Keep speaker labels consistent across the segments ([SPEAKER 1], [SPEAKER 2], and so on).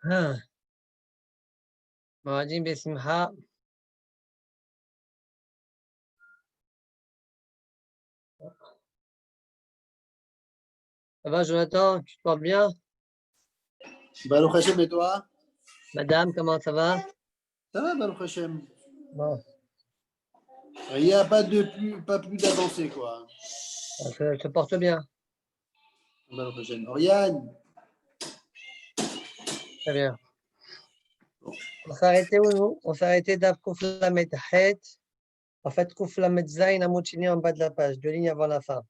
[SPEAKER 1] Ah. Ma'ajin Besimha. Ça va, Jonathan? Tu te portes bien?
[SPEAKER 2] Baruch Hashem, et toi?
[SPEAKER 1] Madame, comment ça va?
[SPEAKER 2] Ça va, Baruch Hashem.
[SPEAKER 1] Bon,
[SPEAKER 2] Il n'y a pas plus d'avancée, quoi.
[SPEAKER 1] je te porte bien.
[SPEAKER 2] Baruch Hashem. Oriane,
[SPEAKER 1] Très bien. On s'est arrêté où, nous? On s'est arrêté d'Av Kouf Lamed Het. En fait, Kouf Lamed Zain à Mouchini en bas de la page, 2 lignes avant la fin.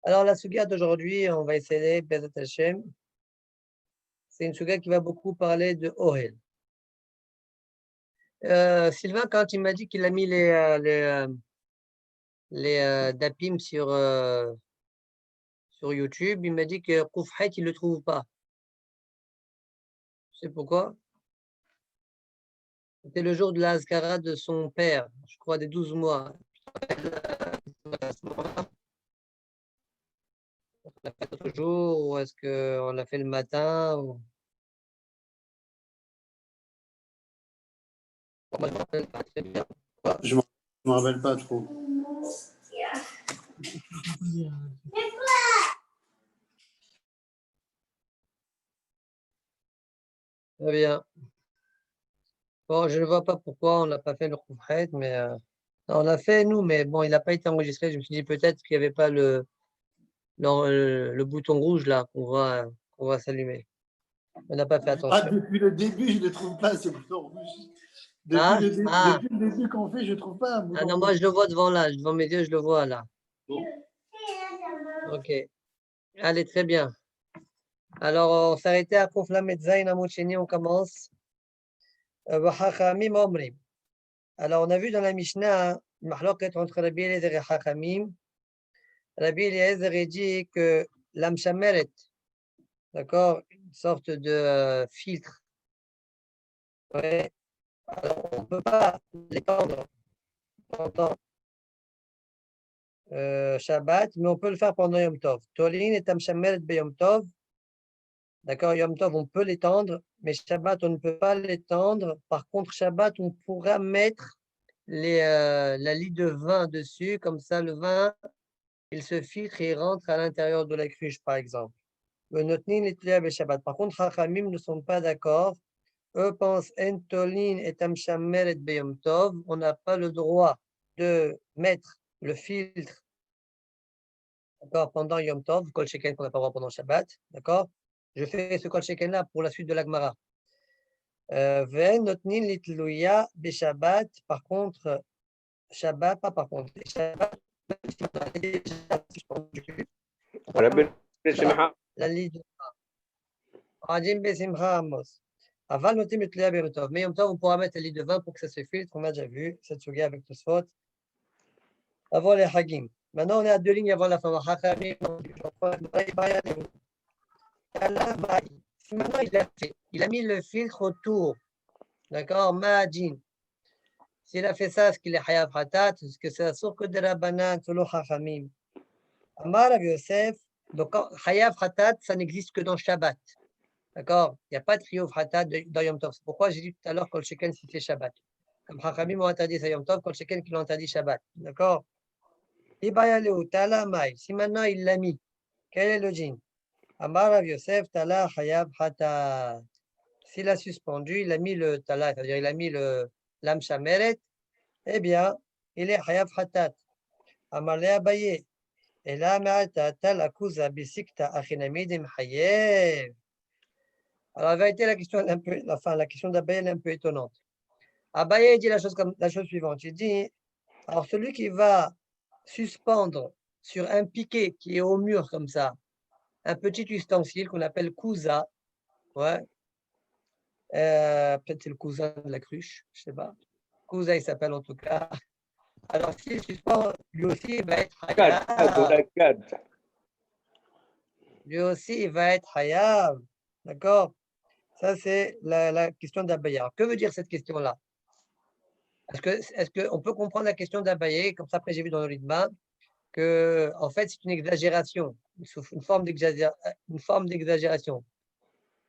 [SPEAKER 1] Alors, la suga d'aujourd'hui, on va essayer, Bezat Hashem. C'est une suga qui va beaucoup parler de Ohel. Sylvain, quand il m'a dit qu'il a mis les dapim sur YouTube, il m'a dit que Kouf Het, il ne le trouve pas. Tu sais pourquoi? C'était le jour de la Azkara de son père, je crois des 12 mois. À ce moment-là, on l'a fait l'autre jour, ou est-ce qu'on l'a fait le matin ou... Moi, je me rappelle pas très bien.
[SPEAKER 2] je ne me rappelle pas trop.
[SPEAKER 1] Très bien. Bon, je ne vois pas pourquoi on n'a pas fait le Khoufret, mais on l'a fait nous, mais bon, il n'a pas été enregistré. Je me suis dit peut-être qu'il n'y avait pas le bouton rouge là qu'on va s'allumer. On n'a pas fait attention.
[SPEAKER 2] Depuis le début, je ne trouve pas ce bouton rouge. Depuis le début qu'on fait, je ne trouve pas un bouton
[SPEAKER 1] non,
[SPEAKER 2] rouge.
[SPEAKER 1] moi je le vois devant là, devant mes yeux, je le vois là.
[SPEAKER 2] Bon.
[SPEAKER 1] Ok. Allez, très bien. Alors, on s'arrêtait à Kouf Lamed Zain à Moucheni, on commence. Wahachamim Omrim. Alors, on a vu dans la Mishnah, Mahloket entre Rabbi Eliezer et Hachamim. Rabbi Eliezer dit que l'âme chameret, d'accord, une sorte de filtre. Ouais. Alors, on ne peut pas l'étendre pendant Shabbat, mais on peut le faire pendant Yom Tov. Tolin et Tam Shameret be Yom Tov. D'accord, Yom Tov, on peut l'étendre, mais Shabbat, on ne peut pas l'étendre. Par contre, Shabbat, on pourra mettre la lie de vin dessus, comme ça, le vin, il se filtre et il rentre à l'intérieur de la cruche, par exemple. Shabbat. Par contre, Chachamim ne sont pas d'accord. Eux pensent Entolin et Tamshameret Beyom Tov. On n'a pas le droit de mettre le filtre, d'accord, pendant Yom Tov, Kol Sheken qu'on n'a pas le droit pendant Shabbat, d'accord. Je fais ce Kol Sheken là pour la suite de l'Agmara. Notnin litluya Shabbat. Par contre, Shabbat, pas par contre. Shabbat, la liste. Adim Besimcha Amos. Aval notim litluya Beyom Tov. Mais Yom Tov, on pourra mettre la lit de vin pour que ça se filtre. On a déjà vu cette suga avec tout ce avant les Hagim. Maintenant, on est à 2 lignes avant la fin. Maintenant, il a mis le filtre autour. D'accord? Ma'ajin. S'il a fait ça, est-ce qu'il est Hayav Hatat? Est-ce que c'est la source de Rabbanan, selon Chachamim? Amar Rav Yosef. Donc, Hayav Hatat, ça n'existe que dans Shabbat. D'accord? Il n'y a pas de Hayav Hatat dans Yom Tov. C'est pourquoi j'ai dit tout à l'heure Kol Sheken si c'est Shabbat. Comme Chachamim ont interdit ça Yom Tov, Kol Sheken qui l'ont interdit Shabbat. D'accord? Si maintenant il l'a mis, quel est le djinn? Amar Rav Yosef, Tala Hayab Hatat. S'il a suspendu, il a mis le Tala, c'est-à-dire il a mis l'âme chameret, eh bien, il est Hayab Hatat. Amar le Abaye. Et là, Ma'ata Tal Akuza Bisikta Achinamidim Hayev. Alors, la vérité, la question d'Abaye est un peu étonnante. Abaye dit la chose suivante. Il dit, alors celui qui va suspendre sur un piquet qui est au mur comme ça, un petit ustensile qu'on appelle cousa, ouais. Peut-être c'est le cousin de la cruche, je sais pas. Cousa, il s'appelle en tout cas. Alors s'il suspend, lui aussi, il va être hayab. Lui aussi, il va être hayab. D'accord? Ça, c'est la question d'Abaye. Alors, que veut dire cette question-là? Est-ce qu'on peut comprendre la question d'Abaye, comme ça, après j'ai vu dans le Ritma, que en fait c'est une exagération, une forme d'exagération.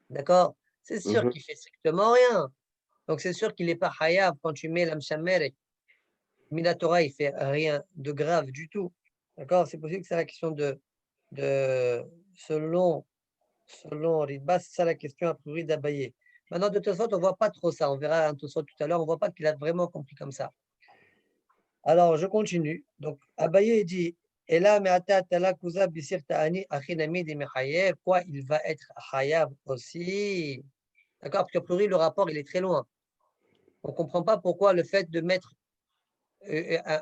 [SPEAKER 1] D'accord? C'est sûr qu'il fait strictement rien. Donc, c'est sûr qu'il n'est pas hayab quand tu mets l'amshamer. Minatora, il fait rien de grave du tout. D'accord? C'est possible que c'est la question de selon Ritbas, c'est ça la question a priori d'Abaye. Maintenant, de toute façon, on ne voit pas trop ça. On verra un tout tout à l'heure. On ne voit pas qu'il a vraiment compris comme ça. Alors, je continue. Donc, Abaye dit, et là, quoi, il va être hayab aussi. D'accord? Parce qu'a priori, le rapport, il est très loin. On ne comprend pas pourquoi le fait de mettre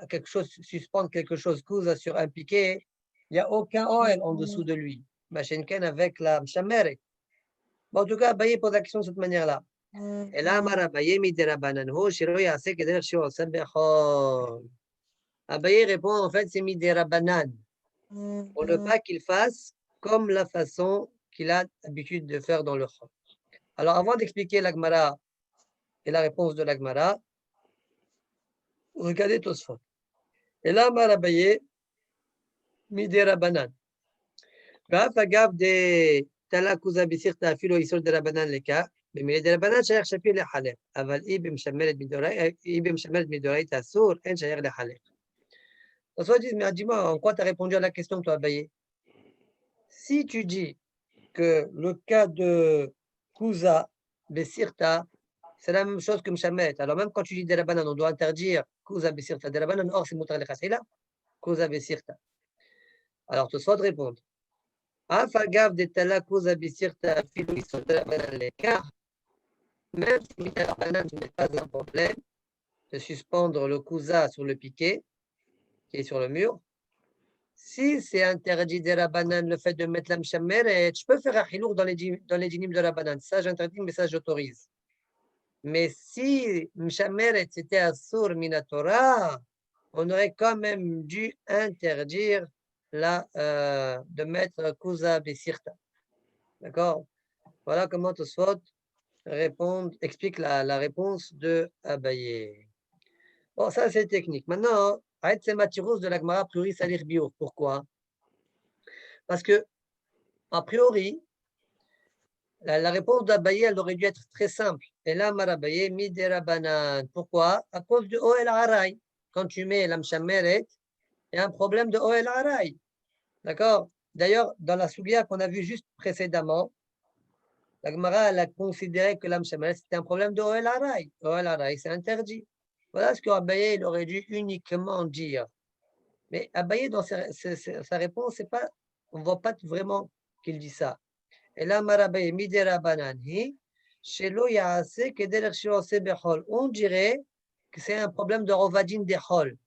[SPEAKER 1] quelque chose, suspendre quelque chose, cousa sur un piquet, il n'y a aucun OL en dessous de lui. Machenken avec la mshamere. Bon, en tout cas, Abaye pose la question de cette manière-là. Et là, Abaye miderabananho, shiro yase keder shiro sabechol. Abaye répond, en fait, c'est miderabanan. Pour ne pas qu'il fasse comme la façon qu'il a l'habitude de faire dans le chol. Alors, avant d'expliquer l'Agmara et la réponse de l'Agmara, regardez Tosfot. Et là, Abaye miderabanan. ואף אגב דתלה כוזה בסיכתא אפילו איסור דרבנן לקה, במילי דרבנן שייך שפיר לחלק, אבל היא במשמרת מדאורייתא אסור, אין שייך לחלק. Soit dis-moi, en quoi tu as répondu à la question, toi, Abaye? Si tu dis que le cas de Kouza, Besirta, c'est la même chose que Mshamet, alors même quand tu dis Derabanan, on doit interdire Kouza, Besirta, Derabanan, or c'est Moutar Lechasila, Kouza, Besirta. Alors, tu soit de répondre. Même si Midarabanan n'est pas un problème de suspendre le kouza sur le piquet qui est sur le mur, si c'est interdit des rabanan le fait de mettre la mshameret, je peux faire un chilour dans les dynimes de rabanan. Ça, j'interdis, mais ça, j'autorise. Mais si mshameret c'était asur minatora, on aurait quand même dû interdire de mettre kouza besirta. D'accord? Voilà comment Tosfot explique la réponse de Abaye. Bon, ça c'est technique. Maintenant, Aït c'est Matirus de la Gemara Priori Salir Bio. Pourquoi? Parce que, a priori, la réponse d'Abaye, elle aurait dû être très simple. Et là, Marabaye, Midera Banan. Pourquoi? À cause de Oel Haray. Quand tu mets l'Amshameret, il y a un problème de Oel Haray. D'accord? D'ailleurs, dans la Sougia qu'on a vue juste précédemment, la Gemara, elle a considéré que l'Amshameret, c'était un problème de Oel Haray. Oel Haray, c'est interdit. Voilà ce qu'Abaye il aurait dû uniquement dire. Mais Abaye, dans sa réponse, on ne voit pas vraiment qu'il dit ça. Et là, Marabaye, Midera Bananhi, Shelo Yaase, Kederer Shirose Behol. On dirait que c'est un problème de Rovadine des Hol.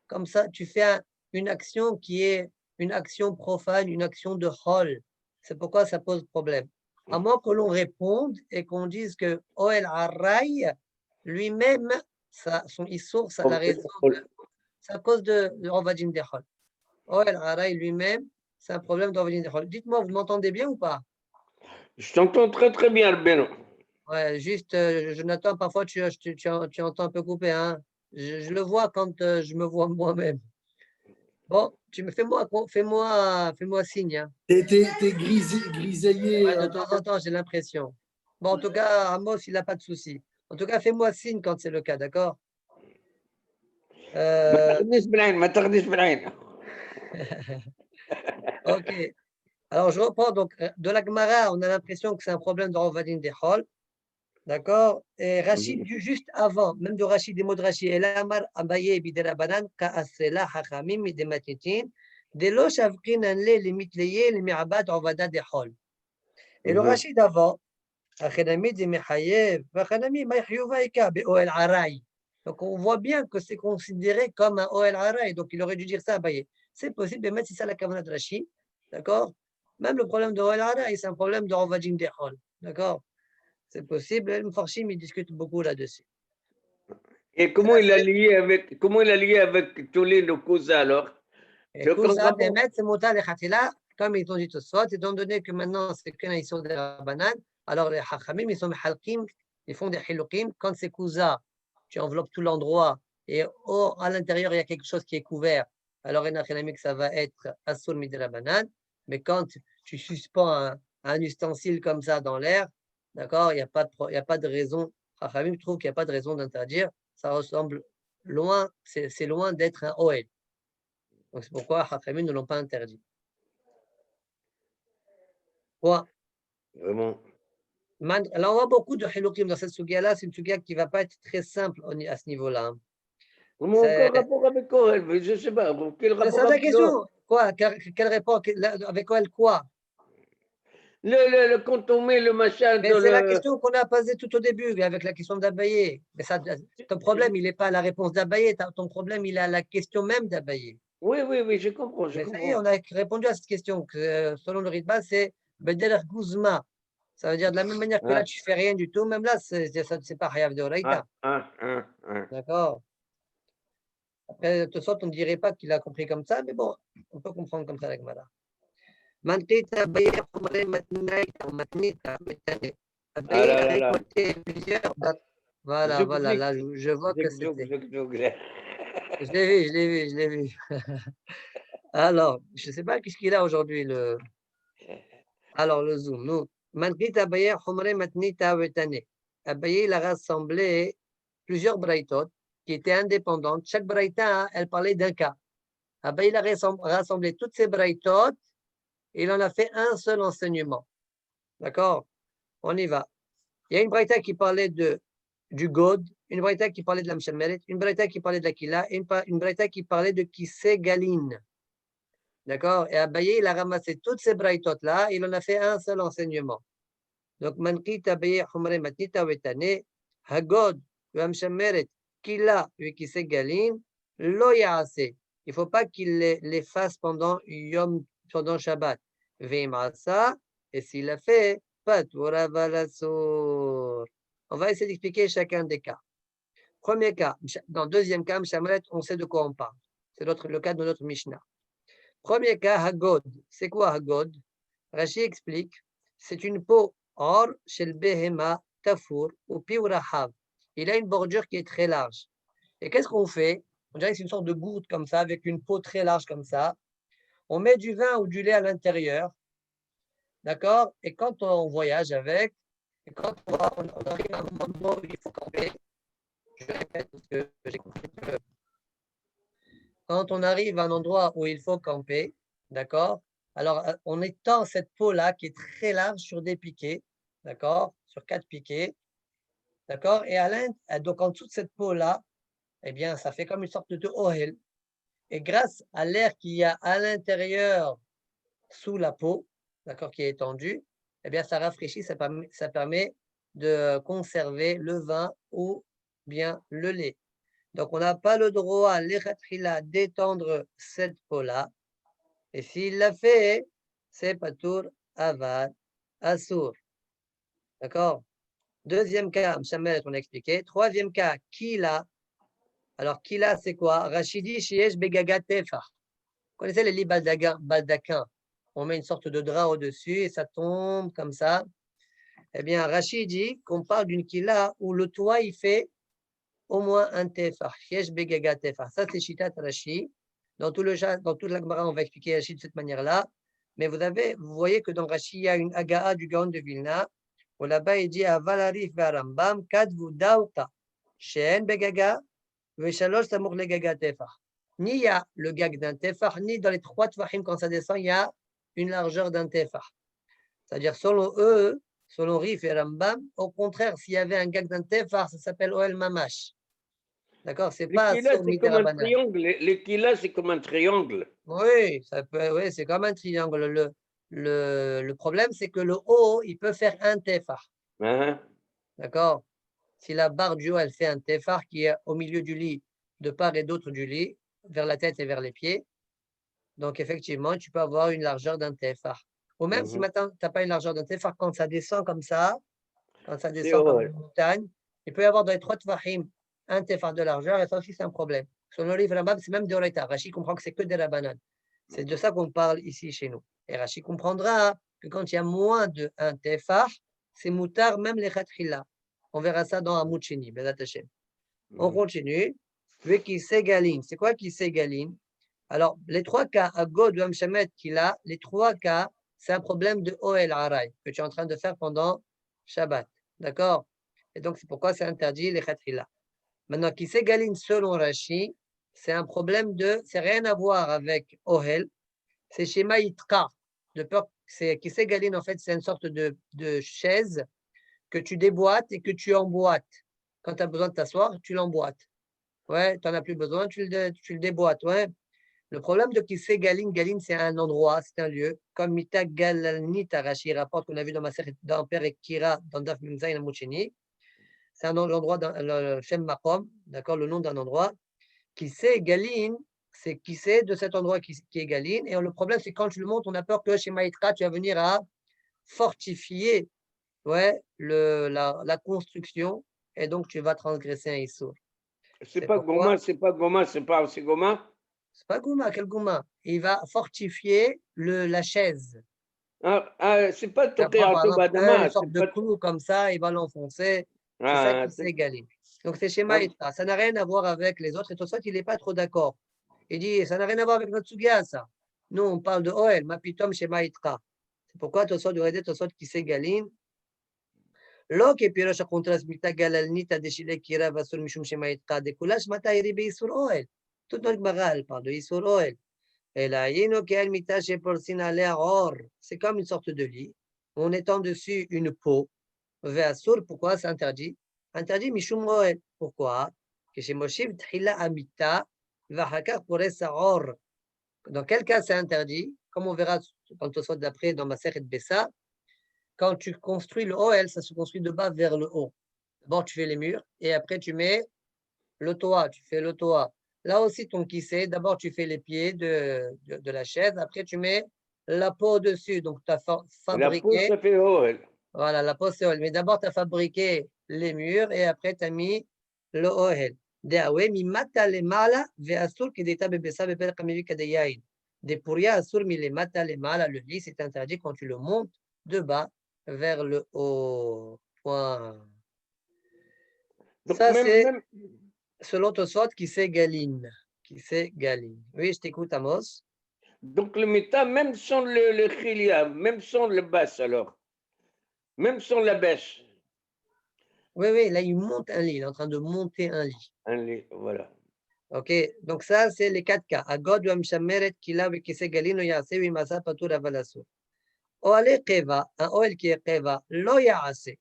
[SPEAKER 1] Comme ça, tu fais une action qui est une action profane, une action de Hol. C'est pourquoi ça pose problème. À moins que l'on réponde et qu'on dise que Oel Array, lui-même, son issour, la raison, c'est à cause de Rovadine des Hol. Oel Array lui-même, c'est un problème de Rovadine des Hol. Dites-moi, vous m'entendez bien ou pas?
[SPEAKER 3] Je t'entends très très bien, Albeno.
[SPEAKER 1] Ouais, juste, Jonathan, parfois tu entends un peu couper, hein. Je le vois quand je me vois moi-même. Bon, fais-moi signe, hein.
[SPEAKER 2] T'es grisaillé.
[SPEAKER 1] Ouais, de temps en temps, j'ai l'impression. Bon, en tout cas, Amos, il n'a pas de souci. En tout cas, fais-moi signe quand c'est le cas, d'accord? Ok. Alors, je reprends. Donc, de la Gemara, on a l'impression que c'est un problème de Rovadin des Hol. D'accord? Et Rachid, juste avant, même de Rachid, des mots de Rachid, El Amar Abaye Bidera Banan, Ka'asela Hachamim Midematitin, Delo Shavkin Anle Limitleye Limiabat Ovada de Hol. Et le Rachid d'avant, Achenami de Mechayev, Achenami Maïhyuvaika, Be'oel Aray. Donc on voit bien que c'est considéré comme un Oel Aray, donc il aurait dû dire ça à Abaye. C'est possible de mettre ça la Kavanah de Rachid, d'accord? Même le problème de Oel Aray, c'est un problème de Ovadin de Hol, d'accord? C'est possible, les Mfarshim, ils discutent beaucoup là-dessus.
[SPEAKER 3] Et comment il a lié avec tous les Kouza alors?
[SPEAKER 1] Et Kouza, Bémet, c'est Mouta, les Khatila, comme ils ont dit tout ça, étant donné que maintenant c'est qu'un ils sont de la banane, alors les Hachamim, ils sont Halkim, ils font des Hilukim. Quand c'est Kouza, tu enveloppes tout l'endroit et à l'intérieur il y a quelque chose qui est couvert, alors que ça va être Asur Midra Banane. Mais quand tu suspends un ustensile comme ça dans l'air, D'accord? Il n'y a pas de raison. Chachamim trouve qu'il n'y a pas de raison d'interdire. Ça ressemble loin, c'est loin d'être un Oel. Donc c'est pourquoi Chachamim ne l'ont pas interdit. Point.
[SPEAKER 3] Vraiment.
[SPEAKER 1] Alors, on voit beaucoup de Hilukim dans cette sugia-là. C'est une sugia qui ne va pas être très simple à ce niveau-là.
[SPEAKER 3] Comment aucun rapport avec Kohen? Je ne sais pas. Quel
[SPEAKER 1] C'est
[SPEAKER 3] rapport
[SPEAKER 1] ça ta
[SPEAKER 3] avec
[SPEAKER 1] question. Quoi? Quel rapport? Avec Oel quoi?
[SPEAKER 3] Quand on met le machin
[SPEAKER 1] Mais
[SPEAKER 3] dans
[SPEAKER 1] c'est la
[SPEAKER 3] le.
[SPEAKER 1] question qu'on a posée tout au début avec la question d'Abaye. Mais ça, ton problème, il n'est pas à la réponse d'Abaye. Ton problème, il est à la question même d'Abaye.
[SPEAKER 3] Oui, oui, oui, je comprends. Je
[SPEAKER 1] Mais ça y est,
[SPEAKER 3] comprends.
[SPEAKER 1] on a répondu à cette question. Que, selon le Ritba, c'est Bedel Gouzma. Ça veut dire de la même manière que là, tu ne fais rien du tout. Même là, c'est pas Hayav de Oraïta. D'accord? Après, de toute sorte, on ne dirait pas qu'il a compris comme ça, mais bon, on peut comprendre comme ça avec Mala. Mantita Baye Khumare Matnaïta Matnita Metane. Abaye a récolté plusieurs. Voilà, voilà, là, je vois que c'était. Je l'ai vu. Alors, je ne sais pas qu'est-ce qu'il a aujourd'hui, le. Alors, le zoom, nous. Mantita Abaye Khumare Matnita Metane. Abaye, il a rassemblé plusieurs braïtot qui étaient indépendantes. Chaque braïta, elle parlait d'un cas. Abaye, il a rassemblé toutes ces braïtot et il en a fait un seul enseignement. D'accord? On y va. Il y a une braïta qui parlait du God, une braïta qui parlait de la Mshameret, une braïta qui parlait de la Kila, et une braïta qui parlait de Kisé Galine. D'accord? Et Abaye, il a ramassé toutes ces braïtotes-là, il en a fait un seul enseignement. Donc, Manqit Abaye Humre Matnita Wetane, Hagod, Mshameret, Kila, Kisé Galine, Lo Yaase. Il ne faut pas qu'il les fasse pendant Shabbat. Veimasa, et s'il l'a fait, Patura Valasur. On va essayer d'expliquer chacun des cas. Premier cas, dans le deuxième cas, Mshamret, on sait de quoi on parle. C'est le cas de notre Mishnah. Premier cas, Hagod. C'est quoi Hagod? Rashi explique, c'est une peau or chez le Behema, Tafour ou Piurahav. Il a une bordure qui est très large. Et qu'est-ce qu'on fait? On dirait que c'est une sorte de goutte comme ça, avec une peau très large comme ça. On met du vin ou du lait à l'intérieur. D'accord? Et quand on voyage avec, et quand on arrive à un moment où il faut camper, je répète parce que j'ai compris que quand on arrive à un endroit où il faut camper, d'accord? Alors, on étend cette peau-là qui est très large sur des piquets, d'accord? Sur 4 piquets, d'accord? Et donc en dessous de cette peau-là, eh bien, ça fait comme une sorte de ohel. Et grâce à l'air qu'il y a à l'intérieur, sous la peau, d'accord, qui est étendue, eh bien, ça rafraîchit, ça permet de conserver le vin ou bien le lait. Donc, on n'a pas le droit, l'Echatchila, d'étendre cette peau-là. Et s'il l'a fait, c'est Patour, Avad, Assour. D'accord? Deuxième cas, Mshamet, on a expliqué. Troisième cas, Kila. Alors, Kila, c'est quoi? Rachidi, Shiesh, Begaga, Tefa. Vous connaissez les lits baldaquins? On met une sorte de drap au-dessus et ça tombe comme ça. Eh bien, Rachid dit qu'on parle d'une Kila où le toit, il fait au moins un tefar. Yesh begaga tefar. Ça, c'est Shitat Rashi. Dans toute la Gemara, on va expliquer Rashi de cette manière-là. Mais vous voyez que dans Rashi, il y a une Aga'a du Gaon de Vilna, où là-bas, il dit Avalarif Varambam, Kadvu Dauta, Shen begaga, Veshalosh Samour legaga tefar. Ni il y a le gag d'un tefar, ni dans les 3 tefahim, quand ça descend, il y a une largeur d'un tefar. C'est-à-dire, selon eux, selon Rif et Rambam, au contraire, s'il y avait un gag d'un tefar, ça s'appelle Oel Mamash. D'accord? C'est pas
[SPEAKER 3] L'équila, c'est comme un
[SPEAKER 1] Midarabanan.
[SPEAKER 3] triangle. L'équila, c'est comme un triangle.
[SPEAKER 1] Oui, oui, c'est comme un triangle. Le problème, c'est que le haut, il peut faire un tefar. D'accord? Si la barre du haut, elle fait un tefar qui est au milieu du lit, de part et d'autre du lit, vers la tête et vers les pieds, donc effectivement, tu peux avoir une largeur d'un tefar. Ou même si maintenant, tu n'as pas une largeur d'un tefar, quand ça descend comme ça, quand ça descend comme une montagne, il peut y avoir dans les 3 tefahim un tefar de largeur, et ça aussi, c'est un problème. Sur le livre Rambam, c'est même de Oraita. Rashi comprend que c'est que de la banane. C'est de ça qu'on parle ici chez nous. Et Rashi comprendra que quand il y a moins de un tefar, c'est moutar, même les khatkhila. On verra ça dans Hamoud Sheni, Bezat Hashem. On continue. Veki Segaline. C'est quoi qui Segaline? Alors, les 3 cas, Agod, Shamet, Kila, les 3 cas, c'est un problème de Oel Aray que tu es en train de faire pendant Shabbat. D'accord? Et donc, c'est pourquoi c'est interdit les khatrila. Maintenant, qui s'égaline selon Rashi, c'est un problème c'est rien à voir avec Ohel, c'est schéma Itka. De peur, c'est qui s'égaline, en fait, c'est une sorte de chaise que tu déboîtes et que tu emboîtes. Quand tu as besoin de t'asseoir, tu l'emboîtes. Ouais, tu n'en as plus besoin, tu le déboîtes. Ouais. Le problème de Kissé Galine, Galine, c'est un endroit, c'est un lieu. Comme Mita Galalnita, Rashi rapporte qu'on a vu dans ma série dans Père et Kira, dans Daf Mimzaïn Moucheni. C'est un endroit, dans le Shem Makom, d'accord, le nom d'un endroit. Kissé Galine, c'est Kissé de cet endroit qui est Galine. Et le problème, c'est quand tu le montes, on a peur que chez Maïtra, tu vas venir à fortifier ouais, la construction et donc tu vas transgresser un Issour.
[SPEAKER 3] C'est pas Goma, c'est pas Goma, c'est pas aussi Goma.
[SPEAKER 1] C'est pas Gouma, quel Gouma? Il va fortifier la chaise.
[SPEAKER 3] C'est pas
[SPEAKER 1] Il va prendre par
[SPEAKER 3] Tokéato
[SPEAKER 1] exemple une
[SPEAKER 3] Badama,
[SPEAKER 1] sorte
[SPEAKER 3] c'est
[SPEAKER 1] de
[SPEAKER 3] pas.
[SPEAKER 1] clou comme ça, il va l'enfoncer. C'est ça qui s'est égalé. Donc c'est schéma Itra. Ça n'a rien à voir avec les autres. Et tout ça, il n'est pas trop d'accord. Il dit, ça n'a rien à voir avec notre Sugia, ça. Nous, on parle de Oel, Mapitom, schéma Itra. C'est pourquoi Tosot aurait dit Tosot qui s'égaline. לא כפירוש הקונטרסט מיתה גללניתא דשילי קירה ואסור משום שמאיתקא דכולש מתי ירי באיסור אוהל. Toute notre Gemara, elle parle de Issour Oel. אלא היינו כאל מיתה שפורסין עליה עור. C'est comme une sorte de lit. On étend dessus une peau. ואסור, pourquoi c'est interdit? Interdit משום אוהל. Pourquoi? כשמושיב תחילה המיתה ואחר כך פורס העור. Dans quel cas c'est interdit? Comme on verra quand on soit d'après dans ma Masechet Bessa, quand tu construis le OL, ça se construit de bas vers le haut. D'abord, tu fais les murs et après, tu mets le toit. Tu fais le toit. Là aussi, ton kissé, d'abord, tu fais les pieds de la chaise. Après, tu mets la peau dessus. Donc, tu as fabriqué.
[SPEAKER 3] La peau, ça fait Ohel.
[SPEAKER 1] Voilà, la peau, c'est OL. Mais d'abord, tu as fabriqué les murs et après, tu as mis le OL. Des pouria asur mi le mata le mala. Le lit, c'est interdit quand tu le montes de bas vers le haut. Point.
[SPEAKER 3] Donc,
[SPEAKER 1] Ça, c'est selon Tosfot qui s'égaline. Qui s'égaline. Oui, je t'écoute, Amos.
[SPEAKER 3] Donc, le mita, même sans le chilia, même sans le basse, alors. Même sans la bêche.
[SPEAKER 1] Oui, oui, là, il monte un lit. Il est en train de monter un lit.
[SPEAKER 3] Un lit, voilà.
[SPEAKER 1] OK, donc ça, c'est les 4 cas. Agod ou Amshameret, Kila, qui s'égaline, Yase, Wimasa, Patour, Avalasso. Oale Keva, un Oel qui est Keva, Lo Yase.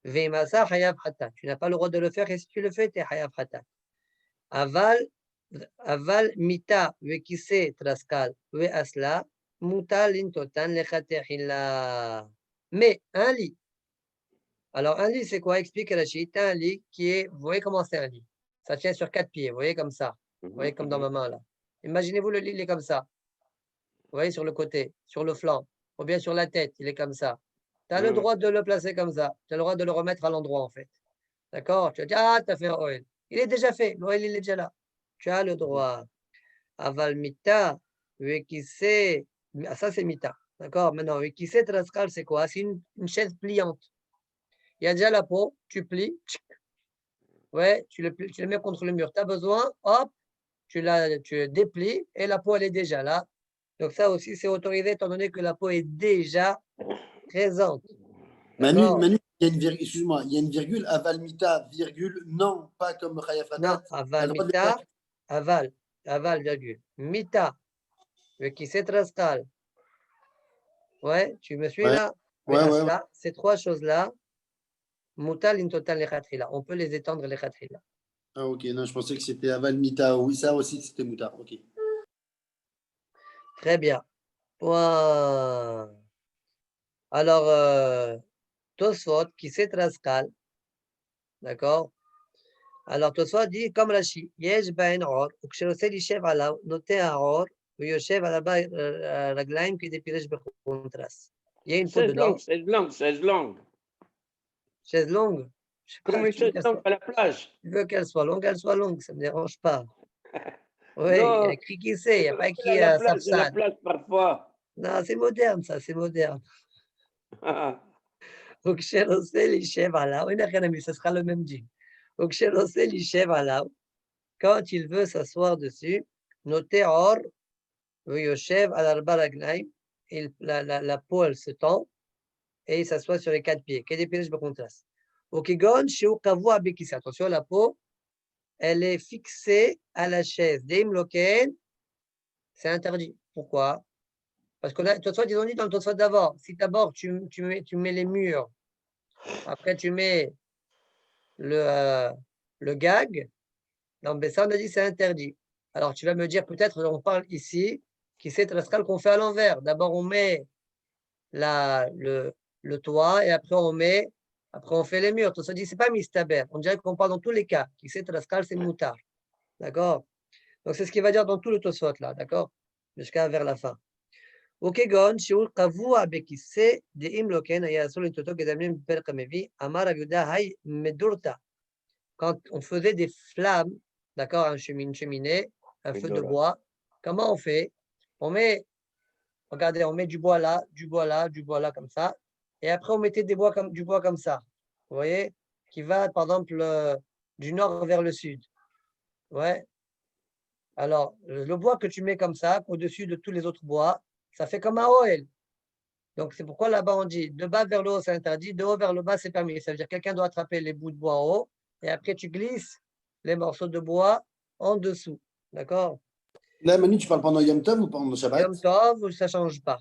[SPEAKER 1] Vimasa, Hayav Hatat. Tu n'as pas le droit de le faire et si tu le fais, tu es Hayav Hatat. Aval mita vekise traskal ve asla muta lintotan lechatechila. Mais un lit. Alors un lit c'est quoi? Explique Rachid. Un lit qui est, vous voyez comment c'est un lit? Ça tient sur 4 pieds, vous voyez comme ça. Vous voyez comme dans ma main là. Imaginez-vous le lit, il est comme ça. Vous voyez sur le côté, sur le flanc, ou bien sur la tête, il est comme ça. Tu as le droit de le placer comme ça. Tu as le droit de le remettre à l'endroit en fait. D'accord? Tu vas dire, ah, tu as fait un oil. Il est déjà fait, l'oil il est déjà là. Tu as le droit. Aval mita, vekise, ça c'est mita. D'accord? Maintenant, vekise traskal, c'est quoi? C'est une chaise pliante. Il y a déjà la peau, tu plies. Ouais, tu le mets contre le mur. Tu as besoin, hop, tu le déplies et la peau elle est déjà là. Donc ça aussi c'est autorisé étant donné que la peau est déjà présente.
[SPEAKER 2] Manu, il y a une virgule, excuse-moi, il y a une virgule, avalmita, virgule, non, pas comme Chayafatat.
[SPEAKER 1] Non, aval mita, aval, virgule. Mita, qui s'est traskal. Ouais, tu me suis là?
[SPEAKER 2] Ouais, ouais,
[SPEAKER 1] ouais. Ces 3 choses-là, mutal in total lechatchila. On peut les étendre lechatchila.
[SPEAKER 2] Ah, ok, non, je pensais que c'était avalmita. Oui, ça aussi, c'était mouta. Ok.
[SPEAKER 1] Très bien. Point. Alors, Tosfot, qui s'est traskal, d'accord? Alors, Tosfot dit, comme Rashi, yesh bain or, וכשרוצה להישב עליו, נוטה העור, ויושב על הרגליים כדי פירש בקונטרס. Il y a une peau dedans.
[SPEAKER 3] 16 langues.
[SPEAKER 1] Chaise longue.
[SPEAKER 3] Comme les chaises longues à la plage.
[SPEAKER 1] Tu veux qu'elle soit longue, ça ne me dérange pas. Oui,
[SPEAKER 3] Non,
[SPEAKER 1] il y a écrit qui c'est, il n'y a pas écrit
[SPEAKER 3] à la
[SPEAKER 1] Sapsad.
[SPEAKER 3] plage parfois.
[SPEAKER 1] Non, c'est moderne, ça, c'est moderne. Donc, כשרוצה להישב עליו, הנה לכן ami, ce sera le même djinn. Donc, כשרוצה להישב עליו, quand il veut s'asseoir dessus, נוטה עור, ויושב על 4 רגליים, la peau, elle se tend, et il s'assoit sur les 4 pieds. כדי פירש בקונטרס. Okigon, Sheu Kavua Bekissa. Attention, la peau, elle est fixée à la chaise. Deim Loken, c'est interdit. Pourquoi? Parce que là, Tosfot, ils ont dit dans le Tosfot d'abord, si d'abord tu mets les murs, après tu mets le gag, dans Bessa, on a dit c'est interdit. Alors tu vas me dire, peut-être on parle ici, qui c'est la scale qu'on fait à l'envers. D'abord on met le toit et après on fait les murs. Tout ça dit, c'est pas mistaber. On dirait qu'on parle dans tous les cas. Qui c'est la scale, c'est moutar. D'accord? Donc c'est ce qu'il va dire dans tout le Tosfot là, d'accord? Jusqu'à vers la fin. וכגון שיעור קבוע בכיסא דאם לא כן היה אסור לנטותו כדמים בפרק המביא, אמר רב יהודה היי מדורתא. Quand on faisait des flammes, d'accord, une cheminée, un feu de bois, comment on fait? On met, regardez, on met du bois là, du bois là, du bois là, comme ça, et après on mettait du bois comme ça, vous voyez, qui va, par exemple, du nord vers le sud. Ouais. Alors, le bois que tu mets comme ça, au-dessus de tous les autres bois, ça fait comme un OL. Donc, c'est pourquoi là-bas on dit de bas vers le haut, c'est interdit, de haut vers le bas, c'est permis. Ça veut dire que quelqu'un doit attraper les bouts de bois en haut, et après tu glisses les morceaux de bois en dessous. D'accord?
[SPEAKER 2] Là, Manu, tu parles pendant Yom Tov ou pendant Shabbat?
[SPEAKER 1] Yom Tov, ça ne change pas.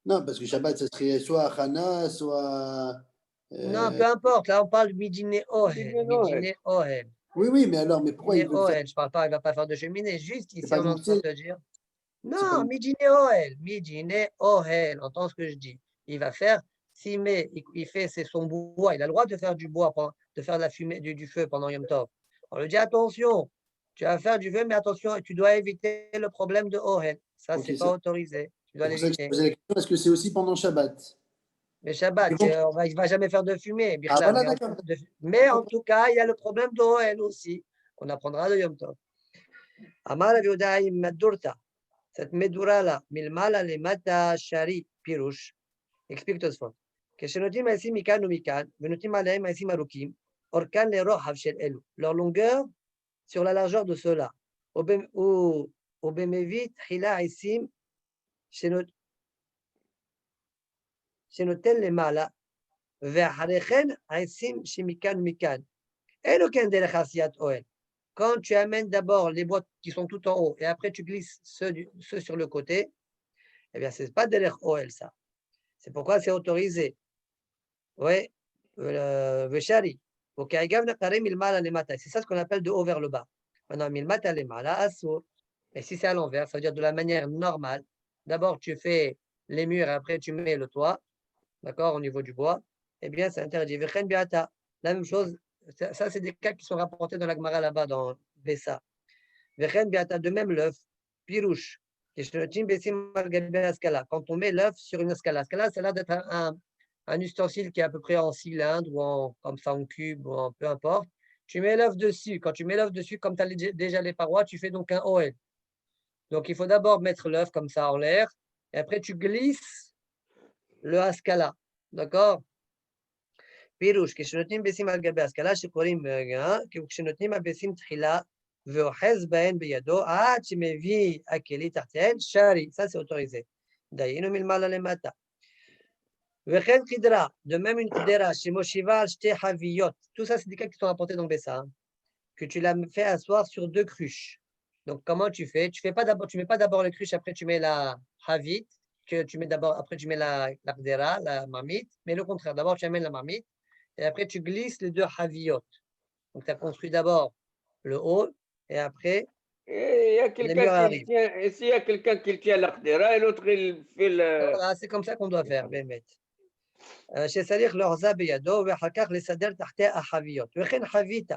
[SPEAKER 2] Non, parce que Shabbat, ça serait soit Hana, soit.
[SPEAKER 1] Non, peu importe. Là, on parle Midine Ohel. Midine Ohel.
[SPEAKER 2] Oui, mais alors, mais pourquoi il veut faire?
[SPEAKER 1] Je ne parle pas, il ne va pas faire de cheminée. Juste ici,
[SPEAKER 2] pas
[SPEAKER 1] on est en train de
[SPEAKER 2] mixé.
[SPEAKER 1] te dire.
[SPEAKER 2] pas
[SPEAKER 1] Non,
[SPEAKER 2] mixé.
[SPEAKER 1] Midine Ohel. Midine Ohel. Entends ce que je dis. Il va faire, il fait, c'est son bois. Il a le droit de faire du bois, de faire de la fumée, du feu pendant Yom Tov. On lui dit attention, tu vas faire du feu, mais attention, tu dois éviter le problème de Ohel. Ça,
[SPEAKER 2] Ok,
[SPEAKER 1] c'est pas autorisé. Tu dois
[SPEAKER 2] c'est pour ça que je
[SPEAKER 1] l'éviter.
[SPEAKER 2] posais la question, est-ce que c'est aussi pendant Shabbat?
[SPEAKER 1] Mais Shabbat,
[SPEAKER 2] Et donc-
[SPEAKER 1] il ne va jamais faire de fumée,
[SPEAKER 2] Ah,
[SPEAKER 1] Bichlal,
[SPEAKER 2] voilà, d'accord.
[SPEAKER 1] mais en tout cas, il y a le problème de Ohel aussi, qu'on apprendra de Yom Tov. Amar Rav Yehuda Madurta, cette Medura-là, Milmala le Mata Shari Pirush, explique Tosfot. כשנותנים מעשים מכאן ומכאן, ונותנים עליהם מעשים ארוכים, אורכן לרוחב של אלו, leur longueur sur la largeur de ceux-là. ובמביא תחילה עשים שנותן למעלה, ואחרי כן עשים שמכאן ומכאן. אלו כן דרך עשיית אוהל. Quand tu amènes d'abord les bois qui sont tout en haut et après tu glisses ceux sur le côté, eh bien, ce n'est pas derech Oel, ça. C'est pourquoi c'est autorisé. Oui, Veshari. C'est ça ce qu'on appelle de haut vers le bas. Maintenant, milmata lemala asur. Et si c'est à l'envers, ça veut dire de la manière normale. D'abord, tu fais les murs et après tu mets le toit, d'accord, au niveau du bois. Eh bien, c'est interdit. Vechen biata. La même chose, ça c'est des cas qui sont rapportés dans la Gemara là-bas, dans Bessa. Vechen biata, de même l'œuf, pirouche. Quand on met l'œuf sur une escala, c'est là d'être un ustensile qui est à peu près en cylindre ou comme ça en cube ou peu importe. Tu mets l'œuf dessus. Quand tu mets l'œuf dessus, comme tu as déjà les parois, tu fais donc un OL. Donc il faut d'abord mettre l'œuf comme ça en l'air et après tu glisses le ascala. D'accord? פירוש, כשנותנים ביסים על גבי השכלה שקוראים כשנותנים הביסים תחילה ואוחז בהן בידו עד שמביא הכלי תחתיהן שרי, ça c'est autorisé. דיינו מלמעלה למטה. וכן קדרה, de même une קדרה שמושיבה על שתי חביות, tout ça c'est des cas qui sont rapportés dans Bessa, que tu la fais asseoir sur deux cruches. Donc comment tu fais? Tu mets pas d'abord les cruches, après tu mets la havit, que tu mets d'abord, après tu mets la qdera, la marmite, mais le contraire, d'abord tu amènes la marmite, et après tu glisses les deux haviyot. Donc tu as construit d'abord le haut, et après les murs arrivent.
[SPEAKER 3] Et s'il y a quelqu'un qui tient l'Akhdera et l'autre il fait le.
[SPEAKER 1] Voilà, c'est comme ça qu'on doit faire, באמת. שצריך לאחזה בידו, ואחר כך לסדר תחתי החביות. וכן חביתה.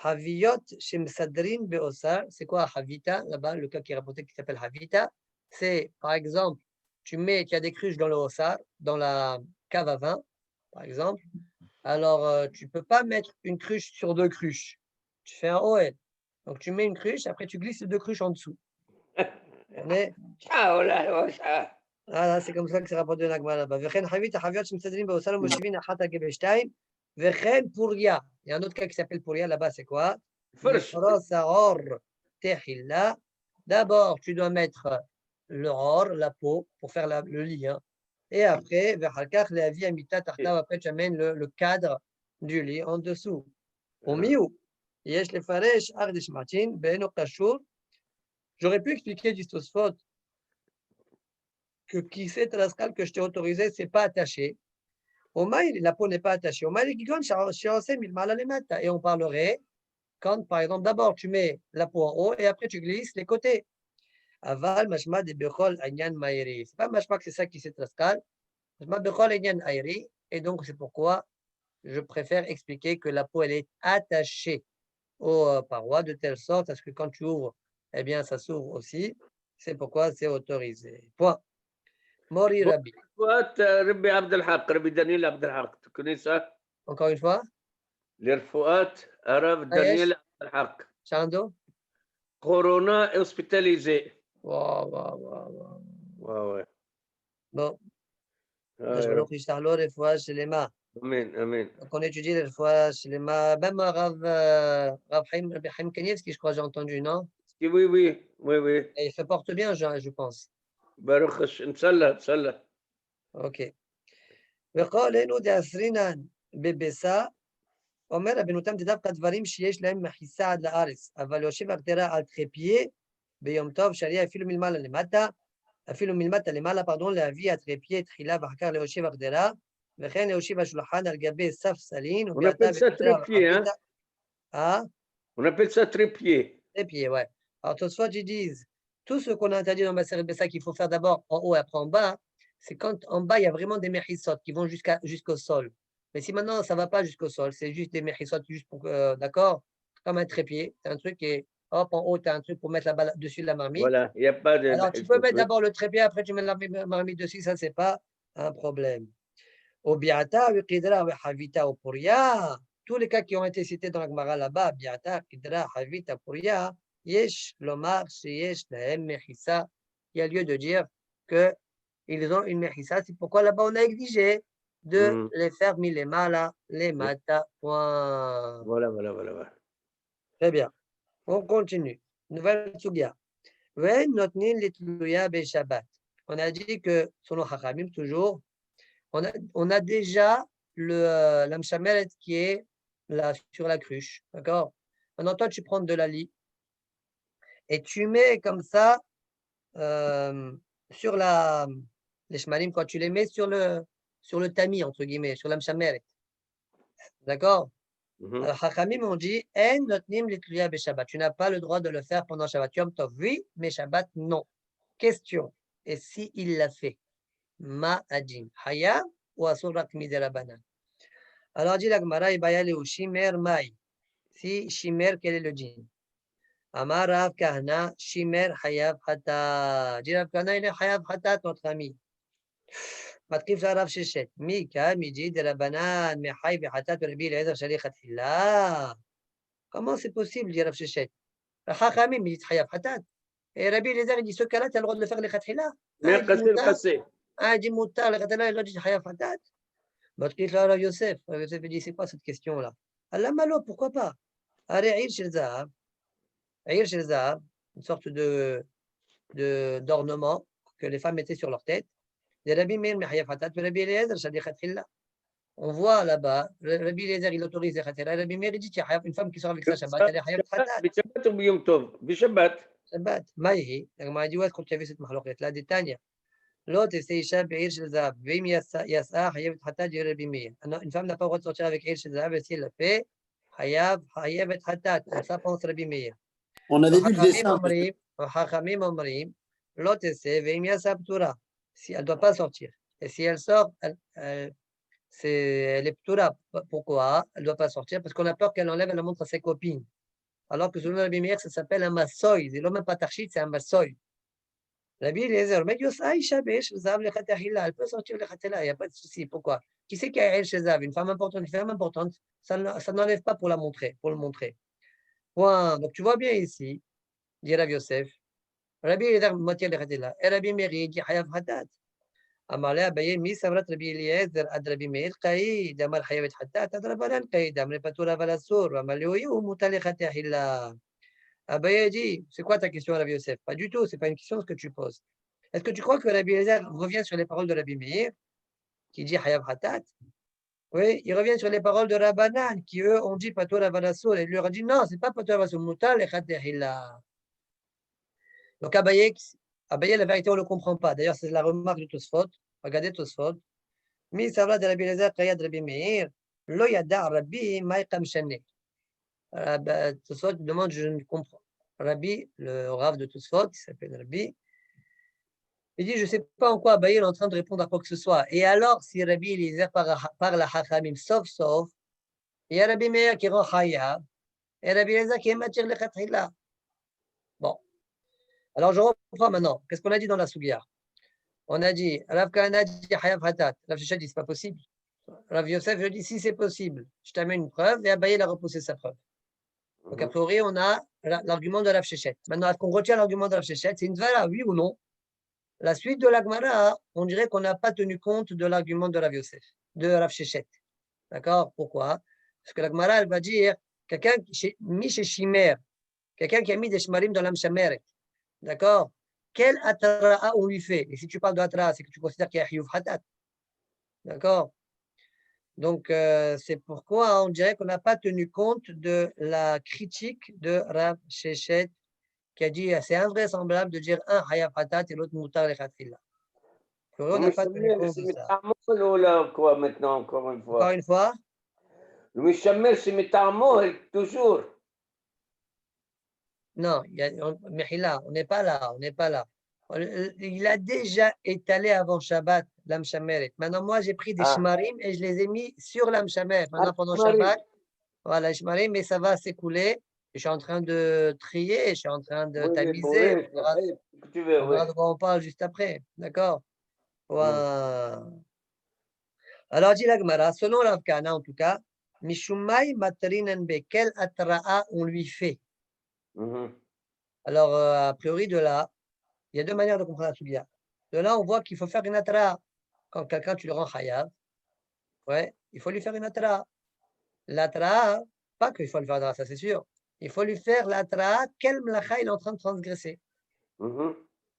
[SPEAKER 1] חביות שמסדרים באוסר, c'est quoi חביתה? Là-bas, le cas qui est rapporté qui s'appelle חביתה, c'est par exemple, tu as des cruches dans le Ossar, dans la cave à vin, par exemple. Alors, tu ne peux pas mettre une cruche sur deux cruches. Tu fais un OL. Donc, tu mets une cruche, après tu glisses les deux cruches en dessous.
[SPEAKER 3] Ah, là, ça.
[SPEAKER 1] Ah, c'est comme ça que c'est rapporté dans la Gemara là-bas. וכן חבית החביות שמסדרים באוסר ומושיבין אחת על גבי שתיים, וכן פוריה. Il y a un autre cas qui s'appelle purya là-bas, c'est quoi? לפרוס העור תחילה. D'abord, tu dois mettre le or, la peau, pour faire le lit. Hein. Et après, ואחר כך להביא המיטה תחתיו, après tu amènes le cadre du lit en dessous. Au milieu. Yesh le faresh ardish matin, beno kashur. J'aurais pu expliquer du Tosfot que qui sait Traskal que je t'ai autorisé, c'est pas attaché. Au mail, la peau n'est pas attachée. Au mail, et on parlerait quand, par exemple, d'abord tu mets la peau en haut et après tu glisses les côtés. Aval, mashma de bechol anyan maïri. C'est pas mashma que c'est ça qui s'est Traskal. Mashma bechol anyan aïri. Et donc, c'est pourquoi je préfère expliquer que la peau, elle est attachée aux parois de telle sorte à ce que quand tu ouvres, eh bien, ça s'ouvre aussi. C'est pourquoi c'est autorisé. Point. Mori Rabbi.
[SPEAKER 3] Rabbi Abdelhaq, Rabbi Daniel Abdelhaq. Tu connais ça?
[SPEAKER 1] Encore une fois.
[SPEAKER 3] Les Refouat, Arabe Daniel Abdelhaq.
[SPEAKER 1] Chando.
[SPEAKER 3] Corona hospitalisé.
[SPEAKER 1] Wow, wow, wow, wow.
[SPEAKER 3] Ouais.
[SPEAKER 1] Bon. Amen,
[SPEAKER 3] amen.
[SPEAKER 1] Donc, on étudie les fois chez les ma. Même Rav Haim Kanievski, je crois, j'ai entendu, non?
[SPEAKER 3] Oui.
[SPEAKER 1] Et il se porte bien, je pense.
[SPEAKER 3] Baruch Hashem, Inch'Allah.
[SPEAKER 1] Ok. וכל אלו דאסרינן בביסה, אומר רבנותם דווקא דברים שיש להם מחיסה עד לארץ, אבל יושב הגדרה על תחפיה ביום טוב, שעליה אפילו מלמעלה למטה, אפילו מלמטה למעלה, פרדון, להביא התחפיה תחילה ואחר כך להושיב הגדרה, וכן להושיב השולחן על גבי ספסלין,
[SPEAKER 3] On appelle ça trépied, hein?
[SPEAKER 1] Ah?
[SPEAKER 3] On appelle ça trépied.
[SPEAKER 1] Trépied, ouais. Alors, Tosfot, ils disent, tout ce qu'on a interdit dans Maseret Bessa qu'il faut faire d'abord en haut et après en bas, c'est quand en bas, il y a vraiment des mechissot qui vont jusqu'au sol. Mais si maintenant, ça ne va pas jusqu'au sol, c'est juste des mechissot, juste pour, d'accord, comme un trépied, c'est un truc et hop, en haut, tu as un truc pour mettre là-bas dessus de la marmite.
[SPEAKER 3] Voilà, il n'y a pas de...
[SPEAKER 1] Alors, tu peux mettre d'abord le trépied, après tu mets la marmite dessus, ça, c'est pas un problème. Au biata, au qidra, au havita, au puria, tous les cas qui ont été cités dans la Gemara là-bas, biata, qidra, havita, puria, yesh, lomar, sheyesh, lahem, mechissa, il y a lieu de dire que ils ont une mechissa. C'est pourquoi là-bas on a exigé de les faire milemala, les mata, point.
[SPEAKER 3] Voilà.
[SPEAKER 1] Très bien. On continue. Nouvelle sugia. Ven notnin litluya be Shabbat. On a dit que, selon Chachamim, toujours, on a déjà la mshameret qui est là, sur la cruche. D'accord? Maintenant, toi, tu prends de la lie et tu mets comme ça sur les shmalim, quand tu les mets sur le tamis, entre guillemets, sur la mshameret. D'accord? Alors, Chachamim ont dit En notnim litluya be Shabbat. Tu n'as pas le droit de le faire pendant Shabbat. Yom Tov, oui, mais Shabbat, non. Question. Et si il l'a fait? Ma'adin. Haya ou asurak miderabanan. Alors dit la Gemara, Ibayale ou Shimer Mai. Si Shimer, quel est le djinn? Amar Rav Kahana, Shimer Hayav Hata. Dit Rav Kahana, il est Hayav Hata, notre ami. Matkif Rav Sheshet. Mika, Midi, Derabanan, Mehai, Hatat, Rabbi Eliezer, Shalichat Hilla. Comment c'est possible, dit Rav Sheshet? Chachamim, il dit Hayav Hatat. Et Rabbi Eliezer, il dit ce cas-là, tu as le droit de le faire les Khatila.
[SPEAKER 3] Mais cassé.
[SPEAKER 1] Ah, il dit Moutar, les Khatila, il dit Hayav Hatat. Matkif Rav Yosef. Rav Yosef, il dit c'est quoi cette question-là? Allah malo, pourquoi pas? Are'ir shel Zahav. Aïr shel Zahav, une sorte d'ornement que les femmes mettaient sur leur tête. On voit là-bas, Rabbi Eliezer, il autorise les khatila. Rabbi Meir, il dit une femme qui sort avec sa Shabbat, elle est Hayav Hatat.
[SPEAKER 3] Shabbat ou Yom Tov? Shabbat.
[SPEAKER 1] Shabbat. Maïhi. Il dit où est-ce qu'on a vu cette mahloket là? Détail. L'autre, c'est Isha Be'ir shel Zahav. Vim Yasa Hayav Hatat, dit Rabbi Meir. Une femme n'a pas le droit de sortir avec Eir shel Zahav, et si elle le fait, Hayav Hatat. Ça pense Rabbi Meir.
[SPEAKER 2] On avait vu le dessin.
[SPEAKER 1] Chachamim omrim, l'autre c'est Veimia Saptura. Si elle ne doit pas sortir. Et si elle sort, elle est Ptura. Pourquoi? Elle ne doit pas sortir parce qu'on a peur qu'elle enlève, elle la montre à ses copines. Alors que selon Rabbi Meir, ça s'appelle un massoï. C'est même pas tarchit, c'est un massoï. Rabbi Eliezer, mais elle peut sortir le khatela, il n'y a pas de souci. Pourquoi? Qui c'est qui a elle chez Zav? Une femme importante, ça n'enlève pas pour le montrer. Point. Donc tu vois bien ici, dit Rav Yosef, Rabbi Eliezer moitié le khatela, et Rabbi Meir dit Hayav Hatat. Amar le Abaye, mi savrat Rabbi Eliezer ad Rabbi Meir qaïd, amar Hayav Hatat, ad Rabbanan qaïd, amar patura valasur, amar le oyu mutale khatahilla. Abaye dit, c'est quoi ta question, Rabbi Yosef? Pas du tout, c'est pas une question ce que tu poses. Est-ce que tu crois que Rabbi Eliezer revient sur les paroles de Rabbi Meir, qui dit Hayav Hatat? Oui, il revient sur les paroles de Rabbanan, qui eux ont dit Pato Ravanasour. Et il leur a dit non, c'est pas Pato Ravanasour, Moutal et Khatehila. Donc Abaye, la vérité, on ne le comprend pas. D'ailleurs, c'est la remarque de Tosfot. Regardez Tosfot. Mi savra de Rabbi Elazar, Kayad Rabbi Meir, Lo Yada Rabbi Maïkam Shane. Tosfot demande, je ne comprends. Rabbi, le Rav de Tosfot, qui s'appelle Rabbi, il dit, je ne sais pas en quoi Abaye est en train de répondre à quoi que ce soit. Et alors, si Rabbi Eliezer parle à Hachamim, sauf, il y a Rabbi Meir qui rend Chaya, et Rabbi Eliezer qui est matière le Khatila. Bon. Alors, je reprends maintenant. Qu'est-ce qu'on a dit dans la Sougia? On a dit, Rav Kahana dit Hayav Hatat. Rav Shechet dit, c'est pas possible. Rav Yosef, je dis, si c'est possible, je t'amène une preuve, et Abaye a repoussé sa preuve. Donc, a priori, on a l'argument de Rav Shechet. Maintenant, est-ce qu'on retient l'argument de Rav Shechet? C'est une valeur, oui ou non? La suite de la Gemara, on dirait qu'on n'a pas tenu compte de l'argument de Rav Yosef, de Rav Shechet. D'accord? Pourquoi? Parce que la Gemara, elle va dire, quelqu'un qui mis chez Shimer, quelqu'un qui a mis des Shmarim dans l'âme Shameret. D'accord? Quel Atra'a on lui fait? Et si tu parles de Atra'a, c'est que tu considères qu'il y a Hiyuv Hatat. D'accord? Donc, c'est pourquoi on dirait qu'on n'a pas tenu compte de la critique de Rav Shechet qui a dit c'est invraisemblable de dire un Hayav Hatat et l'autre Moutar et Khatila. On n'a pas tenu compte de ça.
[SPEAKER 3] Quoi maintenant, encore une fois?
[SPEAKER 1] Encore une fois?
[SPEAKER 3] Le Mishamel, c'est Metarmo, toujours.
[SPEAKER 1] Non, Mehila, on n'est pas là, on n'est pas là. Il a déjà étalé avant Shabbat l'âme Shameret. Maintenant, moi, j'ai pris des Shmarim et je les ai mis sur l'âme Shameret. Maintenant, pendant Shabbat, voilà, Shmarim, mais ça va s'écouler. Je suis en train de trier, je suis en train de tamiser. On verra de quoi on parle juste après. D'accord? Alors, dit la Gemara, selon Rav Kahana, en tout cas, Mishumai Matrinan Be, quel atra'a on lui fait? Alors, a priori, de là, il y a deux manières de comprendre la Sougia. De là, on voit qu'il faut faire une atra'a. Quand quelqu'un, tu le rends chayav, ouais, il faut lui faire une atra'a. L'atra'a, pas qu'il faut le faire, ça c'est sûr. Il faut lui faire l'atra'a, quel mlacha il est en train de transgresser.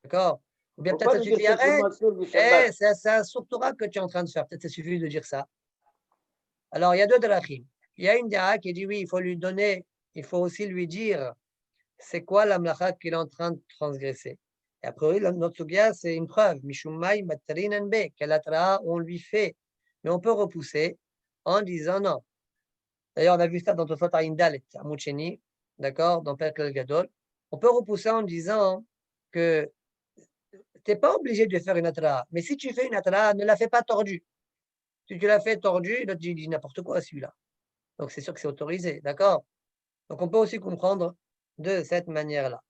[SPEAKER 1] D'accord? Ou bien peut-être ça suffit, arrête. C'est un surtora que tu es en train de faire. Peut-être ça suffit de dire ça. Alors, il y a deux drachim. Il y a une dara qui dit oui, il faut lui donner, il faut aussi lui dire c'est quoi la mlacha qu'il est en train de transgresser. Et a priori, notre sougia, c'est une preuve. Mishumai matarinan be, quel atra'a on lui fait. Mais on peut repousser en disant non. D'ailleurs, on a vu ça dans Tosfot Aïndalet, à Moucheni, d'accord, dans Perkel Gadol. On peut repousser en disant que tu n'es pas obligé de faire une atra'a. Mais si tu fais une atra'a, ne la fais pas tordue. Si tu la fais tordue, l'autre dit n'importe quoi celui-là. Donc c'est sûr que c'est autorisé, d'accord? Donc on peut aussi comprendre de cette manière-là.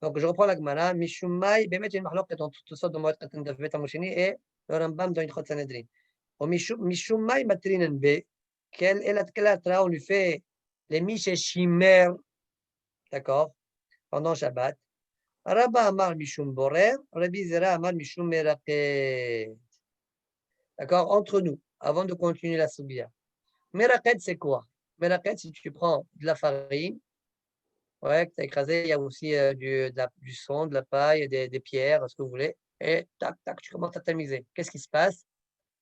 [SPEAKER 1] Donc je reprends la Gemara, Mishumai, Bemet, il y a une marloque dans tout ça, dans Moed Katan Davet Amosheni et le Rambam dans Ilchot Sanhedrin. Mishumai Matrinan Be, quelle est la tra, on lui fait les Mishe Shimer, d'accord, pendant Shabbat. Rabba Amar Mishum Borer, Rabbi Zera Amar Mishum Meraket. D'accord, entre nous, avant de continuer la Subia. Meraket, c'est quoi? Meraket, si tu prends de la farine, ouais, que tu as écrasé, il y a aussi du son, de la paille, des pierres, ce que vous voulez, et tac, tac, tu commences à tamiser. Qu'est-ce qui se passe?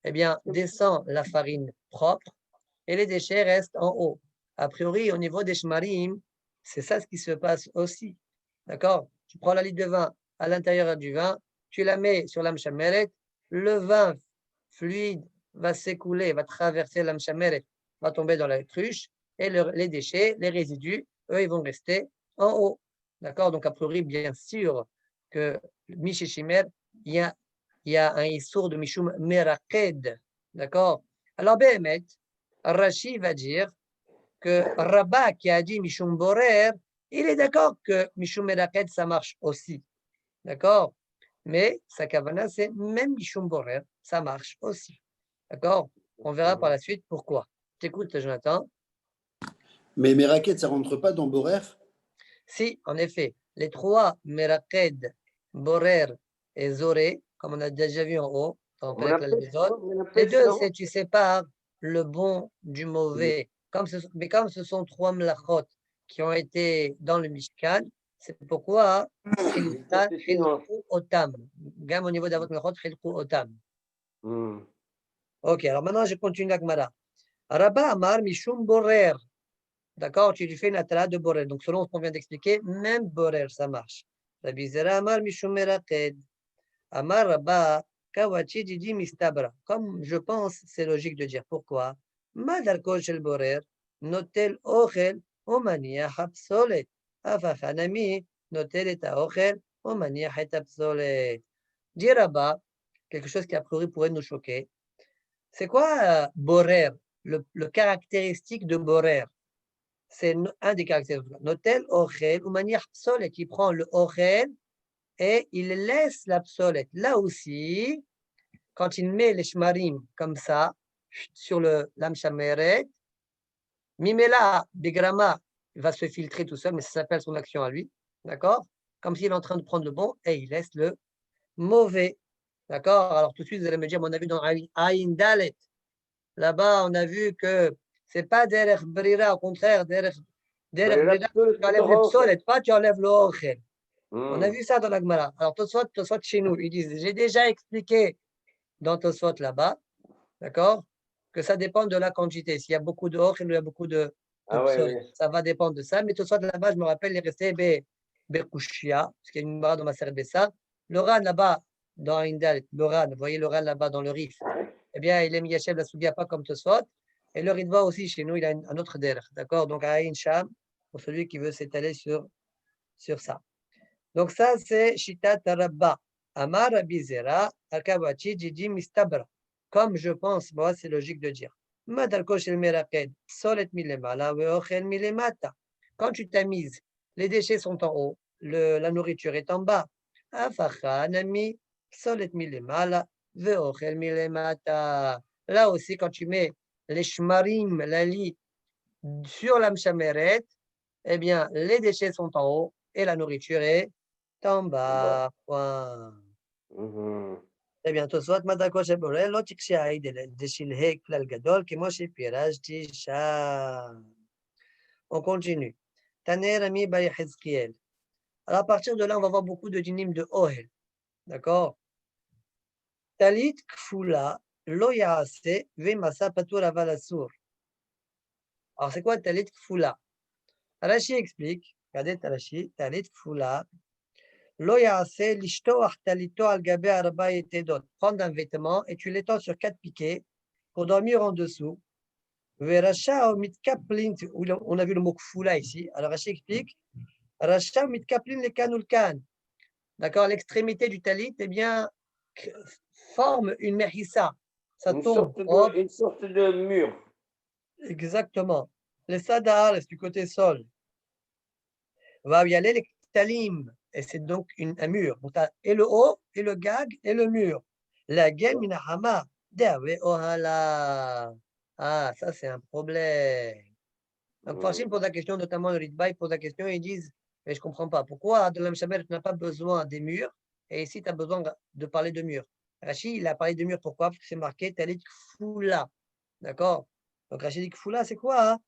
[SPEAKER 1] Eh bien, descend la farine propre et les déchets restent en haut. A priori, au niveau des shmarim, c'est ça ce qui se passe aussi. D'accord? Tu prends la litre de vin à l'intérieur du vin, tu la mets sur l'âme shameret, le vin fluide va s'écouler, va traverser l'âme shameret, va tomber dans la cruche, et les déchets, les résidus, eux, ils vont rester en haut. D'accord? Donc, a priori, bien sûr que Mishishimer, il y a un issour de Mishum Meraked. D'accord? Alors, Behemet, Rashi va dire que Rabba qui a dit Mishum Borer, il est d'accord que Mishum Meraked, ça marche aussi. D'accord? Mais sa kavana, c'est même Mishum Borer, ça marche aussi. D'accord? On verra par la suite pourquoi. T'écoutes, Jonathan.
[SPEAKER 2] Mais Meraket, ça ne rentre pas dans Borer?
[SPEAKER 1] Si, en effet, les trois Meraked, Borer et Zoré, comme on a déjà vu en haut, dans les deux, c'est tu sépares le bon du mauvais. Mais comme ce sont trois mlachot qui ont été dans le Mishkan, c'est pourquoi Chilku Otam. Gamme au niveau d'avot mlachot, Chilku Otam. Ok, alors maintenant je continue la Gemara. Rabba Amar Mishum Borer. D'accord, tu lui fais une atala de Borer. Donc, selon ce qu'on vient d'expliquer, même Borer, ça marche. Rabbi Zera Amar Mishum Meraqed. Amar Rabba Kawachi Didi Mistabra. Comme je pense, c'est logique de dire pourquoi. Madarko Shel Borer, Notel Ochel, Omania Hapsolet. Afachanami, Notel et Ochel, Omania Hapsolet. Dit Rabba, quelque chose qui a priori pourrait nous choquer. C'est quoi Borer, le caractéristique de Borer? C'est un des caractéristiques. Notel Ochel, Omania Hapsolet, qui prend le Ochel et il laisse la psolette. Là aussi, quand il met les shmarim comme ça, sur l'amshameret, Mimela, Begrama, va se filtrer tout seul, mais ça s'appelle son action à lui, d'accord? Comme s'il est en train de prendre le bon et il laisse le mauvais, d'accord? Alors tout de suite, vous allez me dire, on a vu dans Aïn Dalet, là-bas, on a vu que c'est pas derech brira, au contraire, derech brira, tu enlèves les psolettes, pas tu enlèves le ochel. On a vu ça dans la Gemara. Alors, Tosfot chez nous, ils disent, j'ai déjà expliqué dans Tosfot là-bas, d'accord, que ça dépend de la quantité. S'il y a beaucoup de or, il y a beaucoup de psol. Ça va dépendre de ça. Mais Tosfot là-bas, je me rappelle, il est resté Bekushia, parce qu'il y a une Gemara dans ma série Bessa. Le Ran là-bas, dans Indal, le Ran, vous voyez le Ran là-bas dans le Rif, eh bien, il est Miyachev la Soudia pas comme Tosfot. Et le Ritva aussi, chez nous, il a un autre der, d'accord? Donc, Aïn Sham, pour celui qui veut s'étaler sur ça. Donc ça, c'est Shitat Rabba. Amar Rabbi Zera, Akabachi, Didi Mistabra. Comme je pense, moi, c'est logique de dire. Madalko shel meraked, solet milemala, veochel milemata. Quand tu tamises, les déchets sont en haut, la nourriture est en bas. Afacha nami, solet milemala, veochel milemata. Là aussi, quand tu mets les shmarim, la lit, sur l'amshameret, eh bien, les déchets sont en haut et la nourriture est en bas. Point. Eh bien, Tosfot מדרקו של בורא לא תקשי דשלהי כלל גדול כמו שפירשתי שם. On continue. Taner Ami Bar Yechezkiel. Alors, à partir de là, on va voir beaucoup de dynimes de Ohel. D'accord? Talit kfula lo yaase ve masa patur aval asur. Alors, c'est quoi talit kfula? Rashi explique, regardez Rashi, talit kfula. Lo yaase lishtoach talito al gabe arba yetedot. Prendre un vêtement et tu l'étends sur 4 piquets pour dormir en dessous. Veracha mitkaplin, on a vu le mot kfula ici. Alors Rashi explique, Racha mitkaplin le kanulkan. D'accord, l'extrémité du talit, eh bien, forme une mehissa. Ça tombe.
[SPEAKER 3] Une sorte de mur.
[SPEAKER 1] Exactement. Le sadar, c'est du côté sol. Va y aller les talim. Et c'est donc un mur. Donc, tu as et le haut, et le gag, et le mur. La gen minahama, dewe ohala. Ah, ça, c'est un problème. Donc, Farshim pose la question, notamment le Ritba, pose la question et ils disent, mais je ne comprends pas, pourquoi dans l'Amshamer, tu n'as pas besoin des murs, et ici, tu as besoin de parler de murs. Rachid, il a parlé de murs, pourquoi? Parce que c'est marqué Talit Kfula. D'accord? Donc, Rachid dit Kfula, c'est quoi? Hein?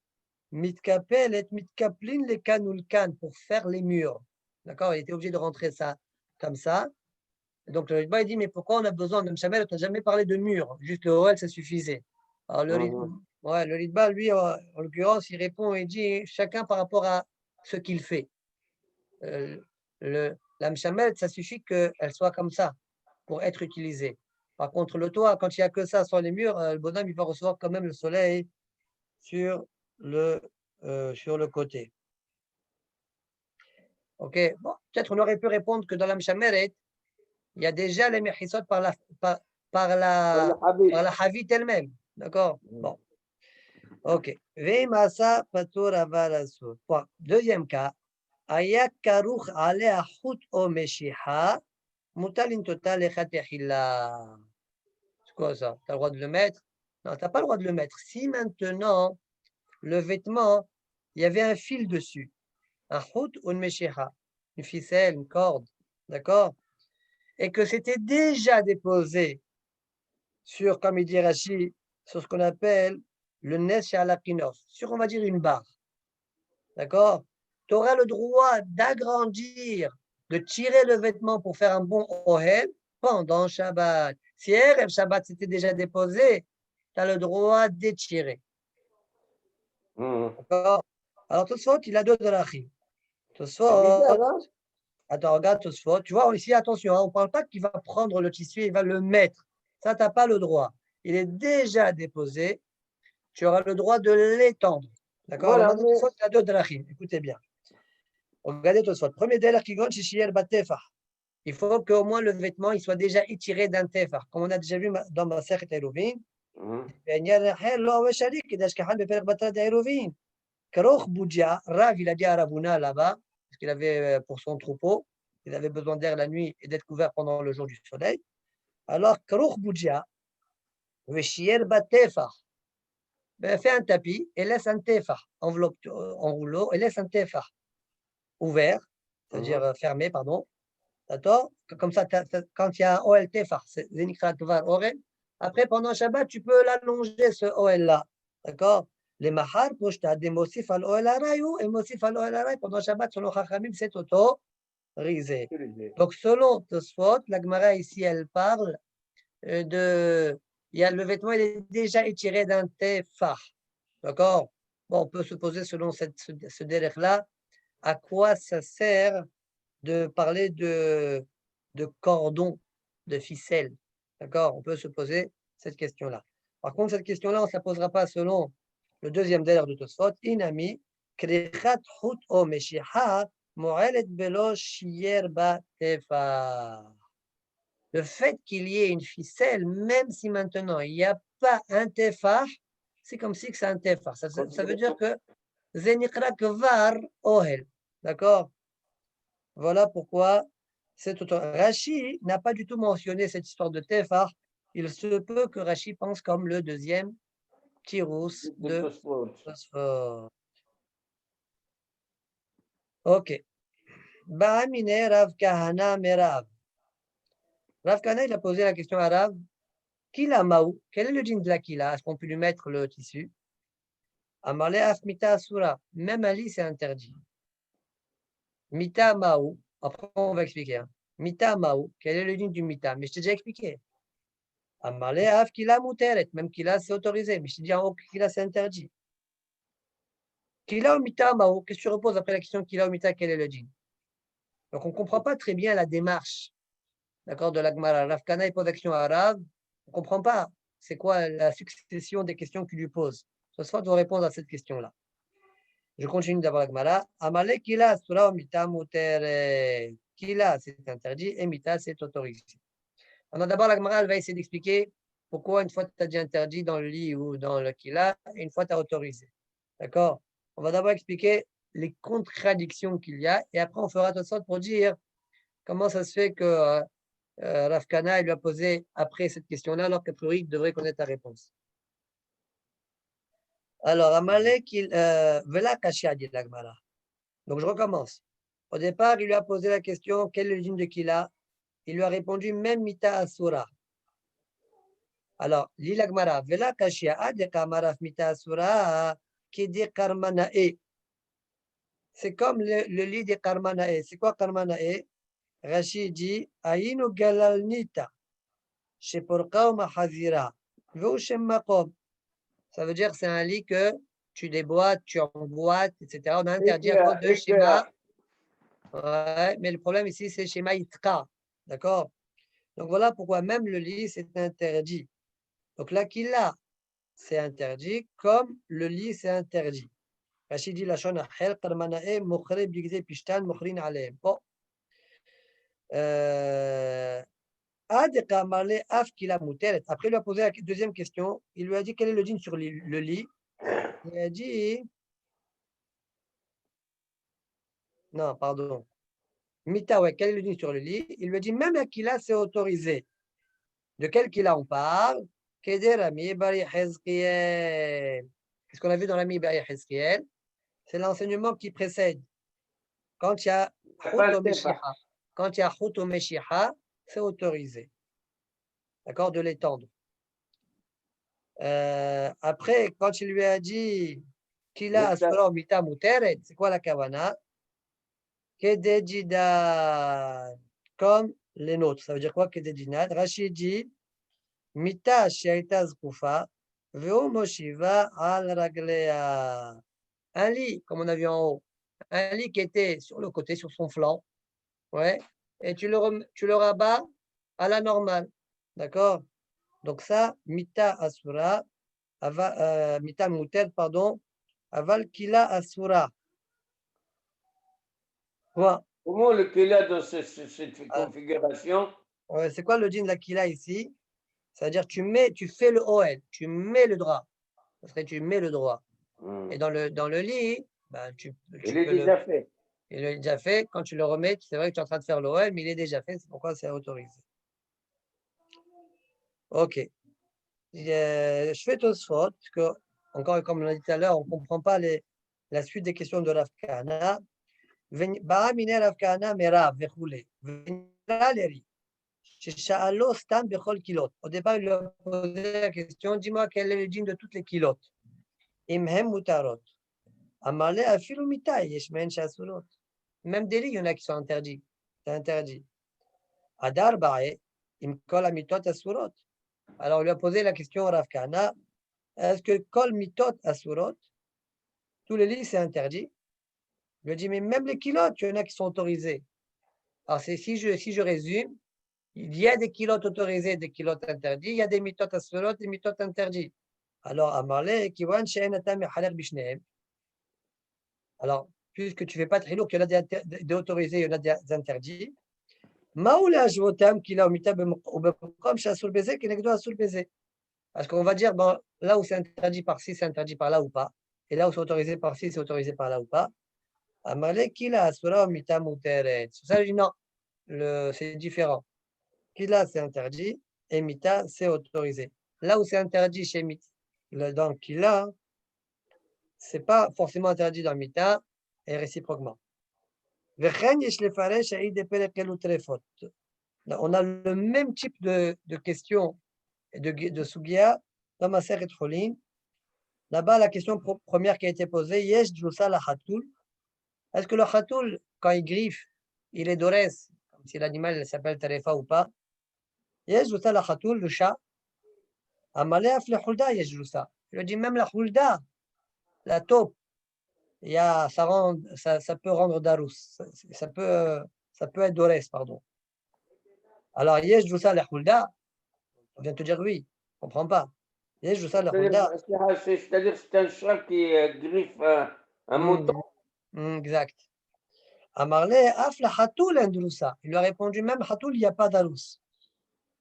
[SPEAKER 1] Mitkapel et mitkaplin les kanulkan, pour faire les murs. D'accord? Il était obligé de rentrer ça comme ça. Donc, le Ritba, il dit, mais pourquoi on a besoin de Mshamer? Tu n'as jamais parlé de murs, juste le OL, ça suffisait. Alors, le Ritba, lui, en l'occurrence, il répond et dit chacun par rapport à ce qu'il fait. La Mshamer, ça suffit qu'elle soit comme ça pour être utilisée. Par contre, le toit, quand il n'y a que ça sur les murs, le bonhomme, il va recevoir quand même le soleil sur le côté. Ok, bon, peut-être on aurait pu répondre que dans la Mshameret, il y a déjà les mechisot par la Havit elle-même. D'accord? Bon. Ok. Veimasa patur aval asur. Deuxième cas. Ayak karuch alea chut o meshiha mutalin total echat yachila. C'est quoi ça? Tu as le droit de le mettre? Non, tu n'as pas le droit de le mettre. Si maintenant, le vêtement, il y avait un fil dessus, un chut ou une meshiha, une ficelle, une corde, d'accord? Et que c'était déjà déposé sur, comme il dit Rashi, sur ce qu'on appelle le nes shalakinov, sur, on va dire, une barre. D'accord? Tu auras le droit d'agrandir, de tirer le vêtement pour faire un bon ohel pendant Shabbat. Si Erev Shabbat s'était déjà déposé, tu as le droit d'étirer. D'accord? Alors, Tosfot, il a deux drachim.
[SPEAKER 3] C'est
[SPEAKER 1] Tosfot,
[SPEAKER 3] bizarre, hein?
[SPEAKER 1] attends, regarde Tosfot. Tu vois, ici, attention, hein, on ne parle pas qu'il va prendre le tissu et il va le mettre. Ça, tu n'as pas le droit. Il est déjà déposé. Tu auras le droit de l'étendre. D'accord? Alors
[SPEAKER 3] Voilà,
[SPEAKER 1] maintenant,
[SPEAKER 3] mais
[SPEAKER 1] Tosfot, il a deux drachim. Écoutez bien. Regardez Tosfot. Premier délai qui gonne, c'est Batefah. Il faut qu'au moins le vêtement il soit déjà étiré d'un tefah. Comme on a déjà vu dans ma Masechet Eruvin. Karoch Boudja, Rav, il a dit à Ravuna là-bas, parce qu'il avait pour son troupeau, il avait besoin d'air la nuit et d'être couvert pendant le jour du soleil. Alors, Karoch Boudja, Veshier Batefah, fait un tapis et laisse un tefah, enveloppe en rouleau, et laisse un tefah ouvert, c'est-à-dire fermé, pardon. D'accord? Comme ça, quand il y a un OL tefah, c'est Zenikra Tovar Orel. Après, pendant Shabbat, tu peux l'allonger, ce OL-là. D'accord? Les mahar, poshta, des mosif al OL arayou, et mosif al OL arayu, pendant Shabbat, selon Chachamim, c'est autorisé. Donc, selon Tosfot, la Gemara ici, elle parle de. Il y a, le vêtement, il est déjà étiré d'un tefah. D'accord? Bon, on peut se poser selon ce délai-là, à quoi ça sert de parler de cordon, de ficelle. D'accord? On peut se poser cette question-là. Par contre, cette question-là, on ne se la posera pas selon le deuxième délai de Tosfot. Inami, krichat hut o meshiha, mo'elet belo shier ba tefa. Le fait qu'il y ait une ficelle, même si maintenant il n'y a pas un tefah, c'est comme si c'est un tefah. Ça veut dire que zenikra kvar ohel. D'accord? Voilà pourquoi cet auteur. Rashi n'a pas du tout mentionné cette histoire de tefah. Il se peut que Rashi pense comme le deuxième tirous de Tosfot. Ok. Ba'amine Rav Kahana Merav. Rav Kahana, il a posé la question à Rav. Kila Maou, quel est le djinn de la Kila? Est-ce qu'on peut lui mettre le tissu? Amale Afmita Asura. Même un lit, c'est interdit. Mita Maou. Après, on va expliquer. Hein. Mita Maou, quel est le djinn du Mita? Mais je t'ai déjà expliqué. Amarle Af Kila Muteret. Même Kila, c'est autorisé. Mais je t'ai dit en haut que Kila, c'est interdit. Kila ou Mita Maou. Qu'est-ce que tu reposes après la question Kila ou Mita, quel est le djinn? Donc, on ne comprend pas très bien la démarche. D'accord, de l'Agmara. Rav Kana, il pose la question à Rav. On ne comprend pas. C'est quoi la succession des questions qu'il lui pose? Ce soir, tu vas répondre à cette question-là. Je continue d'abord l'Agmara. Amale Kila, Sura, Mita, Muter. Kila, c'est interdit et Mita, c'est autorisé. Alors d'abord, l'Agmara, elle va essayer d'expliquer pourquoi une fois tu as dit interdit dans le lit ou dans le Kila, et une fois tu as autorisé. D'accord? On va d'abord expliquer les contradictions qu'il y a et après on fera toute sorte pour dire comment ça se fait que Rav Kana lui a posé après cette question-là, alors qu'a priori, il devrait connaître la réponse. Alors, Amalek, Vela Kashia, dit l'Agmara. Donc, je recommence. Au départ, il lui a posé la question quelle est l'origine de Kila? Il lui a répondu même Mita Asura. Alors, lit l'Agmara. Vela Kashia, Ade Kamaraf Mita Asura, Kede Karmanae. C'est comme le lit de Karmanae. C'est quoi Karmanae? Rachid dit Aïnu Galalnita. Sheporka ou Mahazira. Voshem Makom. Ça veut dire que c'est un lit que tu déboîtes, tu emboîtes, etc. On a interdit à cause de schéma. Ouais, mais le problème ici, c'est schéma Itka. D'accord? Donc voilà pourquoi même le lit, c'est interdit. Donc là, qu'il a, c'est interdit, comme le lit, c'est interdit. Rachid dit la shon achel, karmanae, mokhre, bigze, pishtan, mokhrin aleem. Bon. Après, il lui a posé la deuxième question. Il lui a dit quel est le djinn sur le lit. Il a dit. Non, pardon. Mita, ouais, quel est le djinn sur le lit? Il lui a dit même la Kila, c'est autorisé. De quel Kila on parle? Keder Ami Bari Hezkiel. Qu'est-ce qu'on a vu dans l'ami Bari Hezkiel? C'est l'enseignement qui précède. Quand il y a Chut au Meshiha, c'est autorisé. D'accord? De l'étendre. Après, quand il lui a dit Kila Asfara Mita Muteret, c'est quoi la Kawana? Kedejida, comme les nôtres. Ça veut dire quoi, Kedejinad? Rachid dit Mita Shaita Zkufa, Veo Moshiva al Raglea. un lit, comme on a vu en haut, un lit qui était sur le côté, sur son flanc, ouais, et tu le rabats à la normale, d'accord? Donc ça, mita asura, mita muter, pardon, aval kila asura. Quoi?
[SPEAKER 3] Comment le kila dans cette configuration?
[SPEAKER 1] Ouais, c'est quoi le din de la kila ici? C'est-à-dire tu fais le OL, tu mets le drap. Ça serait tu mets le droit. Et dans le lit, ben,
[SPEAKER 3] Il est déjà fait.
[SPEAKER 1] Il est déjà fait. Quand tu le remets, c'est vrai que tu es en train de faire l'OL, mais il est déjà fait. C'est pourquoi c'est autorisé. Ok. Je fais Tosfot, parce que, encore comme on l'a dit tout à l'heure, on ne comprend pas la suite des questions de Rav Kahana. Bara mine Rav Kahana merav vechule. Venira leri. Shesha'alo stam bechol kilot. Au départ, il lui a posé la question, dis-moi quel est le djinn de toutes les kilotes. Imhem mutarot. Amarle afilu mitai, yeshmen shasulot. Même des lits, il y en a qui sont interdits. C'est interdit. Adar ba'e, imkol amitot asurot. Alors, on lui a posé la question au Rav Kahana, est-ce que kol mitot asurot, tous les lits, c'est interdit? Il lui a dit, mais même les kilotes, il y en a qui sont autorisés. Alors, si je résume, il y a des kilotes autorisés, des kilotes interdits, il y a des mitot asurot, des mitot interdits. Alors, Amarle, kiwan she'en atam yahaler bishneem. Alors, puisque tu ne fais pas de hilouk, il y en a des autorisés, il y en a des interdits. Parce qu'on va dire, bon, là où c'est interdit par-ci, c'est interdit par là ou pas. Et là où c'est autorisé par-ci, c'est autorisé par là ou pas. Sur ça, je dis non, c'est différent. Kila, c'est interdit, et mita, c'est autorisé. Là où c'est interdit chez mita, dans kila, c'est pas forcément interdit dans mita, et réciproquement. On a le même type de questions de Sugia dans ma série de Cholin. Là-bas, la question première qui a été posée, Yesh Djoussa la Khatoul. Est-ce que le Khatoul, quand il griffe, il est dorès, comme si l'animal s'appelle Tarefa ou pas? Yesh Djoussa la Khatoul, le chat. Amalé af le Hulda, Yesh Djoussa. Je dis même la Hulda, la taupe, ça peut rendre darous. Ça peut être dorès, pardon. Alors, Yesh Djoussa la Hulda, on vient de te dire oui, je ne comprends pas.
[SPEAKER 3] C'est-à-dire c'est un chat qui griffe un mouton.
[SPEAKER 1] Exact. Amarle, af la hatoul androusa. Il lui a répondu même hatoul, il n'y a pas d'arous.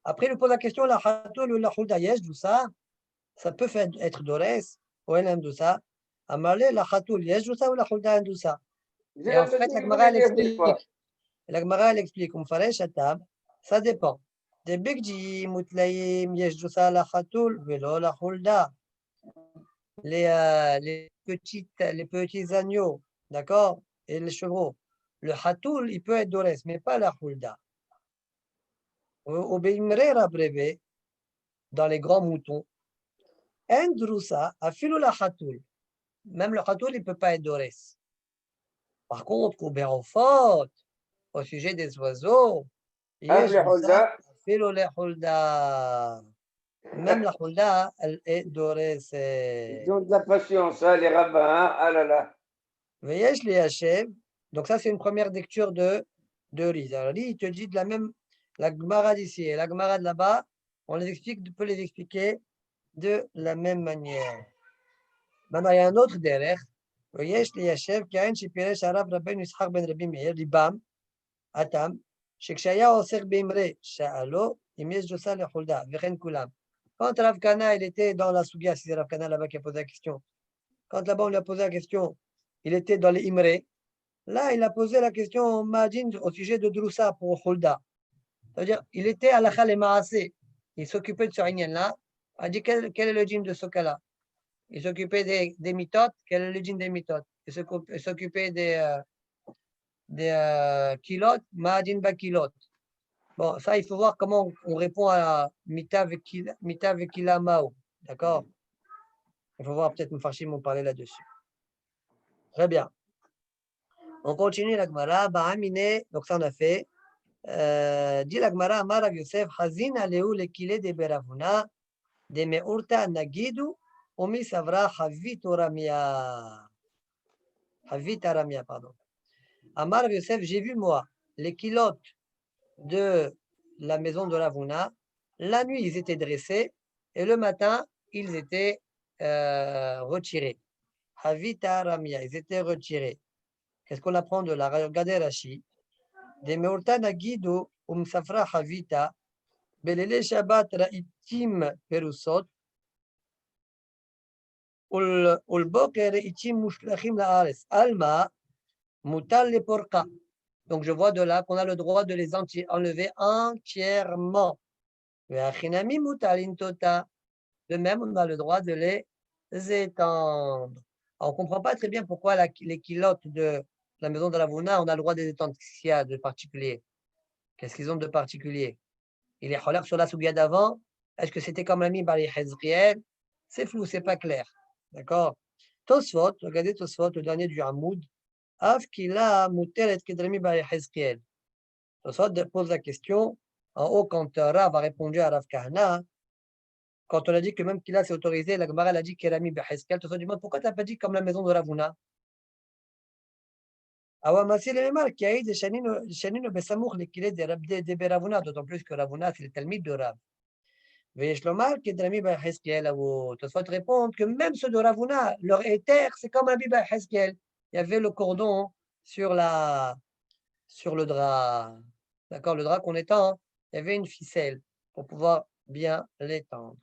[SPEAKER 1] Après, il lui pose la question, la hatoul ou la hulda yesh, dousa, ça peut être dorès, ou el andousa. Amarle, la hatoul yesh, dousa ou la hulda andousa. Et en fait, la Gemara, elle explique, ça dépend. Des bigji mutlaim yesh dousa la hatoul, velo la hulda. Les petits agneaux, d'accord, et les chevaux. Le hatoul, il peut être dorès, mais pas la hulda. Au Beimrera brevet, dans les grands moutons, Ndrousa a filou la hatoul. Même le hatoul, il ne peut pas être dorès. Par contre, au Béronfort, au sujet des oiseaux, Yeshousa a filou la hulda. Même la hulda, elle est dorès.
[SPEAKER 3] Ils ont de la patience, hein, les rabbins, hein? Ah là là.
[SPEAKER 1] Veyesh les Hachem. Donc, ça, c'est une première lecture de Riz. Alors, lui, il te dit de la même, la Gemara d'ici et la Gemara de là-bas, on peut les expliquer de la même manière. Maintenant, il y a un autre derrière. Veyesh les Hachem, Kain, Shipiresh, Arab, Rabben, Yishak, Ben Rabbi Meir, Libam, Atam, Shekshaya, Oser, Bimre, Sha'alo, Imesh, Josa, le Hulda, Vechen Kulam. Quand Rav Kana, il était dans la Sugia, c'est Rav Kana là-bas qui a posé la question. Quand là-bas, on lui a posé la question, il était dans les Imre. Là, il a posé la question au Mahadin au sujet de Droussa pour Hulda. C'est-à-dire, il était à la Khal et Maasé. Il s'occupait de ce Inyan-là. Il a dit quel est le djinn de ce cas-là? Il s'occupait des mitotes. Quel est le djinn des mitotes? Il s'occupait des kilotes. Mahadin Bakilot. Bon, ça, il faut voir comment on répond à Mita Vekila Mao. D'accord? Il faut voir, peut-être Mfarshim m'ont parlé là-dessus. Très bien. On continue la Gemara. Ba'amine. Donc, ça, on a fait. Dit la Gemara, Amar Rav Yosef, Hazina leu lekile de Beravuna, de Meurta Nagidu, Omi Savra Havitu Ramia. Havita Ramia, pardon. Amar Rabbi Yosef, j'ai vu moi les kilotes de la maison de Ravuna. La nuit, ils étaient dressés et le matin, ils étaient retirés. Havita Ramia, ils étaient retirés. Qu'est-ce qu'on apprend de là? Regardez Rashi. De Meurta Nagido Umsafra Havita, Belele Shabbat Ra'itim Perusot, Ulboker Ra'itim Mushlachim La'ares, Alma, Mutal le Porka. Donc je vois de là qu'on a le droit de les enlever entièrement. De même, on a le droit de les étendre. Alors, on ne comprend pas très bien pourquoi les kilotes de la maison de Ravuna, on a le droit de les étendre. Qu'est-ce qu'il y a de particulier? Qu'est-ce qu'ils ont de particulier? Il est cholère sur la souga d'avant. Est-ce que c'était comme l'ami Bali Hezriel? C'est flou, c'est pas clair. D'accord? Tosfot, regardez Tosfot, le dernier du Hamoud. Av kila muter et kedrami Bali Hezriel. Tosfot pose la question en haut quand Rav a répondu à Rav Kahana. Quand on a dit que même Kila c'est autorisé, la Gemara a dit Kerami Beheskel. Tosfot demande pourquoi tu n'as pas dit comme la maison de Ravuna? D'autant plus que Ravuna, c'est le Talmid de Rav. Tosfot répond que même ceux de Ravuna, leur éther, c'est comme un Biba Heskel. Il y avait le cordon sur le drap. D'accord, le drap qu'on étend, il y avait une ficelle pour pouvoir bien l'étendre.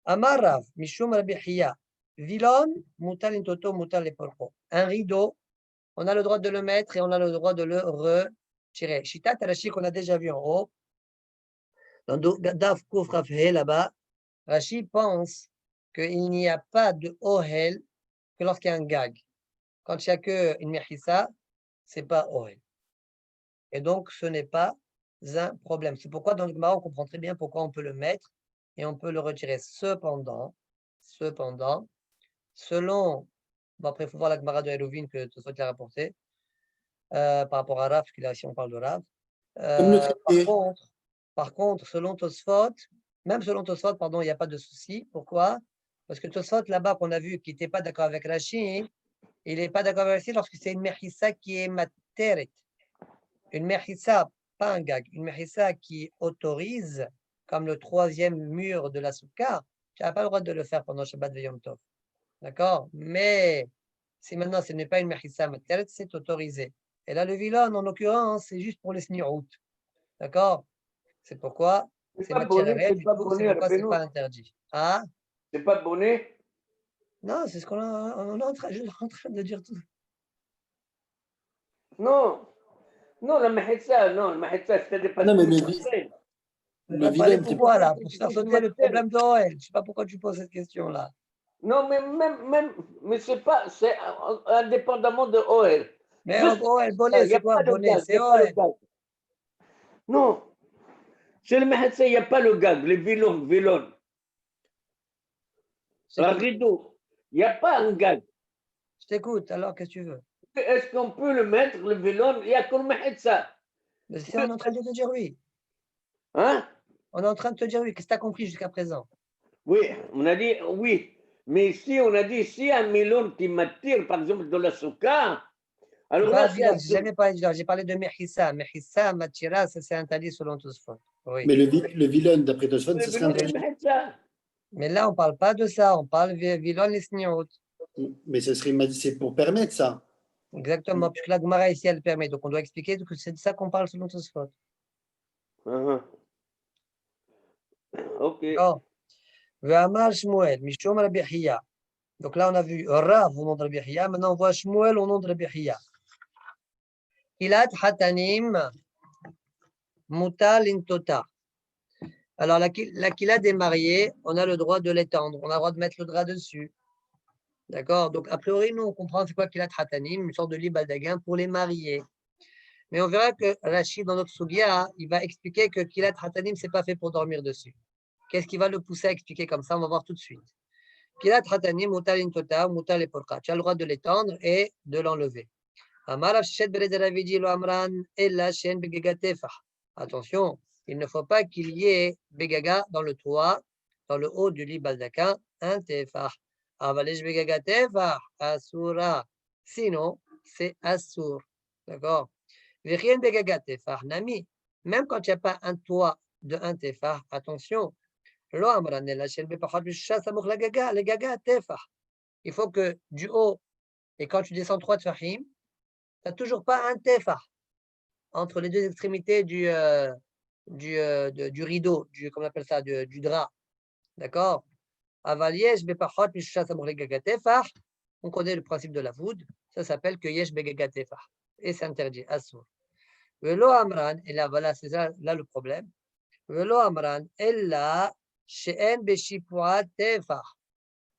[SPEAKER 1] Amarav, Mishum Rabbi Hiya. Vilon, mutal intoto, mutal le porco. Un rideau, on a le droit de le mettre et on a le droit de le retirer. Shita Rashi qu'on a déjà vu en haut. Dans Daf Kouf Raf He là-bas, Rashi pense qu'il n'y a pas de ohel que lorsqu'il y a un gag. Quand il n'y a qu'une mechissa, ce n'est pas ohel. Et donc, ce n'est pas un problème. C'est pourquoi dans le Gemara, on comprend très bien pourquoi on peut le mettre et on peut le retirer. Cependant, selon, bon après il faut voir la Gemara de Elovin que Tosfot a rapporté, par rapport à Rav, parce que là, si on parle de Rav. Par contre, selon Tosfot, même selon Tosfot, pardon, il n'y a pas de souci. Pourquoi? Parce que Tosfot, là-bas, qu'on a vu, qui n'était pas d'accord avec Rashi, il n'est pas d'accord avec Rashi lorsque c'est une mechissa qui est materet. Une mechissa, pas un gag, une mechissa qui autorise, comme le troisième mur de la soukha, tu n'as pas le droit de le faire pendant Shabbat Yom Tov. D'accord? Mais si maintenant ce n'est pas une mechissa materet, c'est autorisé. Et là, le vilon, en l'occurrence, c'est juste pour les snirut. D'accord? C'est pourquoi c'est matière réelle, du coup, c'est pourquoi c'est pas interdit. Ah?
[SPEAKER 3] C'est pas bonnet?
[SPEAKER 1] Non, c'est ce qu'on est en train de dire tout.
[SPEAKER 3] Non, la mahitsa, non, la mahitsa, c'était des
[SPEAKER 2] Non, mais
[SPEAKER 1] le vilain, pourquoi là? Pour faire sauter le problème d'Oel. Je ne sais pas pourquoi tu poses cette question-là.
[SPEAKER 3] Non, mais c'est pas, c'est indépendamment de Oel.
[SPEAKER 1] Mais Oel, bonnet, c'est quoi bonnet? C'est Oel.
[SPEAKER 3] Non, c'est le mahitsa, il n'y a pas le gag, le vilon. Un rideau, il n'y a pas un gag.
[SPEAKER 1] Je t'écoute, alors qu'est-ce que tu veux?
[SPEAKER 3] Est-ce qu'on peut le mettre, le vilon? Il n'y a que le mahitsa.
[SPEAKER 1] On est en train de te dire oui.
[SPEAKER 3] Hein?
[SPEAKER 1] On est en train de te dire oui. Qu'est-ce que tu as compris jusqu'à présent?
[SPEAKER 3] Oui, on a dit oui. Mais ici, on a dit si un melon qui m'attire, par exemple, de la soukha, alors là,
[SPEAKER 1] j'ai jamais parlé de vilon, j'ai parlé de mechissa. Mechissa, matira, ça c'est interdit selon Tosfot. Oui.
[SPEAKER 2] Mais le vilain, d'après Tosfot, ce serait interdit.
[SPEAKER 1] Mais là, on ne parle pas de ça, on parle de vilon et snirut.
[SPEAKER 2] Mais c'est pour permettre ça.
[SPEAKER 1] Exactement, puisque la Gemara ici, elle permet. Donc, on doit expliquer que c'est de ça qu'on parle selon Tosfot.
[SPEAKER 3] Ok.
[SPEAKER 1] Ve'amar Shmuel, Mishom Rabbi Hiya. Donc là, on a vu Rav au nom de Rabbi Hiya. Maintenant, on voit Shmuel au nom de Rabbi Hiya. Kilat Hatanim Mutal Intota. Alors, la kilat des mariés, on a le droit de l'étendre. On a le droit de mettre le drap dessus. D'accord? Donc, a priori, nous, on comprend c'est quoi Kilat Hatanim, une sorte de lit baldagin pour les mariés. Mais on verra que Rachid, dans notre Sugia, il va expliquer que Kilat Hatanim, ce n'est pas fait pour dormir dessus. Qu'est-ce qui va le pousser à expliquer comme ça? On va voir tout de suite. Kilat Hatanim, Mutal Intota, Mutal Epolka. Tu as le droit de l'étendre et de l'enlever. Attention, il ne faut pas qu'il y ait Begaga dans le toit, dans le haut du lit baldaquin, un tefah. Avalesh begagatefach, asura. Sinon, c'est assour. D'accord? Vechien begagatefach, nami. Même quand il n'y a pas un toit de un tefach, attention. Lo amran el hachel bepachot b'shisha samoch lagaga, le gaga tefach. Il faut que du haut, et quand tu descends 3 tefachim, tu n'as toujours pas un tefach entre les deux extrémités du rideau, comment on appelle ça, du drap. D'accord? Aval yesh bepachot b'shisha samoch legaga tefach. On connaît le principe de la voûte, ça s'appelle que yesh begaga tefach. Et c'est interdit, assour. Velo amran, et là, voilà, c'est là le problème. Velo amran, ella she'en beshipua tefach.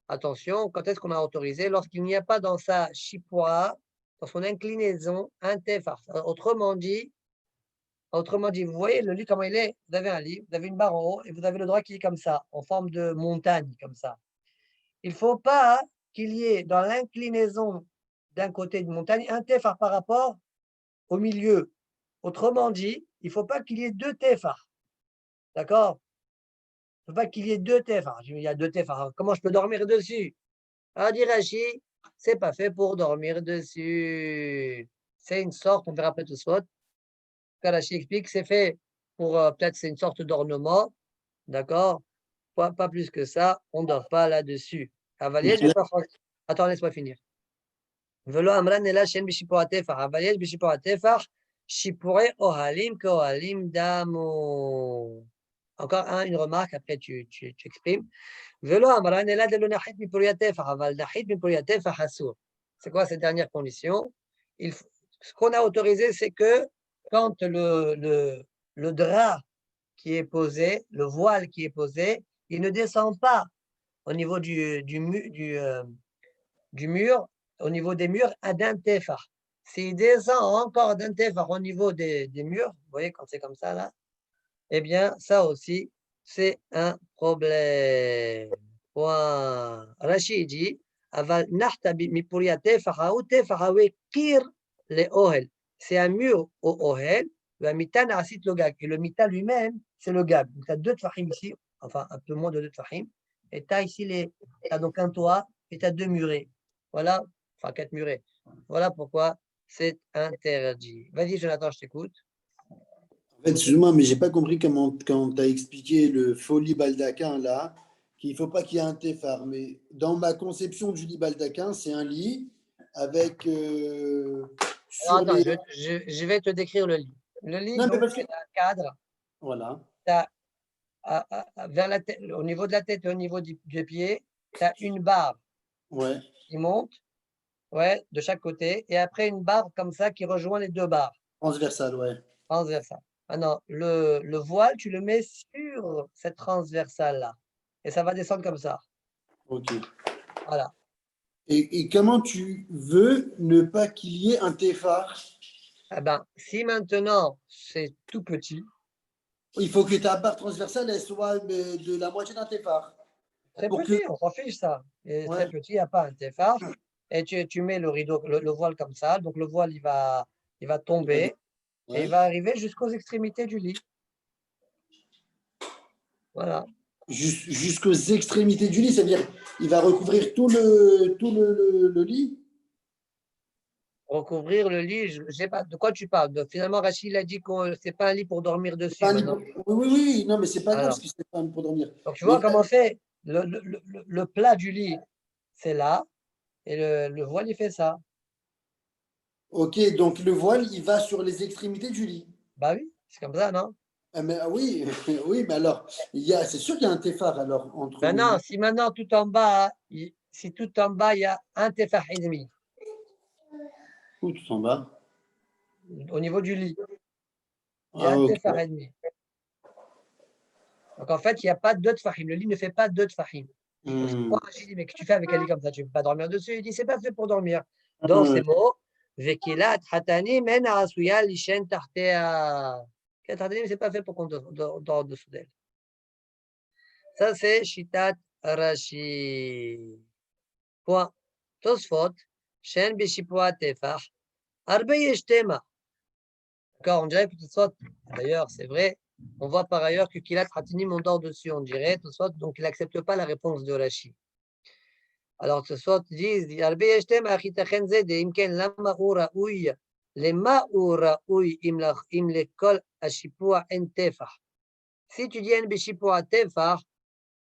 [SPEAKER 1] Attention, quand est-ce qu'on a autorisé? Lorsqu'il n'y a pas dans sa shipua, dans son inclinaison, un tefach. Autrement dit, vous voyez le lit comment il est? Vous avez un lit, vous avez une barre en haut, et vous avez le drap qui est comme ça, en forme de montagne, comme ça. Il ne faut pas qu'il y ait dans l'inclinaison d'un côté de montagne un tefach par rapport au milieu. Autrement dit, il ne faut pas qu'il y ait 2 tefach. D'accord? Il ne faut pas qu'il y ait 2 tefach. Il y a 2 tefach. Comment je peux dormir dessus? Alors, dit Rashi, c'est pas fait pour dormir dessus. C'est une sorte, on verra peut-être le soit. Rashi explique, c'est fait pour, peut-être c'est une sorte d'ornement. D'accord? Pas plus que ça, on ne dort pas là-dessus. Attends, laisse-moi finir. Velo amran ela shen b'shipua tefach. Avalesh b'shipua tefach. Shipure ohalim keohalim damu. Encore une remarque, après tu exprimes. Velo amran ela de lo nachit mipuria tefach. Aval nachit mipuria tefach assour. C'est quoi cette dernière condition? Ce qu'on a autorisé, c'est que quand le drap qui est posé, le voile qui est posé, il ne descend pas au niveau du mur, au niveau des murs, à d'un tefach. S'il descend encore d'un tefach au niveau des murs, vous voyez quand c'est comme ça là, eh bien ça aussi c'est un problème. Point. Rashi dit, aval nachta mipuria tefach haou tefach hawe kir le ohel. C'est un mur au ohel, le mitan asit le gag. Et le mitan lui-même, c'est le gag. Donc tu as 2 tefachim ici, enfin un peu moins de 2 tefachim, et tu as ici t'as donc un toit et tu as 2 murets. Voilà, enfin 4 murets. Voilà pourquoi c'est interdit. Vas-y, Jonathan, je t'écoute.
[SPEAKER 2] En fait, excuse-moi, mais je n'ai pas compris comment, quand tu as expliqué le faux lit baldaquin là, qu'il ne faut pas qu'il y ait un téphare. Mais dans ma conception du lit baldaquin, c'est un lit avec.
[SPEAKER 1] Alors, attends, je vais te décrire le lit. Le lit,
[SPEAKER 2] Non, mais
[SPEAKER 1] donc,
[SPEAKER 2] parce que.
[SPEAKER 1] c'est un cadre.
[SPEAKER 2] Voilà.
[SPEAKER 1] Vers la tête, au niveau de la tête et au niveau des pieds, tu as une barre
[SPEAKER 2] Ouais.
[SPEAKER 1] qui monte, ouais, de chaque côté, et après une barre comme ça qui rejoint les 2 barres.
[SPEAKER 2] Transversal, ouais.
[SPEAKER 1] Transversale. Maintenant, le voile, tu le mets sur cette transversale-là. Et ça va descendre comme ça.
[SPEAKER 2] Ok.
[SPEAKER 1] Voilà.
[SPEAKER 2] Et comment tu veux ne pas qu'il y ait un téphare?
[SPEAKER 1] Eh ben, si maintenant c'est tout petit,
[SPEAKER 2] Il faut que ta barre transversale elle soit de la moitié d'un téphare.
[SPEAKER 1] très
[SPEAKER 2] Pour
[SPEAKER 1] petit,
[SPEAKER 2] que.
[SPEAKER 1] on s'en fiche ça. Et
[SPEAKER 2] Ouais.
[SPEAKER 1] très petit, il n'y a pas un tefar. Et tu mets le rideau, le voile comme ça. Donc le voile, il va tomber et
[SPEAKER 2] Ouais.
[SPEAKER 1] il va arriver jusqu'aux extrémités du lit. Voilà.
[SPEAKER 2] Jusqu'aux extrémités du lit, c'est-à-dire il va recouvrir tout le lit.
[SPEAKER 1] Recouvrir le lit, je ne sais pas de quoi tu parles. Finalement, Rachid a dit que ce n'est pas un lit pour dormir dessus.
[SPEAKER 2] Oui, non, mais c'est pas grave
[SPEAKER 1] Alors,
[SPEAKER 2] parce que c'est pas pour dormir.
[SPEAKER 1] donc tu vois comment c'est le plat du lit, c'est là, et le voile, il fait ça.
[SPEAKER 2] Ok, donc le voile, il va sur les extrémités du lit.
[SPEAKER 1] Bah oui, c'est comme ça, non?
[SPEAKER 2] Oui, oui, mais alors, c'est sûr qu'il y a un téphare alors entre
[SPEAKER 1] Maintenant, si maintenant tout en bas, il y a un tefah et demi
[SPEAKER 2] Où tout en bas?
[SPEAKER 1] au niveau du lit, il y a
[SPEAKER 2] Ah,
[SPEAKER 1] un
[SPEAKER 2] ok.
[SPEAKER 1] tefah et demi. Donc en fait, il n'y a pas deux tefahim. Le lit ne fait pas deux tefahim. Donc c'est pourquoi Rachid dit, mais que tu fais avec un lit comme ça, tu ne peux pas dormir dessus. Il dit, c'est pas fait pour dormir. Dans ces mots, Vekilat hatani men arasuya lishen tartea. C'est pas fait pour qu'on dort dessous d'elle. Ça, c'est Shitat Rashi. Point. Tosfot, Shen Bishipua Tefah, Arbe Yeshtema. D'accord, on dirait que Tosfot, d'ailleurs, c'est vrai, on voit par ailleurs que Kilat Hatinim, on dort dessus, on dirait, Tosfot, donc il n'accepte pas la réponse de Rashi. Alors, ce soir, ils disent, Yarbi Yeshtem Achitachen Zede, Imken Lama Ura Uy, Lema Ura Uy, Im Lekol Ashipua En Tefah. Si tu dis En Beshipua Tefah,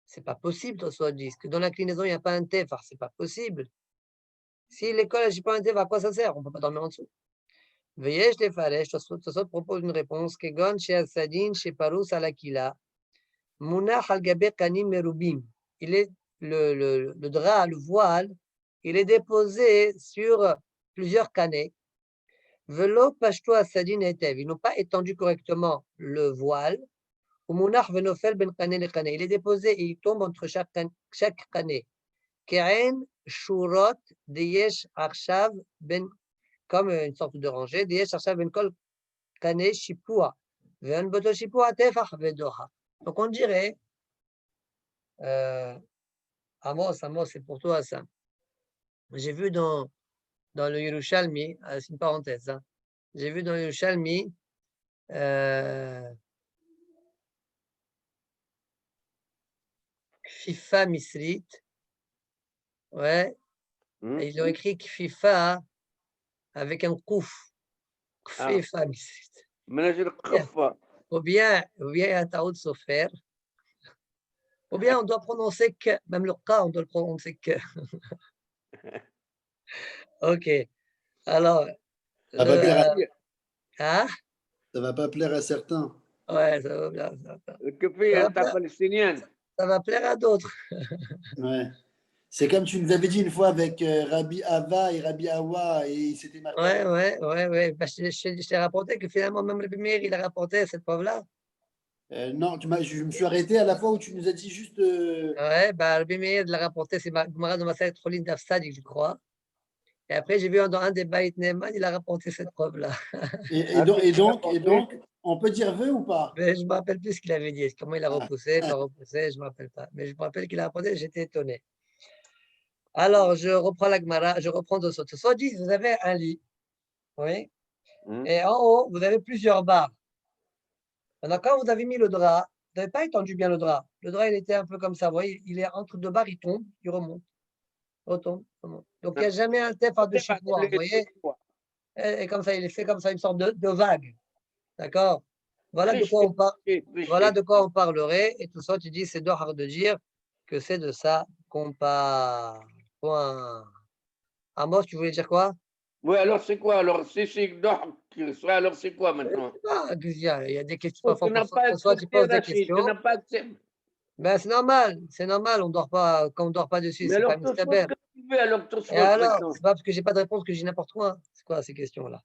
[SPEAKER 1] c'est pas possible, ce soir, disent que dans l'inclinaison, il n'y a pas un Tefah, c'est pas possible. Si l'école Ashipua En Tefah, à quoi ça sert? On ne peut pas dormir en dessous. Veyesh Lefaresh, ce soir propose une réponse, Kegon She Asadin, She Parus Alakila, Munach Al Gabe Kanim Merubim. Il est le drap, le voile, il est déposé sur plusieurs canets. Velo pashto asadin etev. Ils n'ont pas étendu correctement le voile. Umunach venofel ben kané le kané. Il est déposé et il tombe entre chaque canet. Keren shurot deyesh arshav ben, comme une sorte de rangée, deyesh arshav ben kol kané shipua. Ven boto shipua tefach vedoha. Donc on dirait, Amos, c'est pour toi ça. J'ai vu dans le Yerushalmi, c'est une parenthèse, hein, j'ai vu dans le Yerushalmi Kfifa Misrit, ouais, et ils ont écrit Kfifa avec un kouf, Kfifa Misrit. Ou bien il y a un taout sofer, ou bien on doit prononcer que, même le Qa, on doit le prononcer que. Ok, alors,
[SPEAKER 2] Ça va plaire
[SPEAKER 1] hein?
[SPEAKER 2] ça va pas plaire à certains.
[SPEAKER 1] Ouais, ça va bien. Ça va plaire à d'autres.
[SPEAKER 2] Ouais. C'est comme tu nous avais dit une fois avec Rabbi Ava et Rabbi Awa, et c'était marqué.
[SPEAKER 1] Ouais. Bah, je t'ai rapporté que finalement, même le Meir, il a rapporté cette preuve-là.
[SPEAKER 2] Non, je me suis arrêté à la fois où tu nous as dit juste.
[SPEAKER 1] Ouais, bah, le Meir l'a rapporté, c'est Gemara dans ma salle Trolin d'Afsadik, je crois. Et après, j'ai vu dans un des Baït Neyman, il a rapporté cette preuve-là.
[SPEAKER 2] Et donc, on peut dire vœu ou pas?
[SPEAKER 1] Mais je ne me rappelle plus ce qu'il avait dit. Comment il a repoussé, pas repoussé, je ne me rappelle pas. Mais je me rappelle qu'il a rapporté, j'étais étonné. Alors, je reprends la Gemara, je reprends de Soto. Soit dit, vous avez un lit, oui, et en haut, vous avez plusieurs barres. Maintenant, quand vous avez mis le drap, vous n'avez pas étendu bien le drap. Le drap, il était un peu comme ça. Vous voyez, il est entre deux barres, il tombe, il remonte, retombe, remonte. Donc, il n'y a jamais un tef par-dessus quoi, vous voyez. Et comme ça, il est fait comme ça, une sorte de vague. D'accord? Voilà de quoi on parle. Voilà de quoi on parlerait. Et tout ça, tu dis, c'est d'or de dire que c'est de ça qu'on parle. Point. Amos, tu voulais dire quoi?
[SPEAKER 3] Oui, alors c'est quoi? Alors, si c'est alors c'est quoi maintenant?
[SPEAKER 1] Il y a des questions.
[SPEAKER 3] Tu n'as pas
[SPEAKER 1] Soit tu poses des
[SPEAKER 3] accepté,
[SPEAKER 1] questions.
[SPEAKER 3] tu n'as pas accepté.
[SPEAKER 1] Ben, c'est normal, on dort pas, quand on ne dort pas dessus,
[SPEAKER 3] Mais
[SPEAKER 1] c'est pas
[SPEAKER 3] alors,
[SPEAKER 1] mystère.
[SPEAKER 3] tu veux alors
[SPEAKER 1] Et alors, c'est pas parce que j'ai pas de réponse que j'ai n'importe quoi. C'est quoi ces questions-là?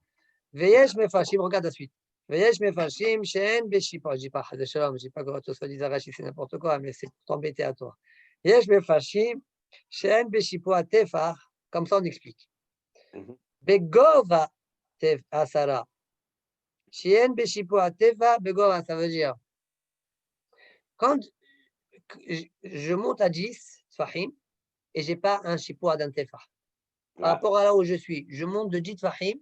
[SPEAKER 1] Veyesh mefashim, regarde la suite. Veyesh mefashim, shen beshipa. Je dis pas de shalom, je dis pas que tout soit dit Arashi, c'est n'importe quoi, mais c'est pour t'embêter à toi. Veyesh mefashim, shen beshipa tefar, comme ça on explique. Begova tef asara. Shen beshipa tefar, begova, ça veut dire, quand je monte à 10, fahim, et j'ai pas un chipoua d'un tefar. Par rapport à là où je suis, je monte de 10 fahim,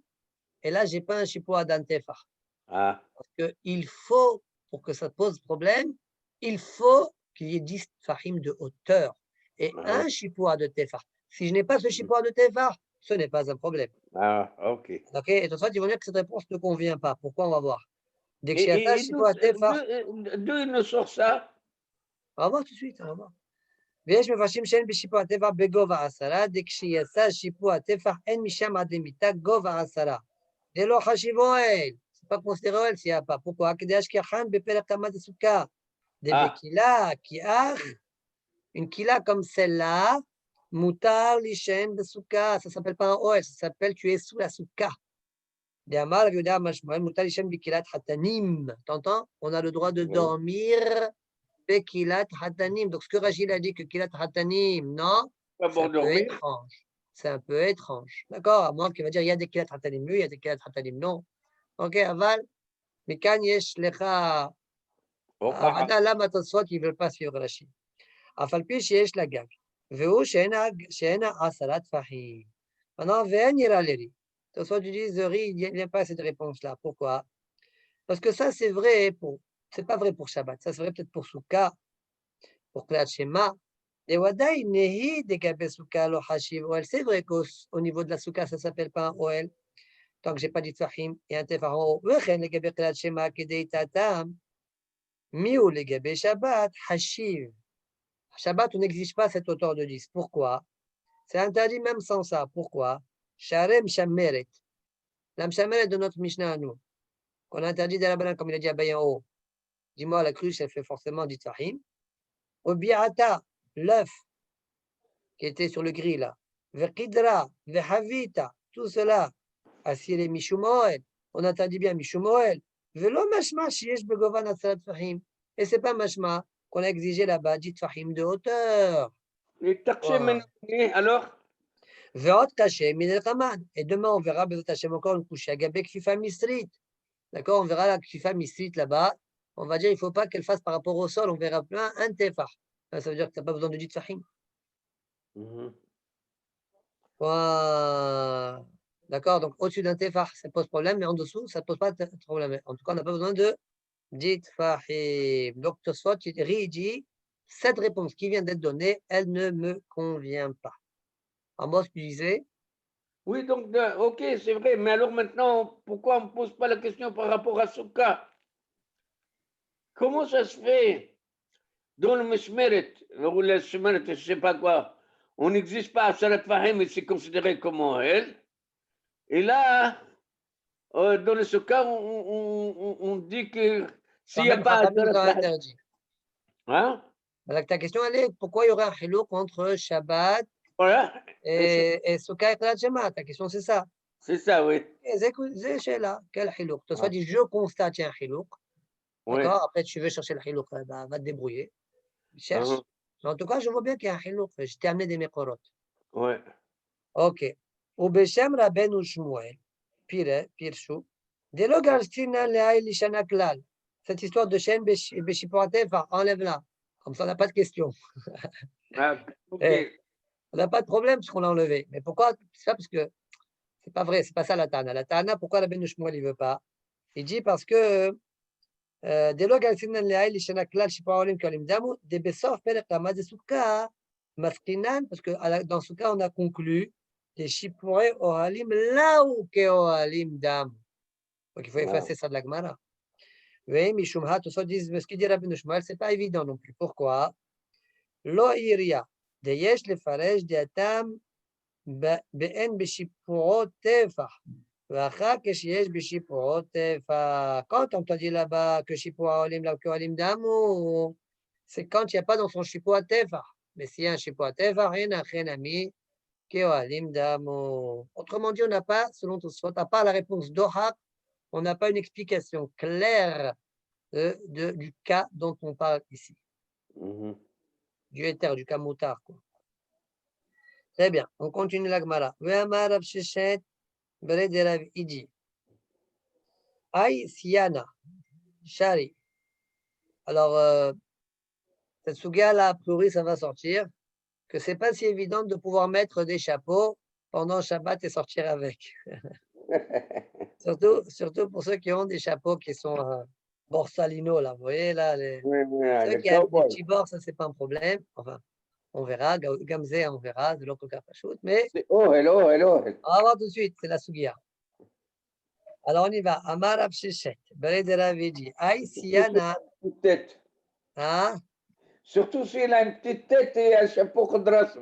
[SPEAKER 1] et là, j'ai pas un chipoua d'un tefar. Parce qu'il faut, pour que ça pose problème, il faut qu'il y ait 10 fahim de hauteur et un chipoua de tefar. Si je n'ai pas ce chipoua de tefar, ce n'est pas un problème.
[SPEAKER 3] Ok.
[SPEAKER 1] Et tout ça, tu vas dire que cette réponse ne te convient pas. Pourquoi? On va voir. Dès que j'ai
[SPEAKER 3] Et
[SPEAKER 1] un chipoua de tefar,
[SPEAKER 3] d'où il nous sort ça?
[SPEAKER 1] on va voir tout de suite, on va voir. ויש מפרשים שאין בשיפוע הטבע בגובה 10, דכשיעשה שיפוע הטפח אין משם עד למיטה גובה 10. זה לא חשיב אוהל, c'est pas considéré אוהל s'il n'y a pas. Pourquoi? כדי להשכיחן בפרק קמת הסוכה. דבקילה, כי אך, une kila comme celle-là, מותר להישען בסוכה, ça s'appelle pas un אוהל, ça s'appelle tu es sous la souka. דאמר רבי יהודה משמעאל, מותר להישען בקילת חתנים. T'entends? On a le droit de dormir Kilat Hatanim. Donc, ce que Rachid a dit que Kilat Hatanim, non, c'est un peu étrange. C'est un peu étrange. D'accord? À moins qu'il va dire il y a des Kilat Hatanim, il y a des Kilat Hatanim, non. Ok, Aval. Mais quand yesh lecha. Avada lama tosfot, ils ne veulent pas suivre Rachid. Afal pi yesh la gag. Veu shena asarat fahim. Maintenant, ven ira leri. Tosfot, tu dis, il n'y a pas cette réponse-là. Pourquoi? Parce que ça, c'est vrai pour. C'est pas vrai pour Shabbat. Ça, c'est vrai peut-être pour Souka, pour Klat Shema. Et Wadai Nehi de Gabe Souka lo Hashiv Oel. C'est vrai qu'au niveau de la Souka, ça ne s'appelle pas un Oel. Tant que je n'ai pas dit Tfahim et un Tefah en haut. Wechen le Gabe Kilat Shema Kedei Tatam. Miou le Gabe Shabbat Hashiv. Shabbat, on n'exige pas cette hauteur de 10. Pourquoi? C'est interdit même sans ça. Pourquoi? Sharem Shameret. La Mshameret de notre Mishnah à nous. On a interdit de la banane, comme il a dit à Bayan en haut. Dis-moi, la cruche, elle fait forcément dit Tfahim. Au Biata, l'œuf qui était sur le grill là. Vekidra, Vehavita, tout cela. Asile Mishumoel. On interdit bien Mishumoel. Velo Mashma Shiesh Begovan Atsalat Tfahim. Et c'est pas Mashma qu'on a exigé là-bas, dit Tfahim de hauteur.
[SPEAKER 3] Les Takshe Menouné, alors?
[SPEAKER 1] Veot Kaché, Minel Kaman. Et demain, on verra Bezot Hashem encore une couche à Gabek Fifa Mistrit. D'accord? On verra la Fifa Mistrit là-bas. On va dire, il ne faut pas qu'elle fasse par rapport au sol. On verra plein un tefah. Ça veut dire que tu n'as pas besoin de dit Tfahim. Voilà. D'accord? Donc, au-dessus d'un tefah, ça pose problème, mais en dessous, ça ne pose pas de problème. En tout cas, on n'a pas besoin de dit Fahim. Donc, Tosfot, Ri dit, cette réponse qui vient d'être donnée, elle ne me convient pas. En moi, ce que tu disais,
[SPEAKER 3] Oui, donc, ok, c'est vrai, mais alors maintenant, pourquoi on ne pose pas la question par rapport à Souka? Comment ça se fait dans le Meshmeret, ou le Shemeret, je ne sais pas quoi, on n'existe pas à Salat Fahim et c'est considéré comme elle. Et là, dans le Souka, on dit que s'il n'y a
[SPEAKER 1] même
[SPEAKER 3] pas
[SPEAKER 1] Chachamim nous
[SPEAKER 3] Salat
[SPEAKER 1] a
[SPEAKER 3] Fahim.
[SPEAKER 1] interdit.
[SPEAKER 3] Hein?
[SPEAKER 1] Alors, ta question, elle est pourquoi il y aurait un hilouk entre Shabbat
[SPEAKER 3] Voilà.
[SPEAKER 1] et Souka et Klat Shema? Ta question, c'est ça.
[SPEAKER 3] C'est ça, oui.
[SPEAKER 1] Et c'est là, quel hilouk? Toi,
[SPEAKER 3] Ah.
[SPEAKER 1] dit, je constate qu'il y a un hilouk.
[SPEAKER 3] Ouais.
[SPEAKER 1] D'accord? Après, tu veux chercher le hilouk, bah, va te débrouiller. Cherche.
[SPEAKER 3] Mhm.
[SPEAKER 1] Mais en tout cas, je vois bien qu'il y a un hilouk. Je t'ai amené des mékorot.
[SPEAKER 3] Ouais.
[SPEAKER 1] Ok. Ou Beshem Rabbeinu Shmuel, Pirchou, Delo Garstina Leaï Lishana Klal. Cette histoire de Shen Beshipoatefa, enlève-la. Comme ça, on n'a pas de question.
[SPEAKER 3] Ah, ok.
[SPEAKER 1] On n'a pas de problème parce qu'on l'a enlevé. Mais pourquoi? C'est pas parce que c'est pas vrai, c'est pas ça la Tana. La Tana, pourquoi la Ben Shmuel il veut pas? Il dit parce que Delo Garstina Leaï Lishana Klal Shipaolim Kalim Damu, de Bessof Perek Lama de Souka, Maskinan, parce que dans Souka, on a conclu des Shipore Ohalim là où que Ohalim Dam. Donc il faut effacer ça de la Gemara. Oui, Mishumha, tout ça dit, ce qu'il dit Rabbi Shmuel, c'est pas évident non plus. Pourquoi? Lo iria, de yesh le farej de atam be'en beshipuro tefa. Vacha que yesh beshipuro tefa. Quand on t'a dit là-bas que shipuro olim là que olim damu, c'est quand il n'y a pas dans son shipuro tefa. Mais s'il y a un shipuro tefa, rien n'a rien ami que olim damu. Autrement dit, on n'a pas, selon tout ça, à part la réponse d'Ohak, on n'a pas une explication claire du cas dont on parle ici. Du éther, du cas moutard. Quoi. Très bien, on continue la Gemara. Il dit Aïe Siana, Shari. Alors, cette suga-là, a priori, ça va sortir, que c'est pas si évident de pouvoir mettre des chapeaux pendant Shabbat et sortir avec. surtout pour ceux qui ont des chapeaux qui sont borsalino, là. Vous voyez, là, ceux qui ont des petits bords, ça, c'est pas un problème. Enfin, on verra. Gamze, on verra, de l'autre capachoute. Mais
[SPEAKER 3] Oh, hello.
[SPEAKER 1] on va voir tout de suite, c'est la sugia. Alors, on y va. Amar Abshechet, Beret de Ravidi, Aïe Siana.
[SPEAKER 3] Tête.
[SPEAKER 1] Hein?
[SPEAKER 3] Surtout s'il a une petite tête et un chapeau Khadras.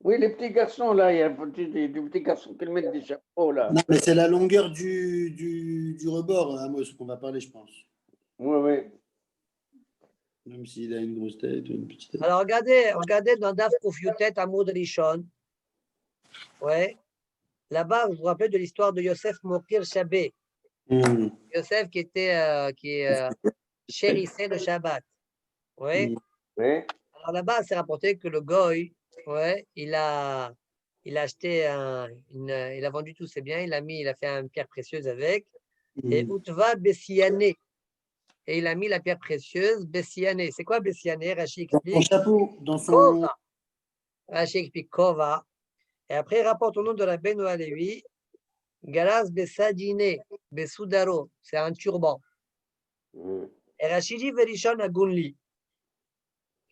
[SPEAKER 3] Oui, les petits garçons, là, il y a des petits garçons qui mettent des chapeaux, là.
[SPEAKER 2] Non, mais c'est la longueur du rebord, Amos, qu'on va parler, je pense.
[SPEAKER 3] Oui.
[SPEAKER 2] Même s'il a une grosse tête ou une petite tête.
[SPEAKER 1] Alors, regardez dans Daf Koufiotet, Amour de Rishon. Ouais. Là-bas, vous vous rappelez de l'histoire de Yosef Mokir Shabbat. Yosef qui chérissait le Shabbat. Ouais.
[SPEAKER 3] Oui.
[SPEAKER 1] Alors là-bas, c'est rapporté que le Goy, ouais, il a acheté il a vendu tous ses biens, il a fait une pierre précieuse avec, et Utva Bessiané. Et il a mis la pierre précieuse Bessiané. C'est quoi Bessiané? Rachi explique.
[SPEAKER 2] Dans son chapeau, dans son.
[SPEAKER 1] Kova. Rachi explique Kova. Et après, il rapporte au nom de Rabbeinu Alevi, Galas Bessadine, Bessoudaro. C'est un turban. Et Rachi dit Verishon Agunli.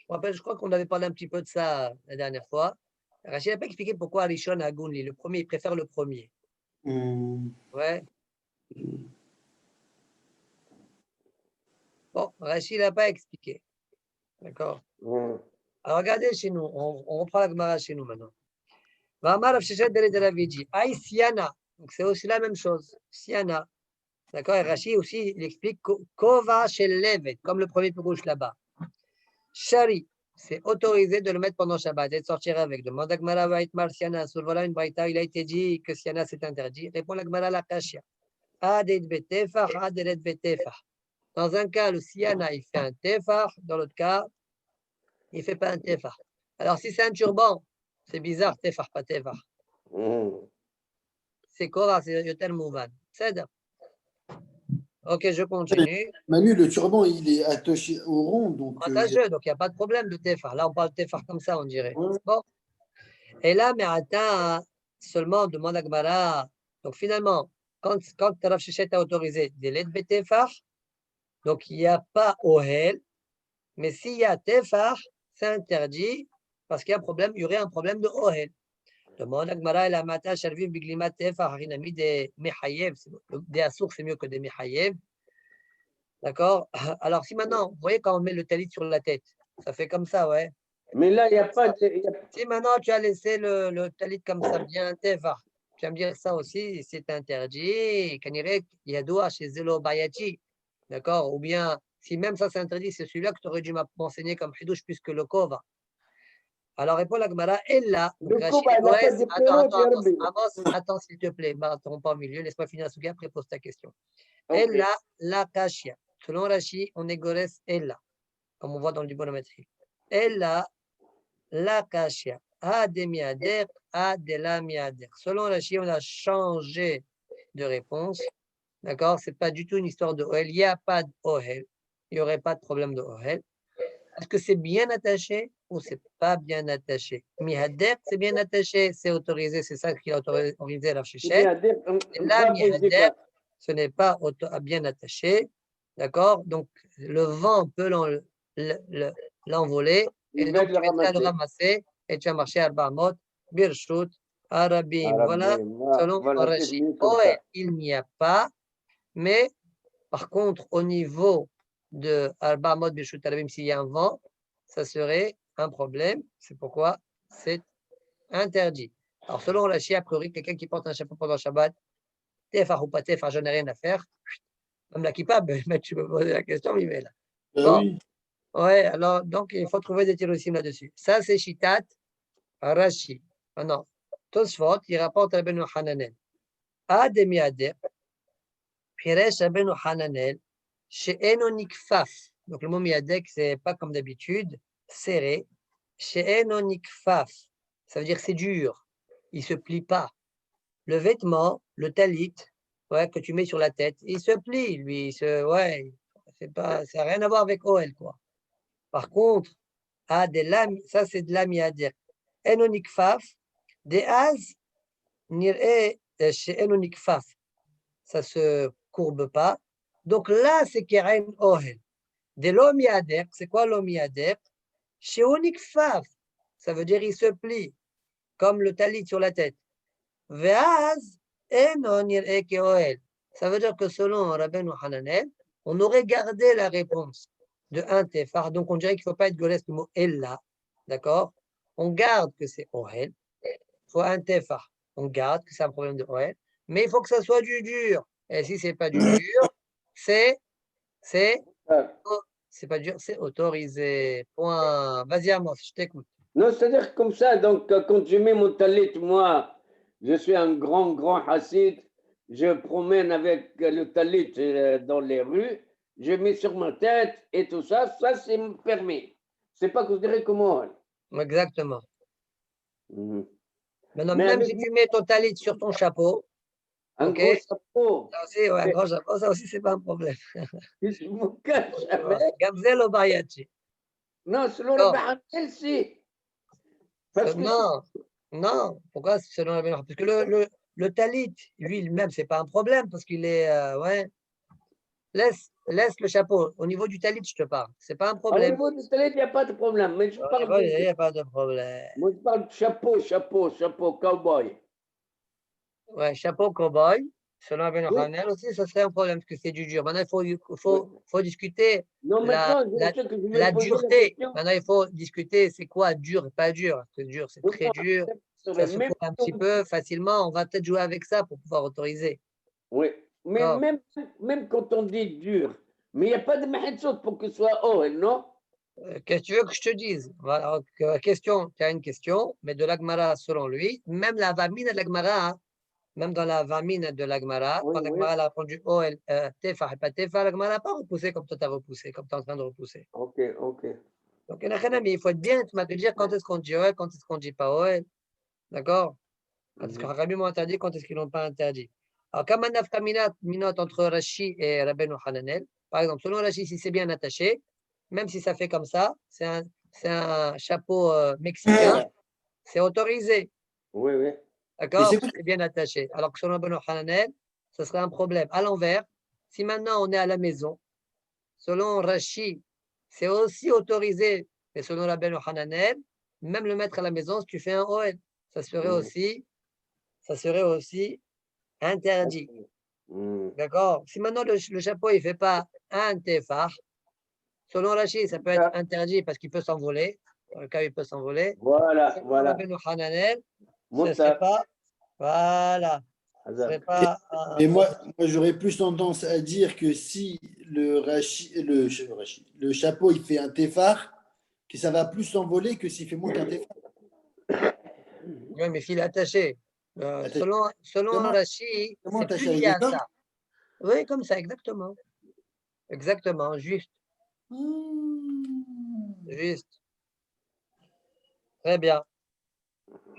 [SPEAKER 1] me rappelle, je crois qu'on avait parlé un petit peu de ça la dernière fois. Rachid n'a pas expliqué pourquoi Rishon Hagoun, le premier, il préfère le premier. Ouais. Bon, Rachid n'a pas expliqué. D'accord. Alors regardez chez nous, on reprend la Gemara chez nous maintenant. V'amar Rav Sheshet de Ravidi, Aïe Siana. Donc c'est aussi la même chose. Siana. D'accord. Et Rachid aussi, il explique Kova shel Levet, comme le premier Pirouche là-bas. Shari, c'est autorisé de le mettre pendant Shabbat et de sortir avec. Demande à Gmara Vaitmar Siana. Sur voilà une braïta, il a été dit que Siana c'est interdit. Répond la Gmara la Kashia. Adet betefach, adet betefach. Dans un cas, le Siana, il fait un tefach. Dans l'autre cas, il ne fait pas un tefach. Alors, si c'est un turban, c'est bizarre, tefach, pas tefach. C'est Korah, c'est Yotel Mouvan. C'est ça. Ok, je continue.
[SPEAKER 2] Manu, le turban, il est attaché au rond, donc.
[SPEAKER 1] Attaché, donc il n'y a pas de problème de tefach. Là, on parle de tefach comme ça, on dirait.
[SPEAKER 2] Ouais.
[SPEAKER 1] Bon. Et là, mais attends, seulement, demande à Gmara. Donc, finalement, quand Rav Sheshet a autorisé des lettres betefach, donc il n'y a pas ohel, mais s'il y a tefach, c'est interdit parce qu'il y a un problème, il y aurait un problème de ohel. Demande à Gmara et la mata sharviv biglimat tefach, il a mis des mechayev, des assours, c'est mieux que des mechayev. D'accord. Alors, si maintenant, vous voyez quand on met le talit sur la tête, ça fait comme ça, ouais.
[SPEAKER 3] Mais là, il n'y a pas de.
[SPEAKER 1] Si maintenant tu as laissé le talit comme ça, bien tefach, tu vas me dire ça aussi, c'est interdit. Kanirek, yadoua chez Zelo Bayati. D'accord. Ou bien, si même ça c'est interdit, c'est celui-là que tu aurais dû m'enseigner comme Hidouche plus que le Kova. Alors répond la Gemara, Ella. Attends, s'il te plaît, m'interromps pas au milieu, laisse-moi finir la souga, après pose ta question. Ella, la Kashia. Selon Rashi, on est Gores Ella, comme on voit dans le Libonométrie. Ella, la Kashia. Ademiader, Adelamiader. Selon Rashi, on a changé de réponse. D'accord? Ce n'est pas du tout une histoire de Ohel. Il n'y a pas d'Ohel. Il n'y aurait pas de problème de Ohel. Est-ce que c'est bien attaché ou c'est pas bien attaché? Mihader, c'est bien attaché, c'est autorisé, c'est ça qu'il a autorisé Rav Sheshet. Et là, Mihader, ce n'est pas bien attaché. D'accord? Donc, le vent peut l'envoler et donc tu vas le ramasser et tu vas marcher à Bamot, Birshut, Arabim. Voilà, selon Rashi. Il n'y a pas, mais par contre, au niveau de Al-Ba'amot Birshut Arabim, s'il y a un vent, ça serait un problème. C'est pourquoi c'est interdit. Alors, selon Rashi, a priori, quelqu'un qui porte un chapeau pendant Shabbat, tefar ou pas tefar, je n'ai rien à faire. Même la kippa, mais tu me poser la question, il met là. Bon. Oui. Ouais, alors, donc, il faut trouver des tirosim là-dessus. Ça, c'est Shitat Rashi. Maintenant, Tosfot, il rapporte à Rabbeinu Hananel. Ademi Adem, Piresh Rabbeinu Hananel, chez Enonikfaf. Donc, le mot miadek, c'est pas comme d'habitude, serré. Chez Enonikfaf, ça veut dire c'est dur, il se plie pas. Le vêtement, le talit, ouais, que tu mets sur la tête, il se plie, lui, ouais, ça n'a rien à voir avec OL, quoi. Par contre, ça c'est de la miadek. Enonikfaf, des az, nir'e chez Enonikfaf. Ça se courbe pas. Donc là, c'est Keren Ohel. De l'omiader, c'est quoi l'omiader? Chez Onikfaf, ça veut dire il se plie, comme le talit sur la tête. Veaz, enonir eke Ohel. Ça veut dire que selon Rabbeinu Hananel, on aurait gardé la réponse de un tefar. Donc on dirait qu'il ne faut pas être golès le mot Ella. D'accord? On garde que c'est Ohel. Il faut un tefar. On garde que c'est un problème de Ohel. Mais il faut que ça soit du dur. Et si ce n'est pas du dur, c'est pas dur, c'est autorisé. Point. Vas-y, Amos, je t'écoute.
[SPEAKER 3] Non, c'est-à-dire comme ça, donc quand je mets mon talit, moi, je suis un grand hassid, je promène avec le talit dans les rues, je mets sur ma tête et tout ça, c'est permis. C'est pas considéré comme Ohel.
[SPEAKER 1] Exactement. Maintenant, même si tu mets ton talit sur ton chapeau,
[SPEAKER 3] un gros chapeau.
[SPEAKER 1] Ça aussi, ouais, un gros chapeau, ça aussi, c'est pas un problème.
[SPEAKER 3] Je me cache avec.
[SPEAKER 1] Gamzel au Bayachi.
[SPEAKER 3] Non, selon le Bahatel, si.
[SPEAKER 1] Non, pourquoi selon le Bahatel? Parce que le talit, lui-même, c'est pas un problème, parce qu'il est, ouais. Laisse laisse le chapeau. Au niveau du talit, je te parle. C'est pas un
[SPEAKER 3] Au
[SPEAKER 1] problème.
[SPEAKER 3] niveau du talit, il n'y a pas de problème. Mais je parle
[SPEAKER 1] Il n'y a pas de problème.
[SPEAKER 3] moi, je parle de chapeau, cowboy.
[SPEAKER 1] Ouais, chapeau cow-boy. Selon Rabbi
[SPEAKER 3] Oui.
[SPEAKER 1] Hanel aussi, ça serait un problème parce que c'est du dur. Maintenant, il
[SPEAKER 3] Oui.
[SPEAKER 1] faut discuter
[SPEAKER 3] Non, maintenant, je sais que je vais
[SPEAKER 1] la
[SPEAKER 3] poser la
[SPEAKER 1] dureté.
[SPEAKER 3] question.
[SPEAKER 1] Maintenant, il faut discuter c'est quoi dur et pas dur. Parce que dur, c'est
[SPEAKER 3] Non,
[SPEAKER 1] très dur.
[SPEAKER 3] c'est
[SPEAKER 1] Ça
[SPEAKER 3] vrai,
[SPEAKER 1] se
[SPEAKER 3] même
[SPEAKER 1] coupe un
[SPEAKER 3] si
[SPEAKER 1] petit
[SPEAKER 3] on-
[SPEAKER 1] peu facilement. On va peut-être jouer avec ça pour pouvoir autoriser.
[SPEAKER 3] Oui, mais
[SPEAKER 1] D'accord.
[SPEAKER 3] même quand on dit dur, mais il n'y a pas de mahetsot pour que ce soit Ohel, non?
[SPEAKER 1] Qu'est-ce que tu veux que je te dise? Voilà, question, tu as une question, mais de l'Agmara, selon lui, même la vamine de l'Agmara, même dans la vamine de l'Agmara,
[SPEAKER 3] Oui,
[SPEAKER 1] quand
[SPEAKER 3] oui.
[SPEAKER 1] l'Agmara a répondu oh, Tefa et pas Tefa, l'Agmara n'a pas repoussé comme toi tu as repoussé, comme tu es en train de repousser.
[SPEAKER 3] Ok, ok.
[SPEAKER 1] Donc, il faut être bien, tu m'as te dire quand est-ce qu'on dit ouais, quand est-ce qu'on dit pas ouais. D'accord? Parce que Rabbi m'ont interdit, quand est-ce qu'ils n'ont pas interdit. Alors, comme un minot entre Rashi et Rabbeinu Hananel, par exemple, selon Rashi, si c'est bien attaché, même si ça fait comme ça, c'est un chapeau mexicain, c'est autorisé.
[SPEAKER 3] Oui, oui.
[SPEAKER 1] D'accord?
[SPEAKER 2] c'est
[SPEAKER 1] Parce que c'est bien attaché. Alors que selon Rabbeinu Hananel, ce serait un problème. À l'envers, si maintenant on est à la maison, selon Rashi, c'est aussi autorisé, mais selon Rabbeinu Hananel, même le mettre à la maison, si tu fais un OL, ça serait aussi interdit. D'accord? Si maintenant le chapeau il ne fait pas un tefar, selon Rashi, ça peut être interdit parce qu'il peut s'envoler. Dans le cas où il peut s'envoler.
[SPEAKER 3] Voilà,
[SPEAKER 1] Selon
[SPEAKER 3] voilà.
[SPEAKER 1] Rabbeinu Hananel, ce ne
[SPEAKER 3] Moussa,
[SPEAKER 1] serait pas. Voilà. Ce ne
[SPEAKER 3] Hazak.
[SPEAKER 1] serait pas.
[SPEAKER 2] Et moi j'aurais plus tendance à dire que si le chapeau il fait un téphar, que ça va plus s'envoler que s'il fait moins qu'un téphar.
[SPEAKER 1] Oui, mais s'il est attaché. Selon
[SPEAKER 2] Comment,
[SPEAKER 1] Rashi,
[SPEAKER 2] comment
[SPEAKER 1] c'est plus
[SPEAKER 2] attacher avec
[SPEAKER 1] lié
[SPEAKER 2] des
[SPEAKER 1] à
[SPEAKER 2] cordes?
[SPEAKER 1] ça. Oui, comme ça, exactement. Exactement, juste. Juste. Très bien.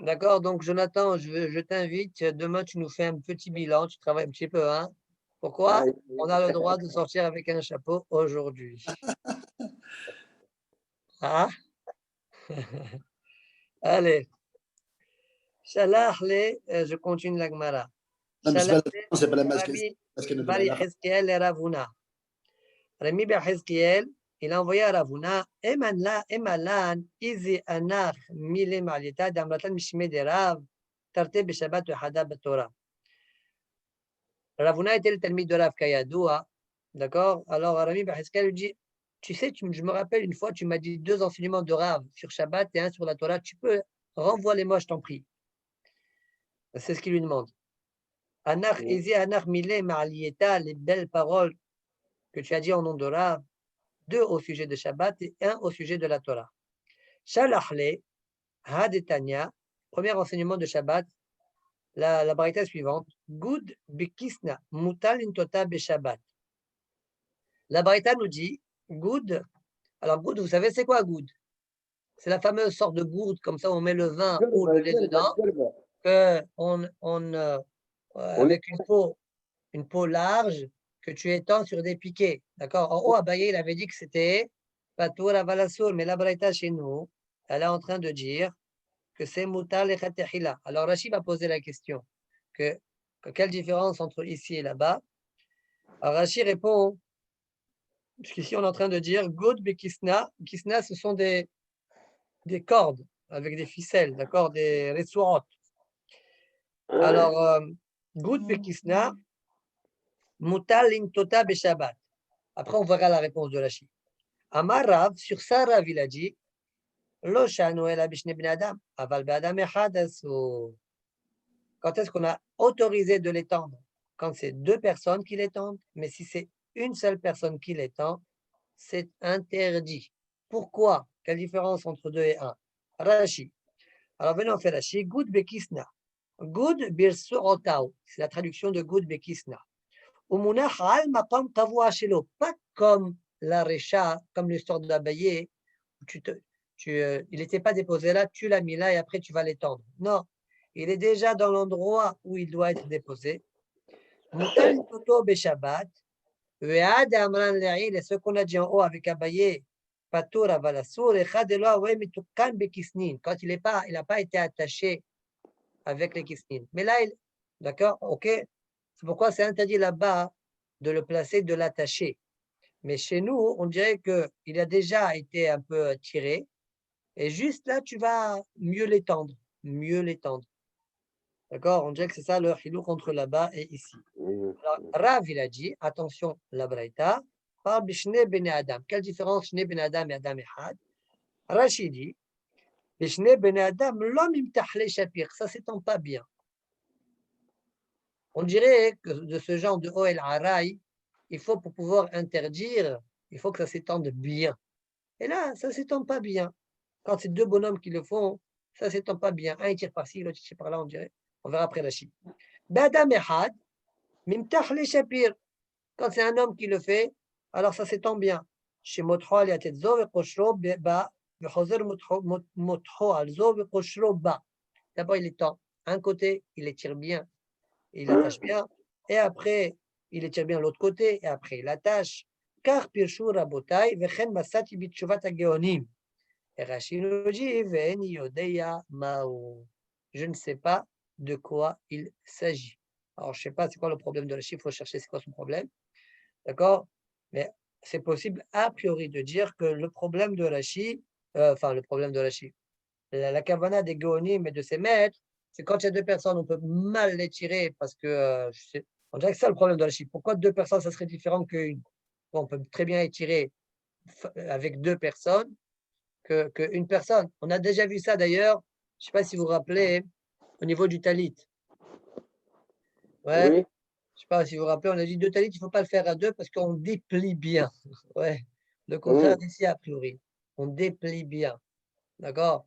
[SPEAKER 1] D'accord, donc Jonathan, je t'invite. Demain, tu nous fais un petit bilan. Tu travailles un petit peu, hein? Pourquoi? On a le droit de sortir avec un chapeau aujourd'hui. Hein? Allez. Shalach je continue la Gemara.
[SPEAKER 2] Non, mais
[SPEAKER 1] Shalach
[SPEAKER 2] c'est pas la masque,
[SPEAKER 1] Rabbi
[SPEAKER 2] parce qu'elle
[SPEAKER 1] Bar Yechezkiel et Ravuna. Rabbi Bar Yechezkiel, il a envoyé à Ravuna, Emalan, Izi Anach, Mile Malita, Damratan Mishme de Rav, Tarte Beshabbat ou Hada Torah. Ravuna était le talmid de Rav Kayadoua, d'accord? Alors Rabbi Bar Yechezkiel lui dit, tu sais, je me rappelle une fois, tu m'as dit 2 enseignements de Rav sur Shabbat et un sur la Torah, tu peux, renvoie-les-moi, je t'en prie. C'est ce qu'il lui demande. Anach, Izi Anach, Mile Ma'alieta, les belles paroles que tu as dit en nom de Rav, 2 au sujet de Shabbat et 1 au sujet de la Torah. Shalachle, Hadetania, premier enseignement de Shabbat, la braïta suivante, Good Bekisna, Mutal Intota Beshabbat. La braïta nous dit, Good, alors Good, vous savez c'est quoi Good? C'est la fameuse sorte de gourde, comme ça on met le vin ou le lait dedans, avec une peau large que tu étends sur des piquets. D'accord? En haut, Abaye, il avait dit que c'était Patour Avalassour, mais la Braïta chez nous, elle est en train de dire que c'est Moutal et Khatehila. Alors Rachid va poser la question quelle différence entre ici et là-bas? Alors Rachid répond, puisqu'ici on est en train de dire Good Bekisna. Kisna, ce sont des cordes avec des ficelles, d'accord? Des ressourrotes. Alors, Good Bekisna, Mutal Intota Beshabbat. Après, on verra la réponse de Rachid. Amar Rav, sur ça, Rav, il a dit Lo shanu ela bishne bnei adam, aval be'adam echad asur. Quand est-ce qu'on a autorisé de l'étendre? Quand c'est 2 personnes qui l'étendent, mais si c'est une seule personne qui l'étend, c'est interdit. Pourquoi? Quelle différence entre 2 et 1? Rashi. Alors venons faire Rashi. Gud bekisna. Gud birsurotau. C'est la traduction de Gud bekisna. Umunach al maqam kavua shelo. Pas comme la Recha, comme l'histoire de l'Abaye, il n'était pas déposé là, tu l'as mis là et après tu vas l'étendre. Non, il est déjà dans l'endroit où il doit être déposé. Mutal toto beshabbat, ve'ad amran le'il, et ce qu'on a dit en haut avec Abaye, patour avalasur, echad elo awe mitukan bekisnin, quand il n'a pas été attaché avec les kisnin. Mais là, d'accord, ok, c'est pourquoi c'est interdit là-bas de le placer, de l'attacher. Mais chez nous, on dirait qu'il a déjà été un peu tiré. Et juste là, tu vas mieux l'étendre. Mieux l'étendre. D'accord? On dirait que c'est ça le hilou contre là-bas et ici. Alors, Rav, il a dit, attention, la Braïta, parle de Shne Bene Adam. Quelle différence Shne Bene Adam et Adam Ehad? Rachid dit, Shne Bene Adam, l'homme imtahle shapir. Ça s'étend pas bien. On dirait que de ce genre de Oel Araï, il faut pour pouvoir interdire, il faut que ça s'étende bien. Et là, ça s'étend pas bien. Quand c'est deux bonhommes qui le font, ça s'étend pas bien. Un il tire par-ci, l'autre il tire par-là, on dirait. On verra après Rachid. Badam Ehad, Mimtahle shapir. Quand c'est un homme qui le fait, alors ça s'étend bien. Chez Motro, il y a Tetzo, Vekoshro, Ba, Vechozer, Motro, Alzo, Vekoshro, Ba. D'abord, il étend. Un côté, il étire bien, il attache bien. Et après, il étire bien l'autre côté, et après, il attache. Car Pirshu Rabotai, Vechen Basati Bitshuvat Ageonim. Et Rachid nous dit, Veni Yodeya Mao. Je ne sais pas de quoi il s'agit. Alors, je ne sais pas c'est quoi le problème de Rachid, il faut chercher c'est quoi son problème. D'accord? Mais c'est possible a priori de dire que le problème de Rashi, le problème de Rashi, la kavana des Géonim et de ses maîtres, c'est quand il y a deux personnes, on peut mal les tirer parce que, on dirait que c'est ça le problème de Rashi. Pourquoi deux personnes, ça serait différent qu'une? On peut très bien les tirer avec deux personnes qu'une personne. On a déjà vu ça d'ailleurs, je ne sais pas si vous vous rappelez, au niveau du talit. Ouais.
[SPEAKER 3] Oui.
[SPEAKER 1] Je ne sais pas si vous vous rappelez, on a dit deux talit, il ne faut pas le faire à deux parce qu'on déplie bien. Ouais. Le contraire d'ici, a priori. On déplie bien. D'accord?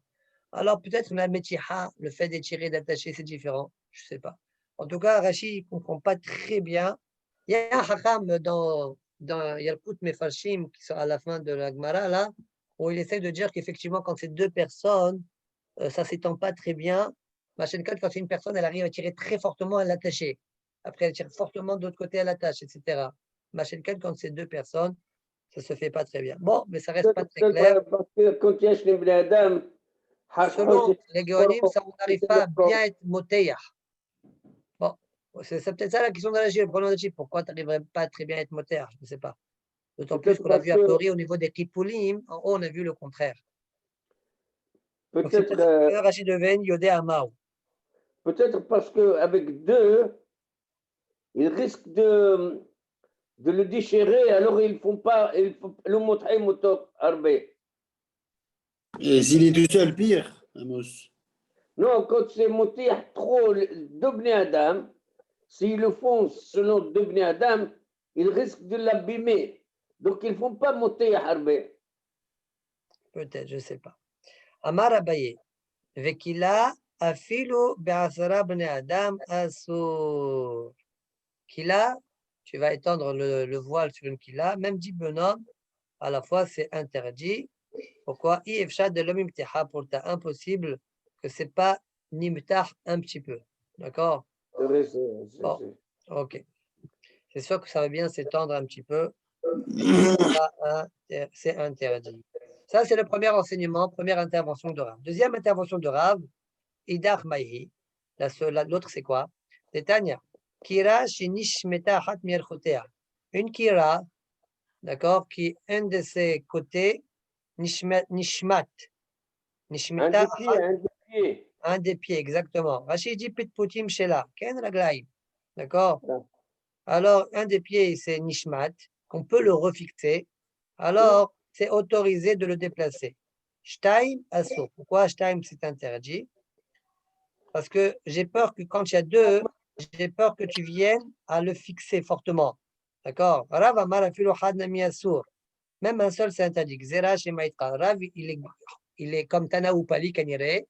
[SPEAKER 1] Alors peut-être on a le métiha, le fait d'étirer, d'attacher, c'est différent. Je ne sais pas. En tout cas, Rachid ne comprend pas très bien. Il y a un hakam dans Yalkut Mefarshim qui sont à la fin de la Gemara, là, où il essaie de dire qu'effectivement, quand c'est deux personnes, ça ne s'étend pas très bien. Machin quand c'est une personne, elle arrive à tirer très fortement, à l'attacher. Après, elle tire fortement de l'autre côté, elle attache, etc. Machin quand c'est deux personnes, ça ne se fait pas très bien. Bon, mais ça reste pas très clair.
[SPEAKER 3] Parce que quand il y a chez les Adam,
[SPEAKER 1] Selon les Géonim, ça, on n'arrive pas à bien être moteyah. Bon, c'est peut-être ça la question de la problème de pourquoi tu n'arriverais pas très bien à être moteyah, je ne sais pas. D'autant plus qu'on a vu a priori au niveau des Kipoulim, en haut, on a vu le contraire. Donc c'est pour ça que Rachid devine Yodé Amaou.
[SPEAKER 3] Peut-être parce qu'avec deux, ils risquent de le déchirer, alors ils ne font pas le montrer moto arbé.
[SPEAKER 2] Et s'il est tout seul, pire, Amos.
[SPEAKER 3] Non, quand c'est monté trop d'Obné Adam, s'ils le font selon d'Obné Adam, ils risquent de l'abîmer. Donc ils ne font pas monter à arbé.
[SPEAKER 1] Peut-être, je ne sais pas. Amar Abaye, Vekila afilu be'asara bne Adam asur. Kila, tu vas étendre le voile sur une kila, même 10 bonhommes, à la fois c'est interdit. Pourquoi? Ifshad de l'omimteha pour ta impossible que c'est pas nimtah un petit peu. D'accord? Bon, ok. C'est sûr que ça va bien s'étendre un petit peu. C'est interdit. Ça, c'est le premier enseignement, première intervention de Rav. Deuxième intervention de Rav, Idar Maïhi. L'autre, c'est quoi? C'est Tanya. Kira shinishmeta hat mierchotea. Une kira, d'accord, qui un de ses côtés, nishmat. Nishmeta un des pieds, exactement. Rachid dit pitputim shela. Ken raglaim. D'accord? Alors, un des pieds, c'est nishmat, qu'on peut le refixer. Alors, c'est autorisé de le déplacer. Shtaim asso. Pourquoi Shtaim, c'est interdit? Parce que j'ai peur que quand il y a deux, j'ai peur que tu viennes à le fixer fortement. D'accord? Rav amar afilu had nami assur. Même un seul, c'est interdit. Xera chez Maïtra. Rav, il est comme Tana ou Pali Kanire.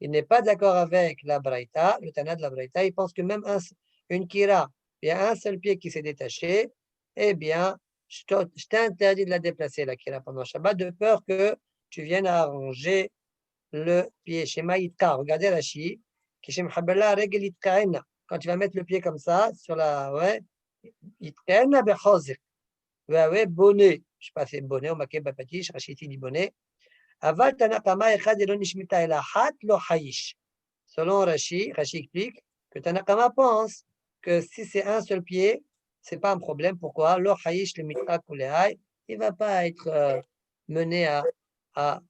[SPEAKER 1] Il n'est pas d'accord avec la Braïta, le Tana de la Braïta. Il pense que même une Kira, il y a un seul pied qui s'est détaché, eh bien, je t'interdis de la déplacer, la Kira, pendant Shabbat, de peur que tu viennes à arranger le pied. Chez Maïtra, regardez la Chi, qui chez Mhabella, Regel Itkaena. Quand tu vas mettre le pied comme ça, sur la. Ouais, Itkaena Bechozik. Ouais, bonnet. Je ne sais pas si c'est bonnet, ou maquet bapatish, Rachiti dit bonnet. Aval Tanakama echad elo nishmita ela hat lo hayish. Selon Rashi explique que Tanakama pense que si c'est un seul pied, ce n'est pas un problème. Pourquoi? Lo hayish le mitra kulehai, il ne va pas être mené à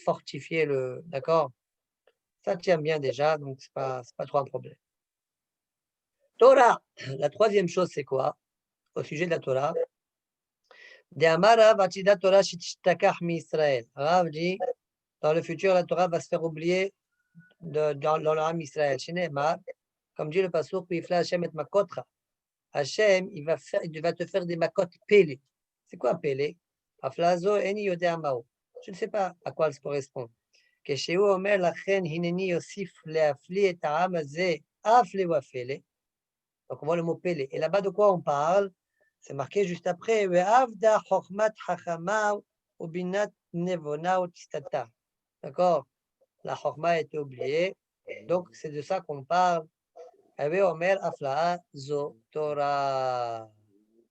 [SPEAKER 1] fortifier le. D'accord? Ça tient bien déjà, donc ce n'est pas trop un problème. Torah, la troisième chose, c'est quoi? Au sujet de la Torah. De Amara Vatida Torah Shitishtakach mi Israël. Rav dit, dans le futur, la Torah va se faire oublier dans le Ham Israël. Shinemar, comme dit le pasuk, Pifla Hashem et Makotra. Hashem, il va te faire des makot pélé. C'est quoi pélé? Aflazo eni yodea mao. Je ne sais pas à quoi ça correspond. Keshehu omer lachen hineni yosif leafli et ha'am hazeh af lewafele. Donc on voit le mot pélé. Et là-bas, de quoi on parle? C'est marqué juste après. Ve'avda chokhmat chachama ubinat nevona utistata. D'accord? La chokhma a été oubliée. Donc c'est de ça qu'on parle. Omer aflaa zo Torah.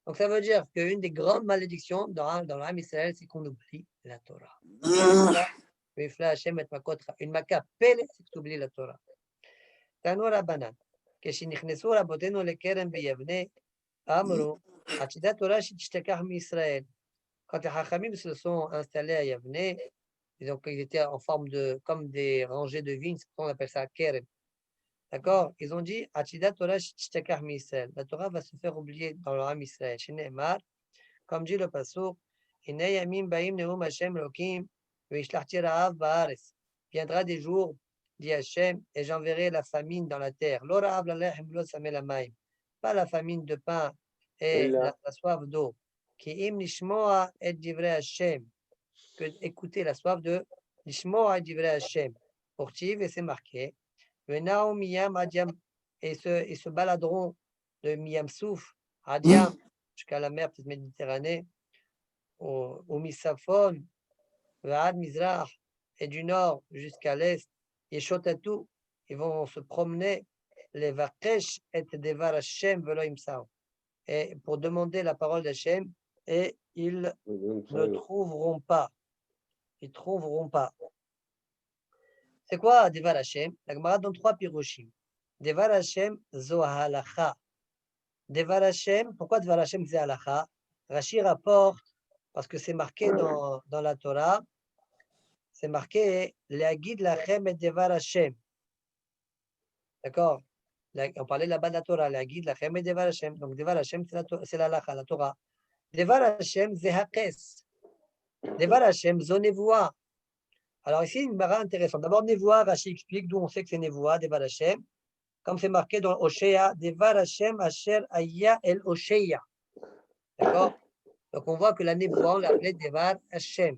[SPEAKER 1] Donc ça veut dire qu'une des grandes malédictions dans l'âme Israël, c'est qu'on oublie la Torah. Une maka pele, c'est que tu oublies la Torah. Tanu Rabbanan. כשנכנסו רבותינו לכרם ביבנה, אמרו, עתידה תורה שתשתכח מישראל. Quand les Chachamim se sont installés à Yavne, donc ils étaient en forme comme des rangées de vignes, c'est pour ça qu'on appelle ça Kerem. D'accord? Ils ont dit, Atida Torah shtakar mi Israël. La Torah va se faire oublier dans le Ham Israël. Chez Nehemar, comme dit le pasuk, Hinei yamim baim neum Hashem Elokim, veishlachti ra'av ba'aretz. Viendra des jours, dit Hashem, et j'enverrai la famine dans la terre. Lo ra'av lalechem lo sameh lamayim. Pas la famine de pain et la soif d'eau. Ki im nishmoa et divrei Hashem. Que écouter la soif de nishmoa et divrei Hashem. Pourtiv, et c'est marqué. Et se baladeront de Miyam Souf, Adiam, jusqu'à la mer, petite Méditerranée, au Misafon, Ad Mizrach, et du nord jusqu'à l'est, et Shotatu, ils vont se promener, les Vakesh et Devar Hashem velo imsao, et pour demander la parole d'Hashem, et ils ne trouveront pas. Ils trouveront pas. C'est quoi Devar Hashem? La Gemara donne 3 piroshim. Devar Hashem zo halacha. Devar Hashem, pourquoi Devar Hashem c'est halacha? Rashi rapporte, parce que c'est marqué dans la Torah, c'est marqué Leagid lachem et Devar Hashem. D'accord? On parlait là-bas de la Torah, Leagid lachem et Devar Hashem. Donc Devar Hashem c'est l'halacha, la Torah. Devar Hashem c'est hakes. Devar Hashem zo nevoa. Alors ici, une mara intéressante. D'abord, nevoa, Rashi explique d'où on sait que c'est nevoa, Devar Hashem. Comme c'est marqué dans Oshéa, Devar Hashem Asher Aya El Oshéa. D'accord? Donc on voit que la névoie, on l'appelait Devar Hashem.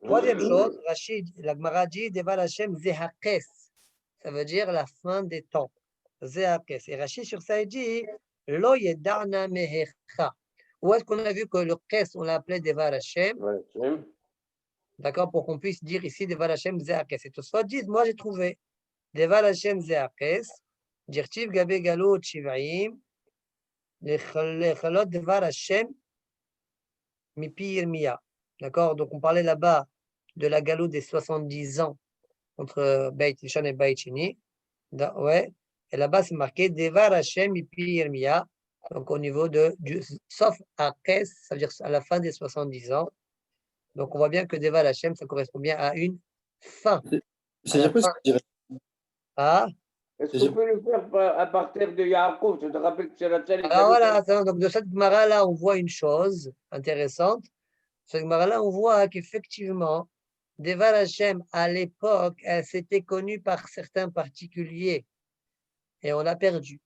[SPEAKER 1] Troisième chose, Rachid, la Gemara dit Devar Hashem Zehakes. Ça veut dire la fin des temps. Zehakes. Et Rachid sur ça, il dit Lo Yedana Mehecha. Où est-ce qu'on a vu que le Kes, on l'appelait Devar Hashem? D'accord? Pour qu'on puisse dire ici Devar Hashem Zehakes. Et tout ça dit, moi j'ai trouvé Devar Hashem Zehakes. Dirtiv Gabe Galot Shiv'im, Lechalot Devar Hashem, Mipi Yirmiya. D'accord? Donc on parlait là-bas de la galoute des 70 ans entre Beit Rishon et Beit Sheni. Ouais. Et là-bas c'est marqué Devar Hashem, Mipi Yirmiya. Donc au niveau sauf à Kes, ça veut dire à la fin des 70 ans. Donc on voit bien que Devar Hashem, ça correspond bien à une fin.
[SPEAKER 2] C'est-à-dire quoi ce que tu dirais?
[SPEAKER 1] Ah?
[SPEAKER 3] Est-ce qu'on peut le faire à partir de Yaakov? Je te rappelle que c'est la télé.
[SPEAKER 1] Alors voilà, donc de cette Gemara-là, on voit une chose intéressante. Cette Gemara-là, on voit qu'effectivement, Devar Hashem, à l'époque, elle s'était connue par certains particuliers. Et on l'a perdu.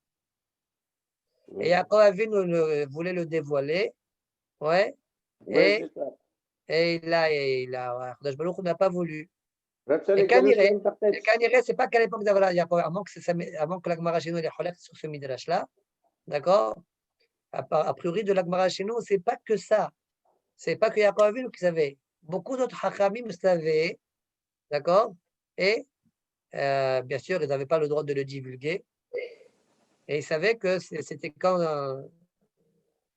[SPEAKER 1] Et Yaakov Avinu voulait le dévoiler. Ouais. Et il a on n'a pas voulu. Et Kaniré, c'est pas qu'à l'époque d'Avraham Yaakov, avant que la Gemara chez nous est sur ce midrash-là, d'accord? A priori, de la Gemara chez nous, c'est pas que ça. C'est pas que Yaakov Avinu qui savait. Beaucoup d'autres Chachamim savaient, d'accord? Et bien sûr, ils n'avaient pas le droit de le divulguer. Et ils savaient que c'était quand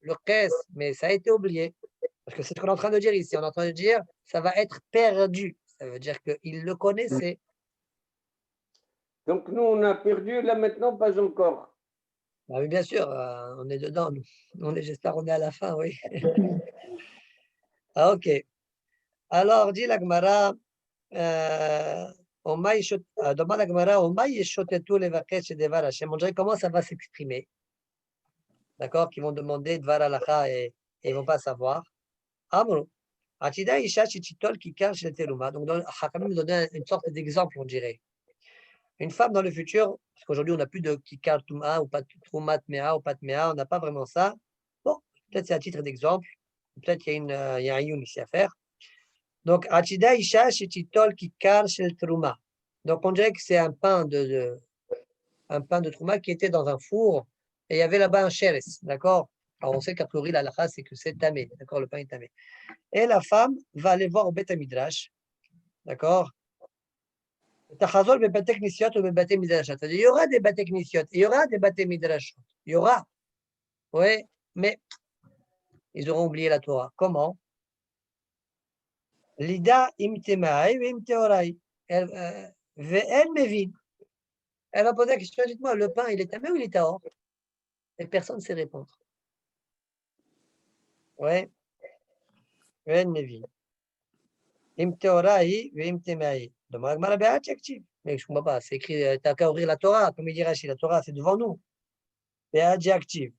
[SPEAKER 1] le Kes, mais ça a été oublié. Parce que c'est ce qu'on est en train de dire ici. On est en train de dire, ça va être perdu. Ça veut dire qu'ils le connaissaient.
[SPEAKER 3] Donc nous, on a perdu, là maintenant, pas encore.
[SPEAKER 1] Bah oui, bien sûr, on est dedans. J'espère qu'on est à la fin, oui. Ah, ok. Alors, dit la Gemara, demande la Gemara, on dirait comment ça va s'exprimer. D'accord? Qui vont demander Dvar Halacha et ils ne vont pas savoir. Amru. Atida Isha Chichitol qui cache le Teruma. Donc, Hakamim nous donne une sorte d'exemple, on dirait. Une femme dans le futur, parce qu'aujourd'hui, on n'a plus de Kikar Touma ou pas Troumat Mea ou Pat Mea, on n'a pas vraiment ça. Bon, peut-être c'est à titre d'exemple. Peut-être qu'il y a un youn ici à faire. Donc, Atida Isha Chichitol qui cache le Teruma. Donc, on dirait que c'est un pain de Trouma qui était dans un four et il y avait là-bas un sheres, d'accord? Alors, on sait qu'a priori, la halakha, c'est que c'est tamé, d'accord? Le pain est tamé. Et la femme va aller voir au Beth Midrash, d'accord? Tachazol bebate knisiot ou bebate midrashot. C'est-à-dire, il y aura des bate knisiot, il y aura des bate midrashot. Il y aura, oui, mais ils auront oublié la Torah. Comment? Lida imtemaï ou imteoraï. Elle mevin. Elle va poser la question, dites-moi, le pain, il est tamé ou il est tahor? Et personne ne sait répondre. Ouais, elle mevin. Imteoraï ou imtemaï. Demande à Gemara Be'adjectif. Mais je ne comprends pas, c'est écrit, t'as qu'à ouvrir la Torah, comme il dit Rashi, la Torah, c'est devant nous. Be'adjectif.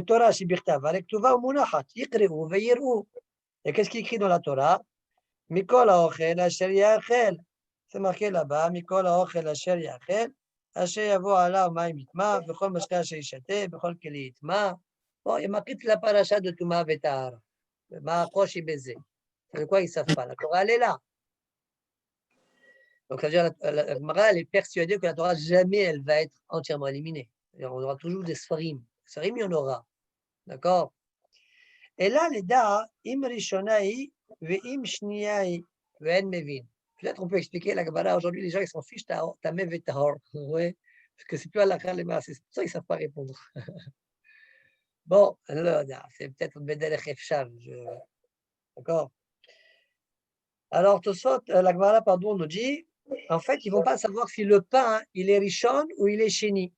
[SPEAKER 1] Torah, c'est birtav, avec tuva ou munachat, yikre'u, ve'yir'u. Et qu'est-ce qui est écrit dans la Torah? Mikol ha'ochel, asher ya'achel. C'est marqué là-bas, Mikol ha'ochel, asher ya'achel, asher yavo ala u'mayim yitma, v'chol mashka asher yishate, v'chol keli yitma. Bon, il y a marqué toute la paracha de Touma Vetahara. Ma'achosh et baiser. C'est de quoi ils ne savent pas. La Torah, elle est là. Donc, ça veut dire la Gemara, elle est persuadée que la Torah, jamais elle va être entièrement éliminée. On aura toujours des sfarim. Sfarim, il y en aura. D'accord? Et là, les da, im rishonaï, ve'im shniyaï, ve'en mevin. Peut-être on peut expliquer la Gemara. Aujourd'hui, les gens, ils s'en fichent, tameh ve'tahor. Ouais. Parce que c'est plus à la Khalema. C'est pour ça qu'ils ne savent pas répondre. Bon, alors, c'est peut-être un Bederech Efshar. D'accord? Alors, Tosot, la Gemara, pardon, nous dit, en fait, ils ne vont pas savoir si le pain, il est rishon ou il est chéni.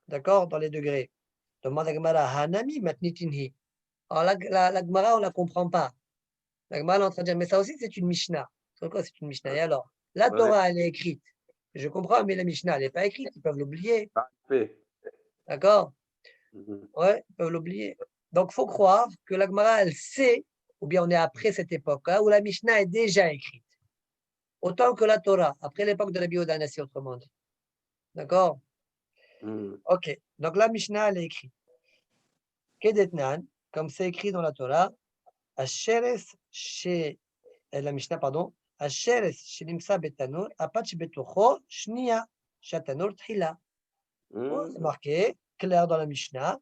[SPEAKER 1] D'accord? Dans les degrés. Demande la Gemara, Hanami matnitinhi. Alors, la Gemara, on ne la comprend pas. La Gemara est en train de dire, mais ça aussi, c'est une Mishnah. C'est quoi, c'est une Mishnah? Et alors, la Torah, elle est écrite. Je comprends, mais la Mishnah, elle n'est pas écrite. Ils peuvent l'oublier. D'accord? Ouais, ils peuvent l'oublier. Donc, il faut croire que la Gemara, elle sait, ou bien on est après cette époque-là, où la Mishnah est déjà écrite. Autant que la Torah, après l'époque de la Biodanassie, autrement dit. D'accord? Ok. Donc, la Mishnah, elle est écrite. Kedetnan, comme c'est écrit dans la Torah, Asheres chez la Mishnah, pardon, Asheres chez Nimsa Betanur, Apach Betocho, Shnia, Shatanur Tchila. C'est marqué, clair dans la Mishnah,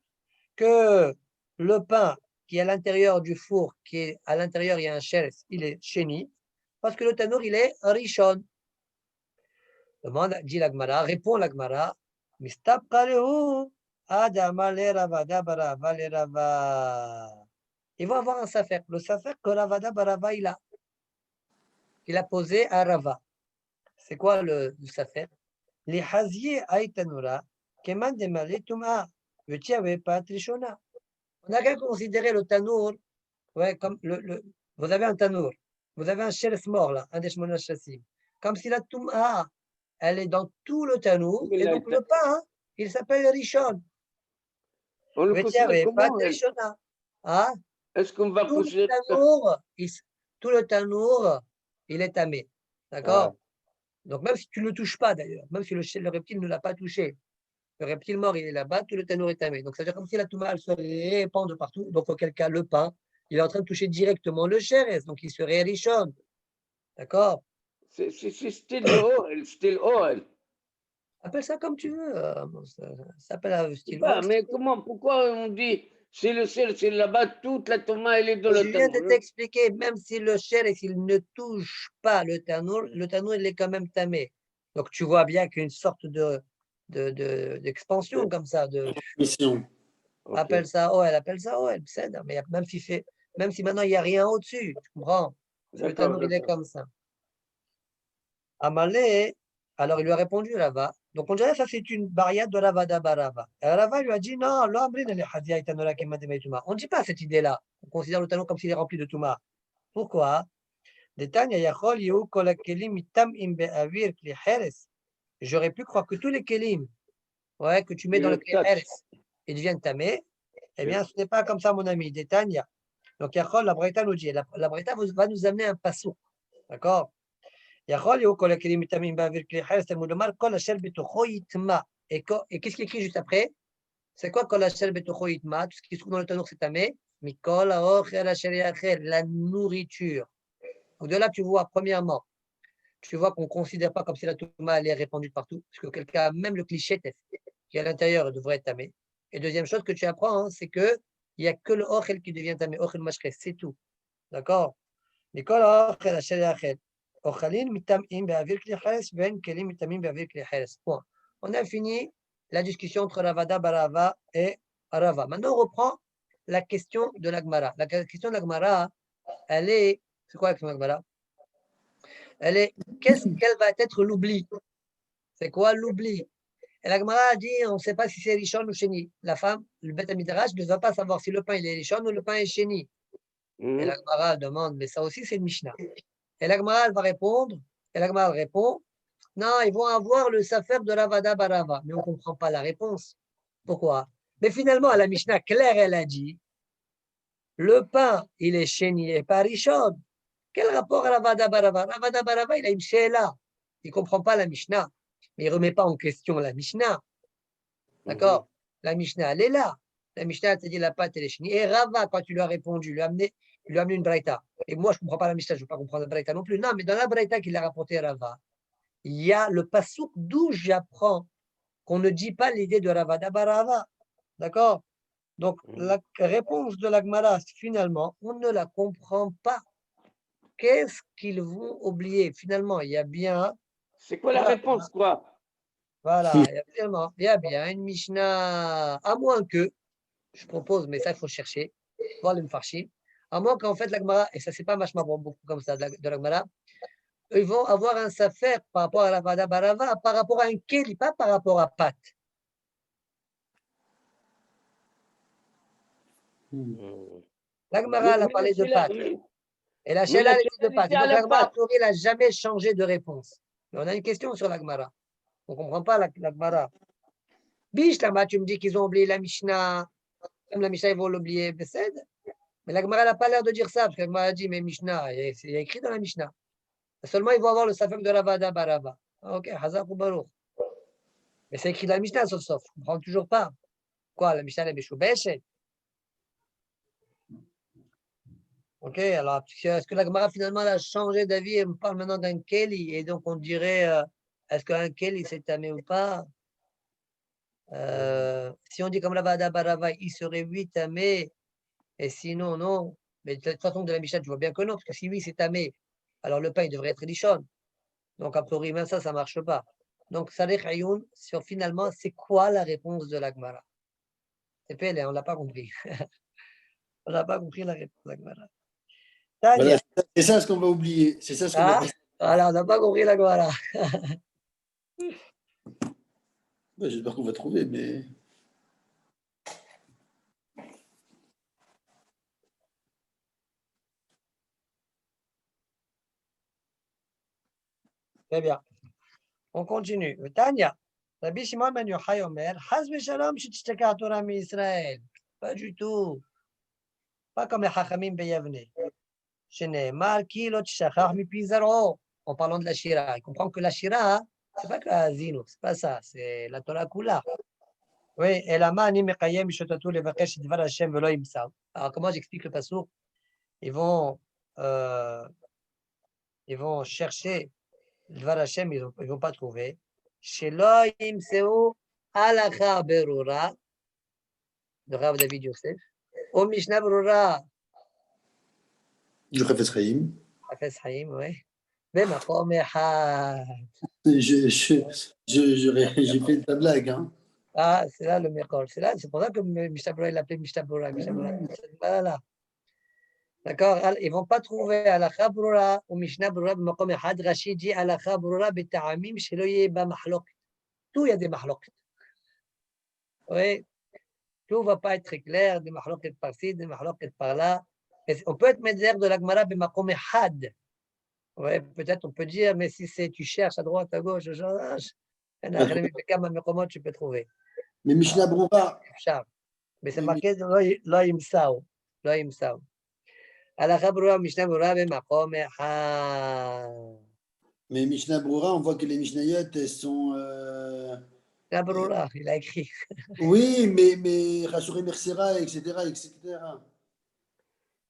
[SPEAKER 1] que le pain qui est à l'intérieur du four, qui est à l'intérieur, il y a un sheres, il est sheni, parce que le tanur, il est rishon. Demande, dit la Gemara, répond la Gemara, Mistapka lehu, Adama le Ravada Barava le Rava. Ils vont avoir un safer. Le safer que Ravada Barava il a posé à Rava. C'est quoi le safer? Les haziye aïtanura, keman demale tum'a, vetiave patrishona. On n'a qu'à considérer le tanour, ouais, comme vous avez un tanour, vous avez un sheres mort là, un des shmona chassim, comme si la tum'a, elle est dans tout le tanour, et donc le pain, il s'appelle rishon.
[SPEAKER 3] On le considère comment?
[SPEAKER 1] Hein?
[SPEAKER 3] Est-ce qu'on va considérer
[SPEAKER 1] tout le tanour, il est tamé. D'accord? Donc même si tu ne le touches pas d'ailleurs, même si le reptile ne l'a pas touché, le reptile mort, il est là-bas, tout le tanour est tamé. Donc ça veut dire comme si la touma, elle se répand de partout. Donc auquel cas, le pain, il est en train de toucher directement le sheres, donc il serait rishon. D'accord?
[SPEAKER 3] C'est style Oel, style Oel.
[SPEAKER 1] Appelle ça comme tu veux. Ça s'appelle style
[SPEAKER 3] Oel. Mais comment, pourquoi on dit c'est le sel, c'est là-bas, toute la tomate, elle est dans le tanour.
[SPEAKER 1] Je viens de t'expliquer, même si le sheres, il ne touche pas le tanour, il est quand même tamé. Donc tu vois bien qu'il y a une sorte d'expansion comme ça.
[SPEAKER 2] Mission.
[SPEAKER 1] Appelle ça Oel, mais même si maintenant il n'y a rien au-dessus, tu comprends? Le tanour, il est comme ça. Amalé, alors il lui a répondu Rava. Donc on dirait que ça c'est une barrière de Ravada Barava. Et Rava lui a dit non, on ne dit pas cette idée-là. On considère le tanour comme s'il est rempli de Touma. Pourquoi? J'aurais pu croire que tous les kelim, ouais, que tu mets dans le kelim, ils deviennent tamés. Eh bien, ce n'est pas comme ça, mon ami. Détania. Donc, Yachol, la Braïta nous dit, la Braïta va nous amener un passou. D'accord? Yachol, yo, kol kelim mitamim ba'avir kli hares, Talmud Omar, kol asher betocho yitma. Et qu'est-ce qui est écrit juste après? C'est quoi kol asher betocho yitma? Tout ce qui se trouve dans le Tanakh, c'est tamé. Mikol aochel asher yachel, la nourriture. Donc, de là, tu vois, premièrement, tu vois qu'on ne considère pas comme si la touma elle est répandue partout, parce que quelqu'un, même le cliché qui est à l'intérieur devrait être tamé. Et deuxième chose que tu apprends, hein, c'est qu'il n'y a que le ochel qui devient tamé, ochel mashkeh, c'est tout. D'accord? Mikol aochel asher yachel. Ochalin mitamim be'avir kli hares, ben kelim mitamim be'avir kli hares. Point. On a fini la discussion entre Ravada Barava et Arava. Maintenant, on reprend la question de l'Agmara. La question de l'Agmara, elle est. C'est quoi la question de l'Agmara? Elle est. Quel va être l'oubli? C'est quoi l'oubli? Et la Gemara a dit, on ne sait pas si c'est Rishon ou Sheni. La femme, le Beth Midrash ne va pas savoir si le pain il est Rishon ou le pain est Sheni. Et la Gemara demande, mais ça aussi c'est une Mishnah. Et la Gemara elle va répondre, et la Gemara répond, non, ils vont avoir le Safer de Ravada Barava. Mais on ne comprend pas la réponse. Pourquoi? Mais finalement, à la Mishnah, Claire, elle a dit, le pain, il est Sheni et pas Rishon. Quel rapport à Ravada Barava? Ravada Barava, il a une Sheela. Il ne comprend pas la Mishnah. Mais il ne remet pas en question la Mishnah. D'accord? La Mishnah, elle est là. La Mishnah, elle t'a dit la pâte, elle est chenille. Et Rava, quand tu lui as répondu, il lui a amené une braïta. Et moi, je ne comprends pas la Mishnah, je ne veux pas comprendre la braïta non plus. Non, mais dans la braïta qu'il a rapporté Rava, il y a le pasouk d'où j'apprends qu'on ne dit pas l'idée de Rava d'Abarava. D'accord? Donc, la réponse de la Gemara, finalement, on ne la comprend pas. Qu'est-ce qu'ils vont oublier? Finalement, il y a bien.
[SPEAKER 3] C'est quoi la réponse, quoi?
[SPEAKER 1] Voilà, il y a bien une Mishnah, à moins que, je propose, mais ça, il faut chercher, voir le Mfarshim, à moins qu'en fait, la Gemara, et ça, c'est pas vachement beaucoup comme ça, de la Gemara, ils vont avoir un safer par rapport à la Vada Barava, par rapport à un Keli, pas par rapport à Pat. La Gemara, elle a parlé de Pat. Et la Sheila, elle dit de Pat. Et donc, la Gemara, elle n'a jamais changé de réponse. Mais on a une question sur la Gemara. On ne comprend pas la Gemara. Biche, là-bas, tu me dis qu'ils ont oublié la Mishnah. Comme la Mishnah, ils vont l'oublier, mais la Gemara n'a pas l'air de dire ça, parce que la Gemara a dit, mais Mishnah, il y a écrit dans la Mishnah. Seulement, ils vont avoir le Safek de Ravada Barava. Ok, Hazak ou Baruch. Mais c'est écrit dans la Mishnah, sauf. Je ne comprends toujours pas. Quoi, la Mishnah, elle est Béchoubéchet. Ok, alors, est-ce que la Gemara, finalement, elle a changé d'avis et me parle maintenant d'un Keli, et donc on dirait, est-ce qu'un Keli s'est tamé ou pas? Si on dit comme Ravada Barava, il serait 8 tamé. Et sinon, non. Mais de toute façon, de la Mishnah, tu vois bien que non, parce que si oui, c'est tamé, alors le pain, il devrait être Rishon. Donc, a priori, même ça ne marche pas. Donc, Sarech Ayoun, sur finalement, c'est quoi la réponse de la Gemara? C'est pelle, on ne l'a pas compris. On n'a pas compris la réponse de la Gemara.
[SPEAKER 2] Voilà, c'est ça ce qu'on va oublier. C'est ça ce qu'on va oublier.
[SPEAKER 1] Voilà, on n'a pas compris la Gemara.
[SPEAKER 2] J'espère qu'on va trouver, mais.
[SPEAKER 1] Très bien. On continue. Tania. Rabbi Shimon ben Yochai Omer, Chaz v'shalom shetishtaka Torah mi-Israël. Pas du tout. Pas comme les Chachamim beyavne. Shene'emar ki lo tishachach mipi zaro. En parlant de la Shira. Il comprend que la Shira, c'est pas que la Zino, c'est pas ça, c'est la Torah Kula. Oui, et la mani mekayem shotatu levakesh dvar Hashem velo imsav. Alors, comment j'explique le passouk? Ils vont chercher dvar Hashem, ils vont pas trouver. Shelo imseu halacha berura, de Rav David Yosef, au Mishnah berura.
[SPEAKER 2] Du Chafetz Chaim.
[SPEAKER 1] Chafetz Chaim, oui. Bemakom echad.
[SPEAKER 2] J'ai fait ta blague. Hein.
[SPEAKER 1] Ah, c'est là le Mekol. C'est pour ça que Mishnah berura, il l'appelait Mishnah berura. Voilà. D'accord? Ils ne vont pas trouver halacha berura ou Mishnah berura b'makom echad. Rashi dit halacha berura b'ta'amim shelo yeh ba mahlok. Tout, il y a des mahlok. Oui. Tout ne va pas être très clair, des mahloket par-ci, des mahloket par-là. Mais on peut être médère de la Gemara b'makom echad. Ouais, peut-être on peut dire, mais si c'est tu cherches à droite, à gauche, tu peux trouver.
[SPEAKER 2] Mais Mishnah Brura,
[SPEAKER 1] Mais c'est
[SPEAKER 2] Mais-
[SPEAKER 1] marqué lo imsao. Lo imsao. הלכה ברורה, משנה ברורה במקום אחד.
[SPEAKER 2] mais Mishnah Brura, on voit que les Mishnayot, elles sont.
[SPEAKER 1] משנה ברורה, il a écrit.
[SPEAKER 2] Oui, mais Rassuré Mersera, etc., etc.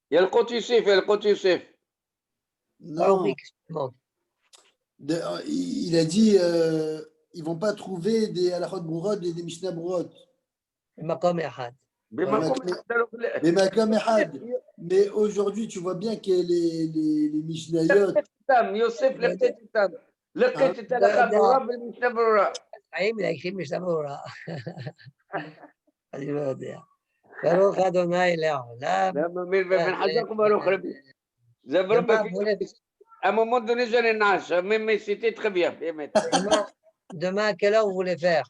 [SPEAKER 3] Il y a le Kot Youssef, il y a le Kot Youssef.
[SPEAKER 1] Pas compris,
[SPEAKER 2] Non,
[SPEAKER 1] excuse-moi.
[SPEAKER 2] il a dit ils vont pas trouver des halachot Brurot et des Mishnah Brurot.
[SPEAKER 1] במקום אחד.
[SPEAKER 3] במקום אחד,
[SPEAKER 2] Mais Makam Ehad. Mais aujourd'hui, tu vois bien que les Mishnayot.
[SPEAKER 3] יוסף לקט איתם. לקט את
[SPEAKER 1] לא
[SPEAKER 3] ההלכה
[SPEAKER 1] יודע.
[SPEAKER 3] ברורה במשנה ברורה.
[SPEAKER 1] האם להקריא משנה ברורה? אני לא יודע. ברוך אדוני לעולם.
[SPEAKER 3] מאמין ובן חזק וברוך רבי. זה ברור à un moment donné, j'en ai nage, même c'était très bien, באמת.
[SPEAKER 1] Demain, à quelle heure vous voulez faire?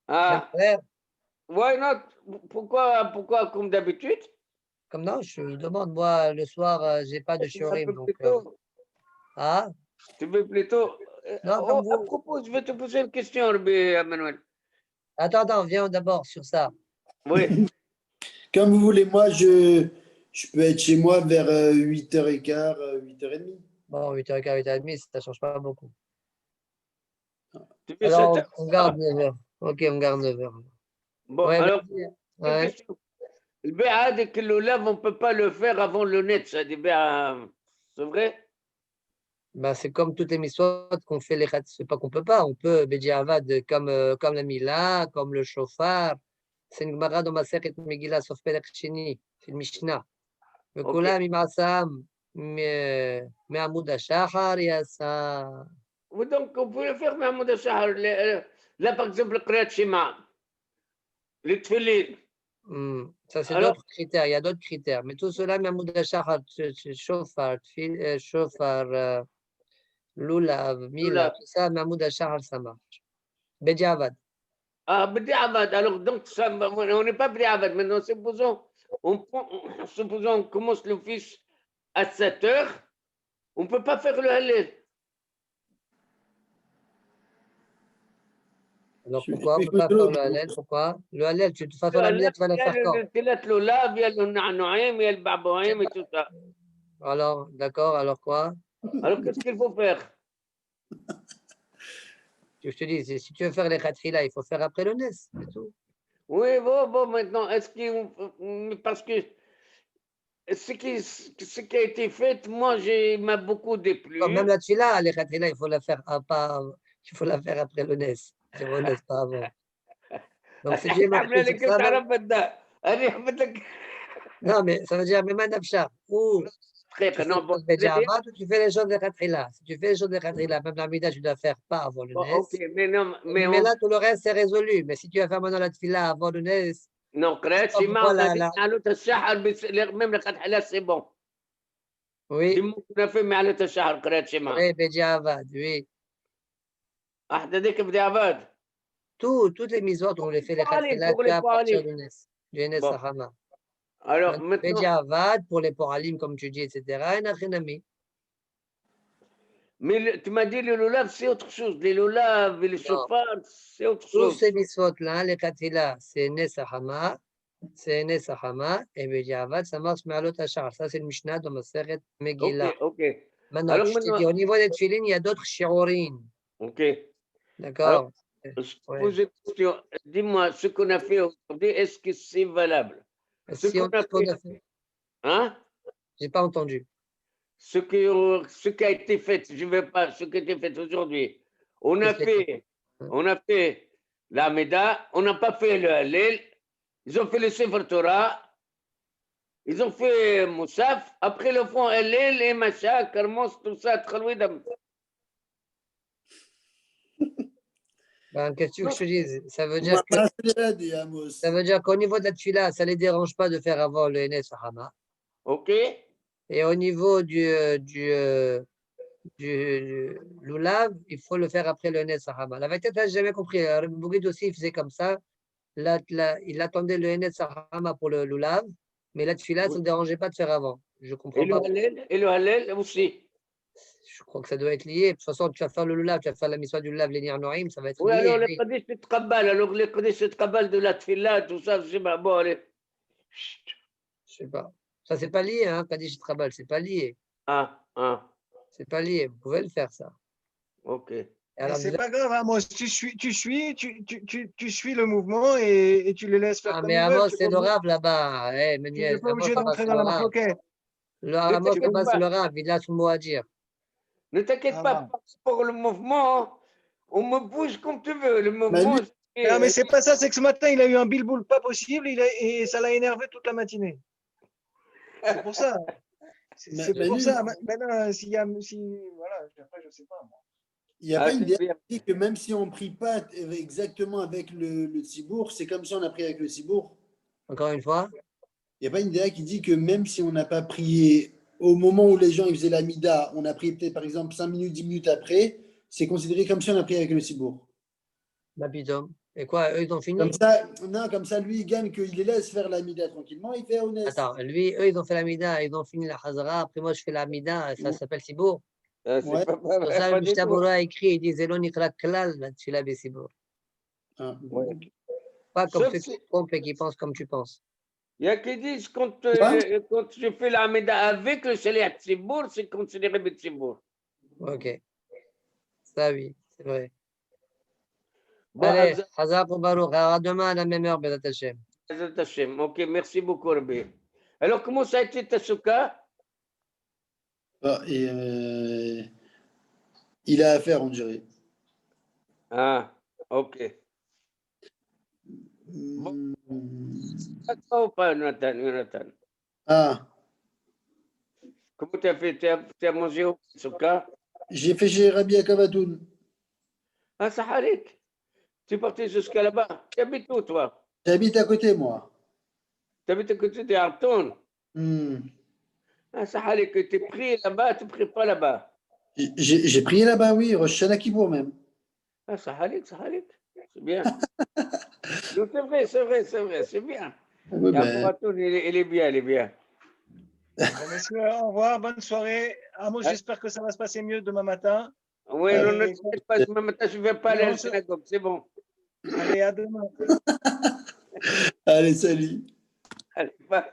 [SPEAKER 3] Ah, why not? Pourquoi comme d'habitude?
[SPEAKER 1] Comme non, je demande, moi, le soir, j'ai pas de shurim, donc... Ah?
[SPEAKER 3] Tu veux plutôt...
[SPEAKER 1] Non, comme vous.
[SPEAKER 3] À propos, je vais te poser une question, Emmanuel.
[SPEAKER 1] Attends, viens d'abord sur ça.
[SPEAKER 3] Oui.
[SPEAKER 2] Comme vous voulez, moi, je peux être chez moi vers 8h15, 8h30.
[SPEAKER 1] Bon, 8h15, 8h30, ça ne change pas beaucoup.
[SPEAKER 3] Tu veux
[SPEAKER 1] Alors,
[SPEAKER 3] cette...
[SPEAKER 1] on garde 9h. Ok, on garde 9h.
[SPEAKER 3] Bon,
[SPEAKER 1] Ouais,
[SPEAKER 3] alors,
[SPEAKER 1] ouais.
[SPEAKER 3] le béad et que le lave, on ne peut pas le faire avant le net, ça dit c'est vrai?
[SPEAKER 1] Ben, c'est comme toutes les mitzvot qu'on fait les khat. C'est pas qu'on peut pas, on peut Bediavad comme la Mila, comme le Shofar. C'est une Gemara dans Masechet Megillah, sauf Perek Sheni, c'est le Mishnah. וכולם עם מעשם מעמוד השחר יעשה.
[SPEAKER 3] Donc, on peut le faire Mahmoud Shahar. Là, par exemple, le Kriyat Shema, le Tfilin.
[SPEAKER 1] Ça, c'est d'autres critères. Il y a d'autres critères. Mais tout cela, מעמוד השחר, Shofar, Shofar, Lulav, Mila, tout ça, מעמוד השחר, ça marche. בדיעבד.
[SPEAKER 3] Ah, Bdiavad. Alors, donc, ça, on n'est pas Bdiavad. Maintenant, supposons, on commence le fils à 7h. On ne peut pas faire le Hallel.
[SPEAKER 1] Alors, pourquoi on ne peut pas faire le Hallel? Pourquoi? Le Hallel, de toute façon, la Mila, tu vas la faire quand?
[SPEAKER 3] Il y a le Lulav, il y a le Na'nouim, il y a le Babouim et tout ça.
[SPEAKER 1] Alors, d'accord, alors quoi?
[SPEAKER 3] Alors, qu'est-ce qu'il faut faire?
[SPEAKER 1] Je te dis, si tu veux faire les khatrila, il faut faire après le Nes, c'est tout.
[SPEAKER 3] Oui, bon, maintenant, est-ce que. Parce que ce qui a été fait, moi, m'a beaucoup déplu.
[SPEAKER 1] Même la tfila, les khatrila, il faut la faire il faut la faire après le Nes. C'est le Nes, pas avant. Donc, si tu es marqué sur ça, non, mais ça veut dire même un nafsha. Ou tu fais les choses béjavat, ou tu fais les choses de khatrila. Si tu fais les choses de khatrila, même la mida, tu dois faire pas avant le Nes.
[SPEAKER 3] Ok, mais
[SPEAKER 1] là, tout le reste, c'est résolu. Mais si tu vas faire maintenant la tfila avant le Nes,
[SPEAKER 3] non, Kriyat Shema, on a dit Ma'alut al-Shahar, même le Khathala, c'est bon.
[SPEAKER 1] oui.
[SPEAKER 3] C'est bon qu'on a fait Ma'alut al-Shahar, Kriyat Shema.
[SPEAKER 1] Oui, béjavad, oui.
[SPEAKER 3] Ahdadik Bdiavad.
[SPEAKER 1] Toutes les mises on les fait les khatrila à partir du Nes Sahama.
[SPEAKER 3] Alors maintenant.
[SPEAKER 1] Béjavad pour les poralim, comme tu dis, etc. Et nachinami.
[SPEAKER 3] Mais tu m'as dit le lulav, c'est autre chose. Les lulav et les chauffards, c'est autre chose.
[SPEAKER 1] Tous ces mitzvot-là, les khatrila, c'est Nes Sahama. C'est Nes Sahama. Et béjavad, ça marche Me'alot Hashar. Ça, c'est le Mishnah dans Masechet Megillah.
[SPEAKER 3] Ok.
[SPEAKER 1] Maintenant, je te dis, au niveau des tfilin, il y a d'autres shi'urin.
[SPEAKER 3] Ok.
[SPEAKER 1] D'accord.
[SPEAKER 3] Je te pose une question. Dis-moi, ce qu'on a fait aujourd'hui, est-ce que c'est valable?
[SPEAKER 1] Ce qu'on a fait.
[SPEAKER 3] Hein?
[SPEAKER 1] J'ai pas entendu.
[SPEAKER 3] Ce qui a été fait, je ne vais pas, ce qui a été fait aujourd'hui. On a fait la Méda, on n'a pas fait le Hallel, ils ont fait le Sefer Torah, ils ont fait Moussaf, après le font Hallel et Macha, Karmos, tout ça, Tchalouidam.
[SPEAKER 1] Qu'est-ce que tu veux que je te dise? Ça veut dire qu'au niveau de la tfila, ça ne les dérange pas de faire avant le Nes Sahama.
[SPEAKER 3] Ok.
[SPEAKER 1] Et au niveau du Lulav, il faut le faire après le Nes Sahama. La vérité, je n'ai jamais compris. Bougid aussi, il faisait comme ça. Là, il attendait le Nes Sahama pour le Lulav. Mais la tefila, ça
[SPEAKER 3] Oui.
[SPEAKER 1] ne dérangeait pas de faire avant. Je comprends
[SPEAKER 3] Et le
[SPEAKER 1] pas.
[SPEAKER 3] Hallel, et le Hallel aussi.
[SPEAKER 1] Je crois que ça doit être lié. De toute façon, tu vas faire le lulav, tu vas faire la mitzvah du lulav, les Noaim, ça va être
[SPEAKER 3] Oui, alors
[SPEAKER 1] lié.
[SPEAKER 3] les Kaddish et Tkabbal, alors les Kaddish et Tkabbal de la Tfila, tout ça, je sais pas, bon, allez. Chut.
[SPEAKER 1] Je sais pas. Ça, c'est pas lié, hein, Kaddish Trabal, c'est pas lié.
[SPEAKER 3] Ah,
[SPEAKER 1] C'est pas lié. Vous pouvez le faire, ça.
[SPEAKER 3] ok.
[SPEAKER 1] Et
[SPEAKER 4] Mais
[SPEAKER 1] alors,
[SPEAKER 4] c'est pas grave, Amos, tu suis le mouvement et tu les laisses faire
[SPEAKER 1] ah,
[SPEAKER 4] comme
[SPEAKER 1] mais
[SPEAKER 4] ils veulent.
[SPEAKER 1] Amos, c'est le rave là-bas. Eh,
[SPEAKER 4] Tu
[SPEAKER 1] Menuel,
[SPEAKER 4] n'es pas
[SPEAKER 1] Amos,
[SPEAKER 4] obligé
[SPEAKER 1] là-bas,
[SPEAKER 4] d'entrer
[SPEAKER 1] c'est
[SPEAKER 4] dans
[SPEAKER 1] le
[SPEAKER 4] la
[SPEAKER 1] rave.
[SPEAKER 4] marloquette.
[SPEAKER 1] Amos,
[SPEAKER 3] t'inquiète
[SPEAKER 1] là-bas, c'est
[SPEAKER 3] pas.
[SPEAKER 1] le rave. Il a son mot à dire.
[SPEAKER 3] Ne t'inquiète
[SPEAKER 4] Ah,
[SPEAKER 3] pas, pour le mouvement, on me bouge comme tu veux. Le mouvement,
[SPEAKER 2] Manu,
[SPEAKER 4] non, mais c'est pas ça, c'est que ce matin, il a eu un bilboul pas possible et ça l'a énervé toute la matinée. C'est pour ça. C'est pour
[SPEAKER 2] Manu,
[SPEAKER 4] ça. Maintenant, voilà, après, je sais pas. Moi.
[SPEAKER 2] il n'y a pas une
[SPEAKER 3] c'est
[SPEAKER 2] idée
[SPEAKER 3] bien.
[SPEAKER 2] qui dit que même si on ne prie pas exactement avec le Tzibour, c'est comme si on a prié avec le Tzibour.
[SPEAKER 1] Encore une fois.
[SPEAKER 2] Il n'y a pas une idée qui dit que même si on n'a pas prié au moment où les gens ils faisaient la mida, on a prié peut-être par exemple 5 minutes, 10 minutes après, c'est considéré comme si on a prié avec le Tzibour.
[SPEAKER 1] Babidom. Et quoi, eux, ils ont fini?
[SPEAKER 2] Comme ça, non, comme ça, lui, il gagne qu'il les laisse faire la mida tranquillement, il fait honnête.
[SPEAKER 1] Attends, lui, eux, ils ont fait la mida, ils ont fini la Hazara. Après, moi, je fais la mida, ça s'appelle Sibour.
[SPEAKER 3] C'est
[SPEAKER 2] Ouais.
[SPEAKER 1] Sur ça, le
[SPEAKER 3] pas du tout.
[SPEAKER 1] Bishtabura a écrit, il dit Zelo Nikra Klal, la tefila Sibour.
[SPEAKER 2] Ah.
[SPEAKER 3] Ouais.
[SPEAKER 1] Pas comme
[SPEAKER 3] Sauf
[SPEAKER 1] ceux qui
[SPEAKER 3] si-
[SPEAKER 1] se trompent et qui pensent comme tu penses.
[SPEAKER 3] Il y a qui disent quand tu fais la Hamida avec le Shaliach Tzibour, c'est considéré Tzibour.
[SPEAKER 1] Ok. Ça, oui, c'est vrai.
[SPEAKER 3] Bon,
[SPEAKER 1] Allez, Hazak ou Baruch, à demain à la même heure, Bezat Hashem.
[SPEAKER 3] Bezat Hashem. Ok, merci beaucoup, Rabbi. Alors, comment ça a été ta souka?
[SPEAKER 2] Ah, et, il a affaire, on dirait.
[SPEAKER 3] Ah, ok.
[SPEAKER 2] Hmm.
[SPEAKER 3] Ça te va ou pas, Jonathan?
[SPEAKER 2] Ah,
[SPEAKER 3] Comment tu as fait? Tu as mangé au souka?
[SPEAKER 2] j'ai fait chez Rabbi Akavatoun.
[SPEAKER 3] Ah, ça halik. Tu es parti jusqu'à là-bas. Tu habites où, toi?
[SPEAKER 2] J'habite à côté, moi.
[SPEAKER 3] Tu habites à côté de Arton.
[SPEAKER 2] Hmm.
[SPEAKER 3] Ah, ça halik. Tu es pris là-bas, tu ne pries pas là-bas.
[SPEAKER 2] J'ai prié là-bas, oui, Rosh Hashanah Kippour même.
[SPEAKER 3] Ah, ça halik, ça halik. C'est bien. Non, c'est vrai, c'est vrai, c'est vrai, c'est bien.
[SPEAKER 2] Oui,
[SPEAKER 3] Et
[SPEAKER 2] ben,
[SPEAKER 3] Arton, il est bien, il est bien.
[SPEAKER 4] Bon, messieurs, au revoir, bonne soirée. Amos, j'espère que ça va se passer mieux demain matin.
[SPEAKER 3] Oui,
[SPEAKER 2] Ah,
[SPEAKER 3] non, ne t'inquiète pas, ce matin, je ne vais pas aller à la synagogue, c'est bon.
[SPEAKER 4] Allez, à demain.
[SPEAKER 2] allez, salut.
[SPEAKER 3] Allez, bye.